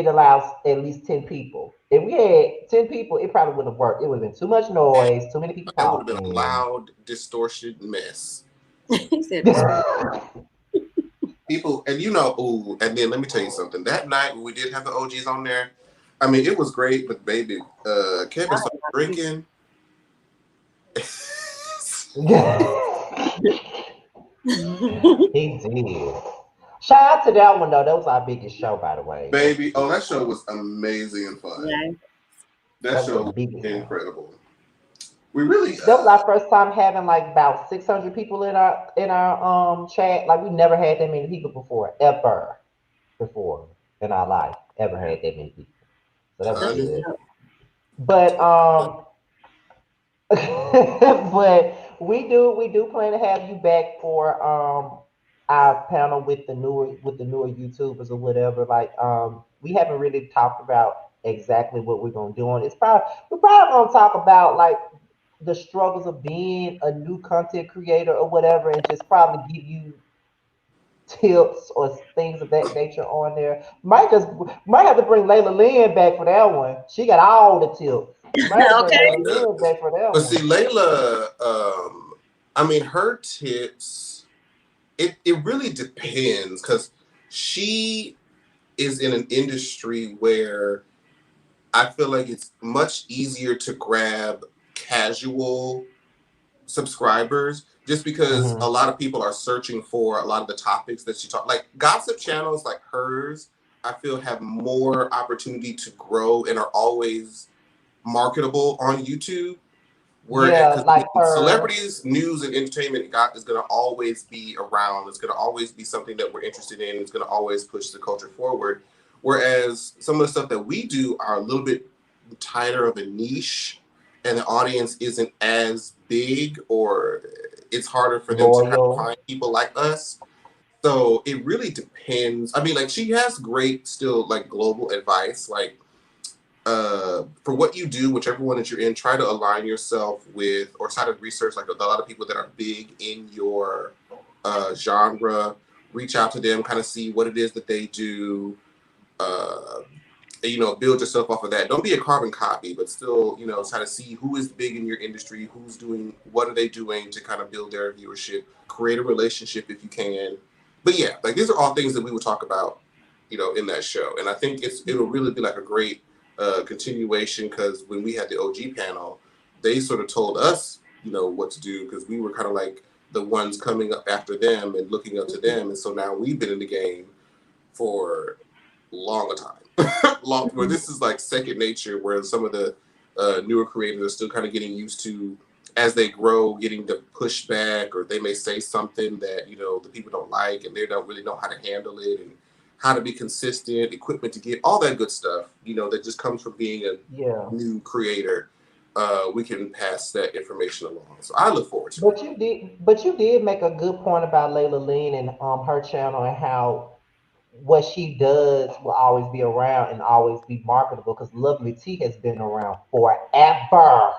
allows at least 10 people. If we had 10 people, it probably wouldn't have worked. It would have been too much noise, too many people It would have been a talking. loud, distorted mess. He said this. People, and ooh, and then let me tell you something. That night when we did have the OGs on there, I mean, it was great, but baby, Kevin started drinking. He did. Shout out to that one though. That was our biggest show, by the way. Baby, oh, that show was amazing and fun. Yeah. That That was show the was biggest one. incredible. We really That was our first time having like about 600 people in our chat. Like we never had that many people before, ever before in our life, ever had that many people. So that was That's honey. good. But but we do plan to have you back for our panel with the newer YouTubers or whatever. Like we haven't really talked about exactly what we're gonna do on. We're probably gonna talk about like the struggles of being a new content creator or whatever, and just probably give you tips or things of that nature on there. Might have to bring Layla Lynn back for that one. She got all the tips. Might have to bring okay. Layla Lynn back for that But see, one. Layla, I mean, her tips, it really depends because she is in an industry where I feel like it's much easier to grab casual subscribers just because a Hmm. lot of people are searching for a lot of the topics that she talk like gossip channels like hers. I feel have more opportunity to grow and are always marketable on YouTube. Where Yeah, because like her. celebrities, news, and entertainment got is going to always be around. It's going to always be something that we're interested in. It's going to always push the culture forward. Whereas some of the stuff that we do are a little bit tighter of a niche, and the audience isn't as big, or it's harder for them to kind of Loyal. find people like us. So it really depends. I mean, like she has great still like global advice, like for what you do, whichever one that you're in, try to align yourself with or try to research like a lot of people that are big in your genre. Reach out to them, kind of see what it is that they do. Uh, build yourself off of that. Don't be a carbon copy, but still, try to see who is big in your industry, who's doing, what are they doing to kind of build their viewership. Create a relationship if you can. But yeah, like these are all things that we would talk about, in that show. And I think it'll really be like a great continuation because when we had the OG panel, they sort of told us, what to do because we were kind of like the ones coming up after them and looking up to them. And so now we've been in the game for long a time. Where this is like second nature, where some of the newer creators are still kind of getting used to as they grow, getting the pushback, or they may say something that the people don't like, and they don't really know how to handle it and how to be consistent, equipment to get, all that good stuff. That just comes from being Yeah. a new creator. We can pass that information along. So I look forward to it. But you did make a good point about Layla Lean and her channel and how what she does will always be around and always be marketable because Lovely T has been around forever.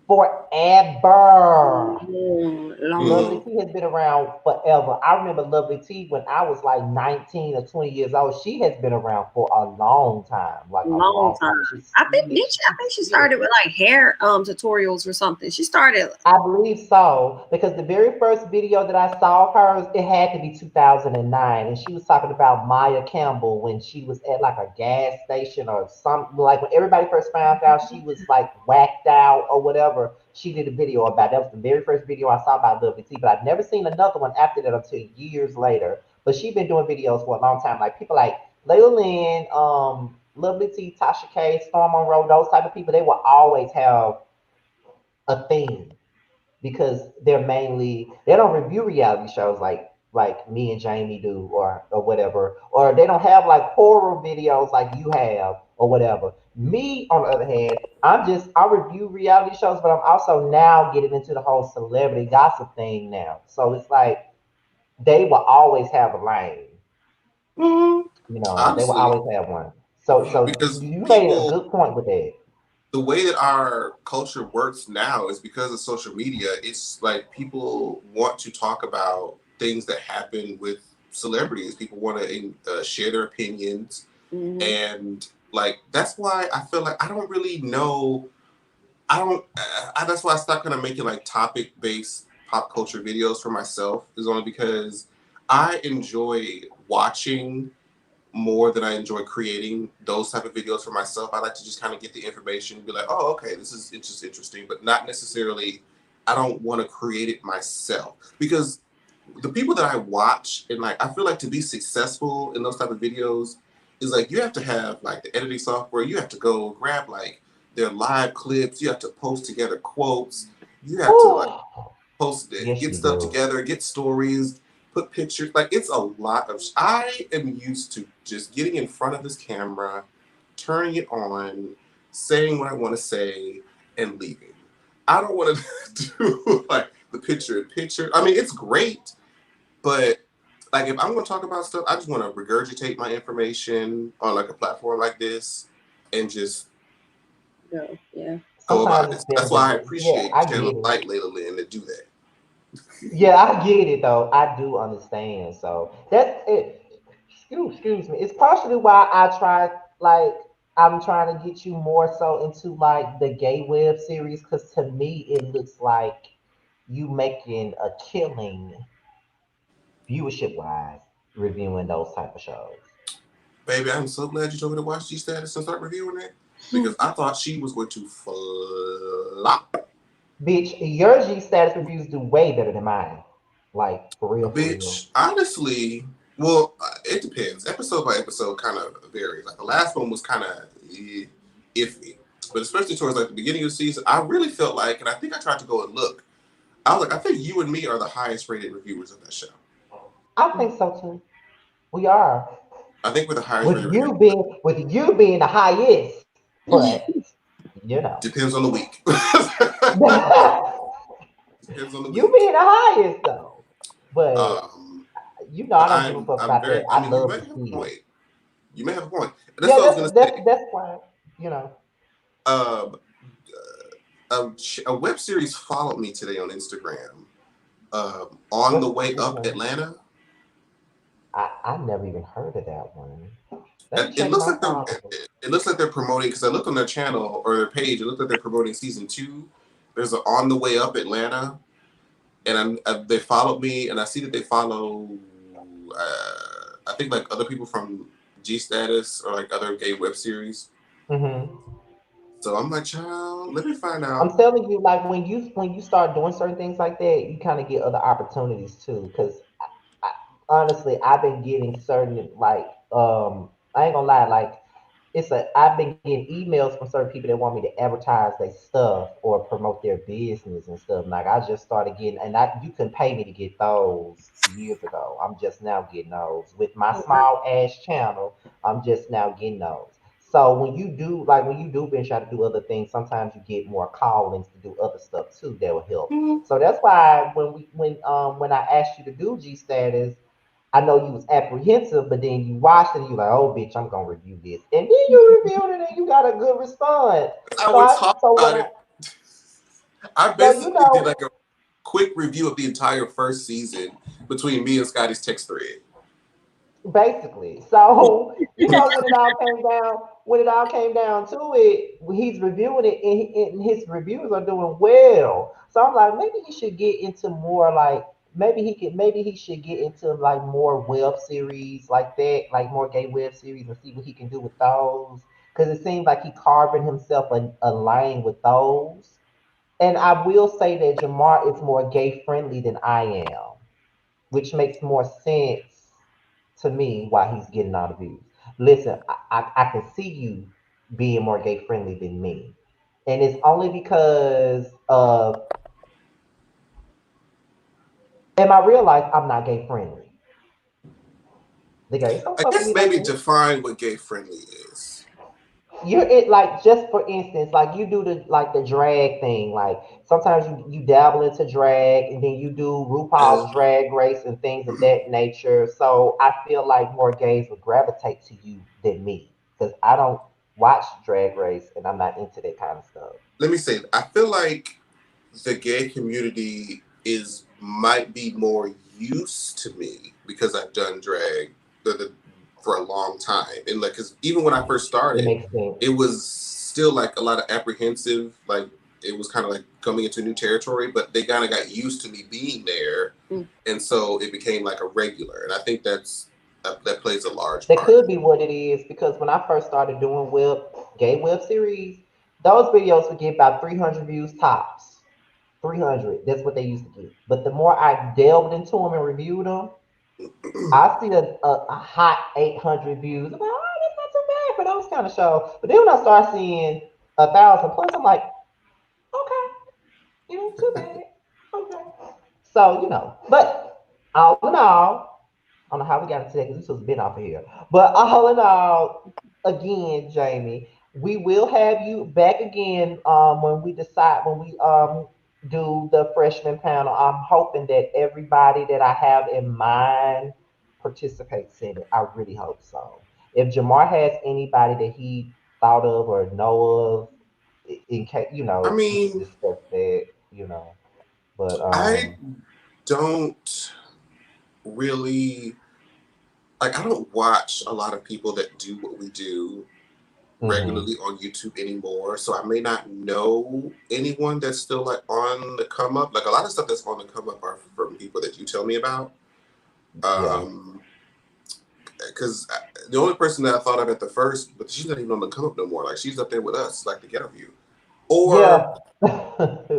Forever. Long. Lovely Hmm. T has been around forever. I remember Lovely T when I was like 19 or 20 years old. She has been around for a long time, like a Long long time. time. She's I think still, I think she's she still. started with like hair tutorials or something. She started. I believe so because the very first video that I saw of hers, it had to be 2009, and she was talking about Maya Campbell when she was at like a gas station or something. Like when everybody first found out she was like whacked out or whatever, she did a video about it. That was the very first video I saw about Lovely T, but I've never seen another one after that until years later. But she's been doing videos for a long time. Like people like Layla Lynn, Lovely T, Tasha K, Storm Monroe, those type of people, they will always have a theme because they don't review reality shows like me and Jamie do or whatever, or they don't have like horror videos like you have or whatever. Me on the other hand, I review reality shows, but I'm also now getting into the whole celebrity gossip thing now. So it's like they will always have a lane, Hmm. they will Honestly, always have one. So because you made a people good point with that. the way that our culture works now is because of social media. It's like people want to talk about things that happen with celebrities. People want to share their opinions, Mhm. and Like, that's why I feel like I don't really know. That's why I stopped kind of making like topic-based pop culture videos for myself, is only because I enjoy watching more than I enjoy creating those type of videos for myself. I like to just kind of get the information and be like, oh, okay, this is just interesting, but not necessarily, I don't want to create it myself. Because the people that I watch, and like, I feel like to be successful in those type of videos is like, you have to have like the editing software, you have to go grab like their live clips, you have to post together quotes, you have to like post it, Yes, get you stuff do. together, get stories, put pictures. Like, it's a lot of. I am used to just getting in front of this camera, turning it on, saying what I want to say, and leaving. I don't want to do like the picture in picture. I mean, it's great, but like if I'm going to talk about stuff, I just want to regurgitate my information on like a platform like this, and just No, yeah. go Sometimes about it's it. better That's to why I just, yeah, appreciate I channels get it. like Layla Lynn that do that. Yeah, I get it though. I do understand. So that's it. Excuse me. It's partially why I try, like, I'm trying to get you more so into like the gay web series, because to me it looks like you making a killing viewership wise reviewing those type of shows. Baby, I'm so glad you told me to watch G Status and start reviewing it, because I thought she was going to flop. Bitch, your G status reviews do way better than mine. Like for real, for real. Bitch, honestly, well, it depends. Episode by episode kind of varies. Like the last one was kind of iffy, but especially towards like the beginning of the season, I really felt like, and I think I tried to go and look. I was like, I think you and me are the highest rated reviewers of that show. I think so too. We are. I think we're the highest rated reviewers. With you being the highest, but you know. Depends on the week. Depends on the You week. being the highest though. But Um, you know, I but don't give a fuck I'm about very. that. I I mean, you love may to have a see it. point. You may have a point. And that's Yeah, what I was gonna say. that's why, you know. Um, a web series followed me today on Instagram. On the Way Which Up one? Atlanta. I never even heard of that one. Let me It check looks my like they're phone. it looks like they're promoting, because I looked on their channel or their page. It looked like they're promoting season 2. There's an On the Way Up Atlanta, and they followed me, and I see that they follow. I think like other people from G Status or like other gay web series. Hmm. So I'm like, child, let me find I'm out. telling you, like when you start doing certain things like that, you kind of get other opportunities too. Because I, honestly, I've been getting certain like I ain't gonna lie, like I've been getting emails from certain people that want me to advertise their stuff or promote their business and stuff. Like I just started getting, and you couldn't pay me to get those years ago. I'm just now getting those with my small ass channel. I'm just now getting those. So when you do venture out to do other things, sometimes you get more callings to do other stuff too that will help. So that's why when I asked you to do G status, I know you was apprehensive, but then you watched it and you like, oh bitch, I'm gonna review this. And then you reviewed it and you got a good response. I would talk So about it. I so you basically did know, like a quick review of the entire first season between me and Scotty's text thread. basically. So, you know, when it all came down to it, he's reviewing it and his reviews are doing well. So I'm like, maybe he should get into more like maybe he should get into like more web series like that, like more gay web series and see what he can do with those. Cause it seems like he carving himself a lane with those. And I will say that Jamar is more gay friendly than I am, which makes more sense to me why he's getting all the views. Listen, I can see you being more gay friendly than me. And it's only because of in my real life, I'm not gay friendly. The gays don't I fuck with guess me like maybe that. define what gay friendly is. You're it like just for instance, like you do the drag thing. Like sometimes you dabble into drag and then you do Uh, RuPaul's drag race and things of that nature. So I feel like more gays would gravitate to you than me. Because I don't watch drag race and I'm not into that kind of stuff. Let me say, I feel like the gay community might be more used to me because I've done drag. for a long time. And like, cause even when I first It started, makes sense. it was still like a lot of apprehensive, like it was kind of like coming into new territory, but they kind of got used to me being there. And so it became like a regular. And I think that plays a large That part. could be what it is because when I first started doing gay web series, those videos would get about 300 views tops. 300. That's what they used to get. But the more I delved into them and reviewed them, I see a hot 800 views. I'm like, oh, that's not too bad for those kind of shows. But then when I start seeing 1,000 plus, I'm like, okay, you know, too bad. Okay. So, but all in all, I don't know how we got into that because this was been off of here. But all in all, again, Jamie, we will have you back again when we do the freshman panel. I'm hoping that everybody that I have in mind participates in it. I really hope so. If Jamar has anybody that he thought of or know of, in case I we can mean, discuss that. But I don't really like, I don't watch a lot of people that do what we do mhm. regularly on YouTube anymore. So I may not know anyone that's still like on the come up. Like a lot of stuff that's on the come up are from people that you tell me about. Yeah. Because the only person that I thought of at the first, but she's not even on the come up no more. Like she's up there with us, like the Ghetto View. Or Yeah. Right.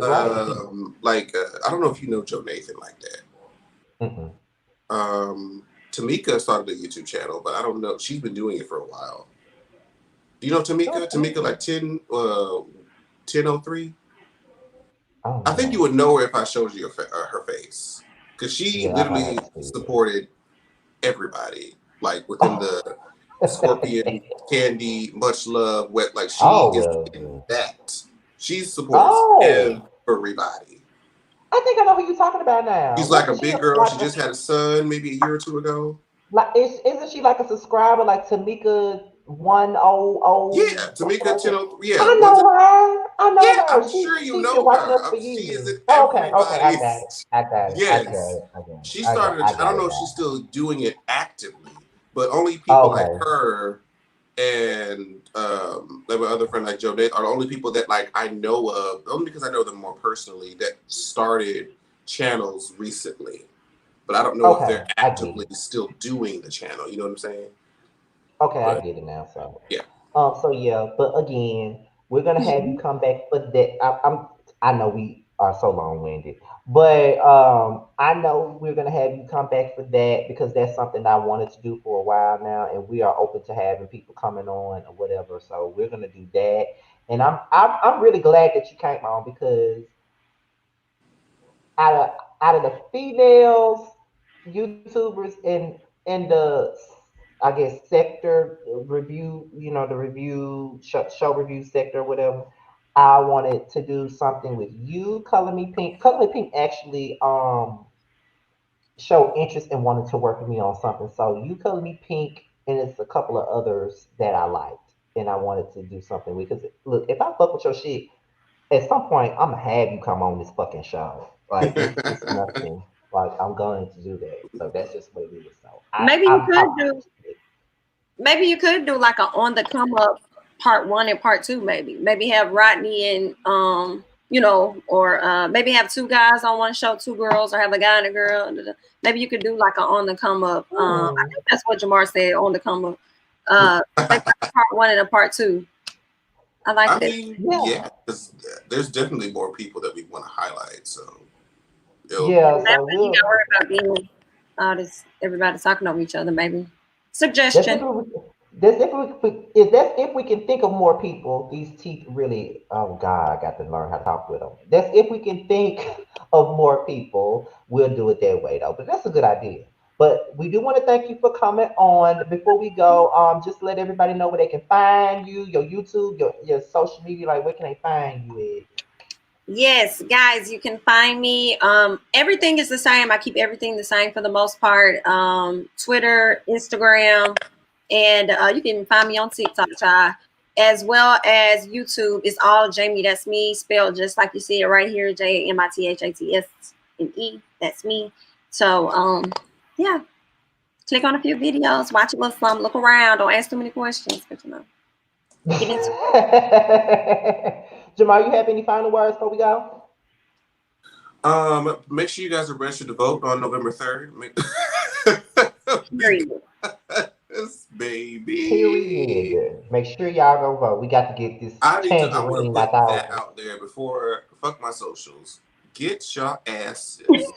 I don't know if you know Joe Nathan like that. Mm-mm. Tamika started a YouTube channel, but I don't know. She's been doing it for a while. Do you know Sure, Tamika? Tamika Tamika. like 1003. Oh I think you no. would know her if I showed you her face, because she Yeah, I might literally have to see supported everybody, like within it. the Scorpion, Candy, Much Love, Wet. Like she Oh is well. in Yeah. that. She supports Oh, everybody. I think I know who you're talking about She's now. like a Wasn't she big girl. like She just had a son maybe a year or two ago. isn't she like a subscriber like Tamika 100 Yeah, something Tamika like that? 1003. Yeah, I know her. I know yeah, her. I'm sure you She's been know watching us her. for She is years. in Oh, okay, okay, I got it. everybody's. I got it. I got Yes. it. I got it. She started, I I don't got know it if she's now. still doing it actively, but only people like Okay. her and like my other friend like Joe Nate are the only people that like I know of, only because I know them more personally, that started channels recently. But I don't know if Okay. they're I get actively it. still doing the channel. You know what I'm saying? Okay, I But get it now. So, yeah. yeah, but again, we're gonna have you come back for that. I know we are so long-winded, but I know we're gonna have you come back for that because that's something I wanted to do for a while now, and we are open to having people coming on or whatever. So we're gonna do that, and I'm really glad that you came on because out of the females YouTubers in the I guess sector review, the review show review sector, whatever. I wanted to do something with you, Color Me Pink. Color Me Pink actually showed interest and wanted to work with me on something. So you, Color Me Pink, and it's a couple of others that I liked, and I wanted to do something with. Because look, if I fuck with your shit, at some point I'm gonna have you come on this fucking show. Like it's nothing. Like I'm going to do that. So that's just what it is. So Maybe you I'm could talking. do maybe you could do like a on the come up part one and part two, maybe have Rodney and or maybe have two guys on one show, two girls, or have a guy and a girl. Maybe you could do like a on the come up. I Hmm. think that's what Jamar said, on the come up. Maybe like a part one and a part two. I like I that. mean, Yeah. yeah, 'cause there's definitely more people that we want to highlight. So it'll And Yeah. that So way you got to worry about being all this everybody talking over each other. Maybe that's if suggestion. that's if we can think of more people. These teeth really. Oh God, I got to learn how to talk with them. That's if we can think of more people. We'll do it that way though. But that's a good idea. But we do want to thank you for coming on. Before we go, just let everybody know where they can find you, your YouTube, your social media. Like where can they find you at? Yes, guys, you can find me. Everything is the same. I keep everything the same for the most part. Twitter, Instagram, and you can find me on TikTok, child, as well as YouTube. It's all Jamie. That's me, spelled just like you see it right here. JAMITHATSNE. That's me. So yeah, Click on a few videos, watch a little something, look around. Don't ask too many questions. But get into Jamar, you have any final words before we go? Make sure you guys are registered to vote on November 3rd. period. Yes, baby. Period. Make sure y'all go vote. We got to get this I want to tangerine put out our that out there before fuck my socials. Get your asses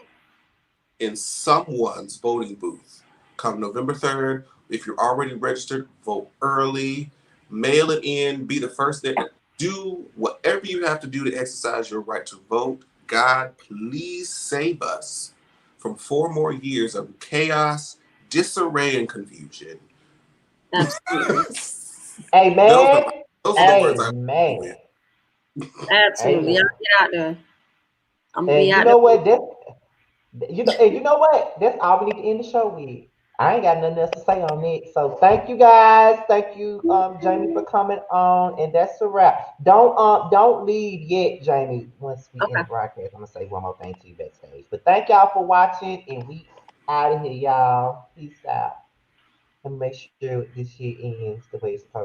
in someone's voting booth come November 3rd. If you're already registered, vote early, mail it in, be the first there. Do whatever you have to do to exercise your right to vote. God, please save us from 4 more years of chaos, disarray, and confusion. Absolutely. Amen. Those are the words I Amen. with. Absolutely. Amen. Y'all get out there. I'm gonna be And you out know there. what? You know what? That's all we need to end the show with. I ain't got nothing else to say on it. So thank you guys. Thank you, Jamie, for coming on. And that's a wrap. Don't leave yet, Jamie. Once we end the Okay. broadcast, I'm gonna say one more thing to you backstage. But thank y'all for watching, and we out of here, y'all. Peace out. And make sure this shit ends the way it's supposed to.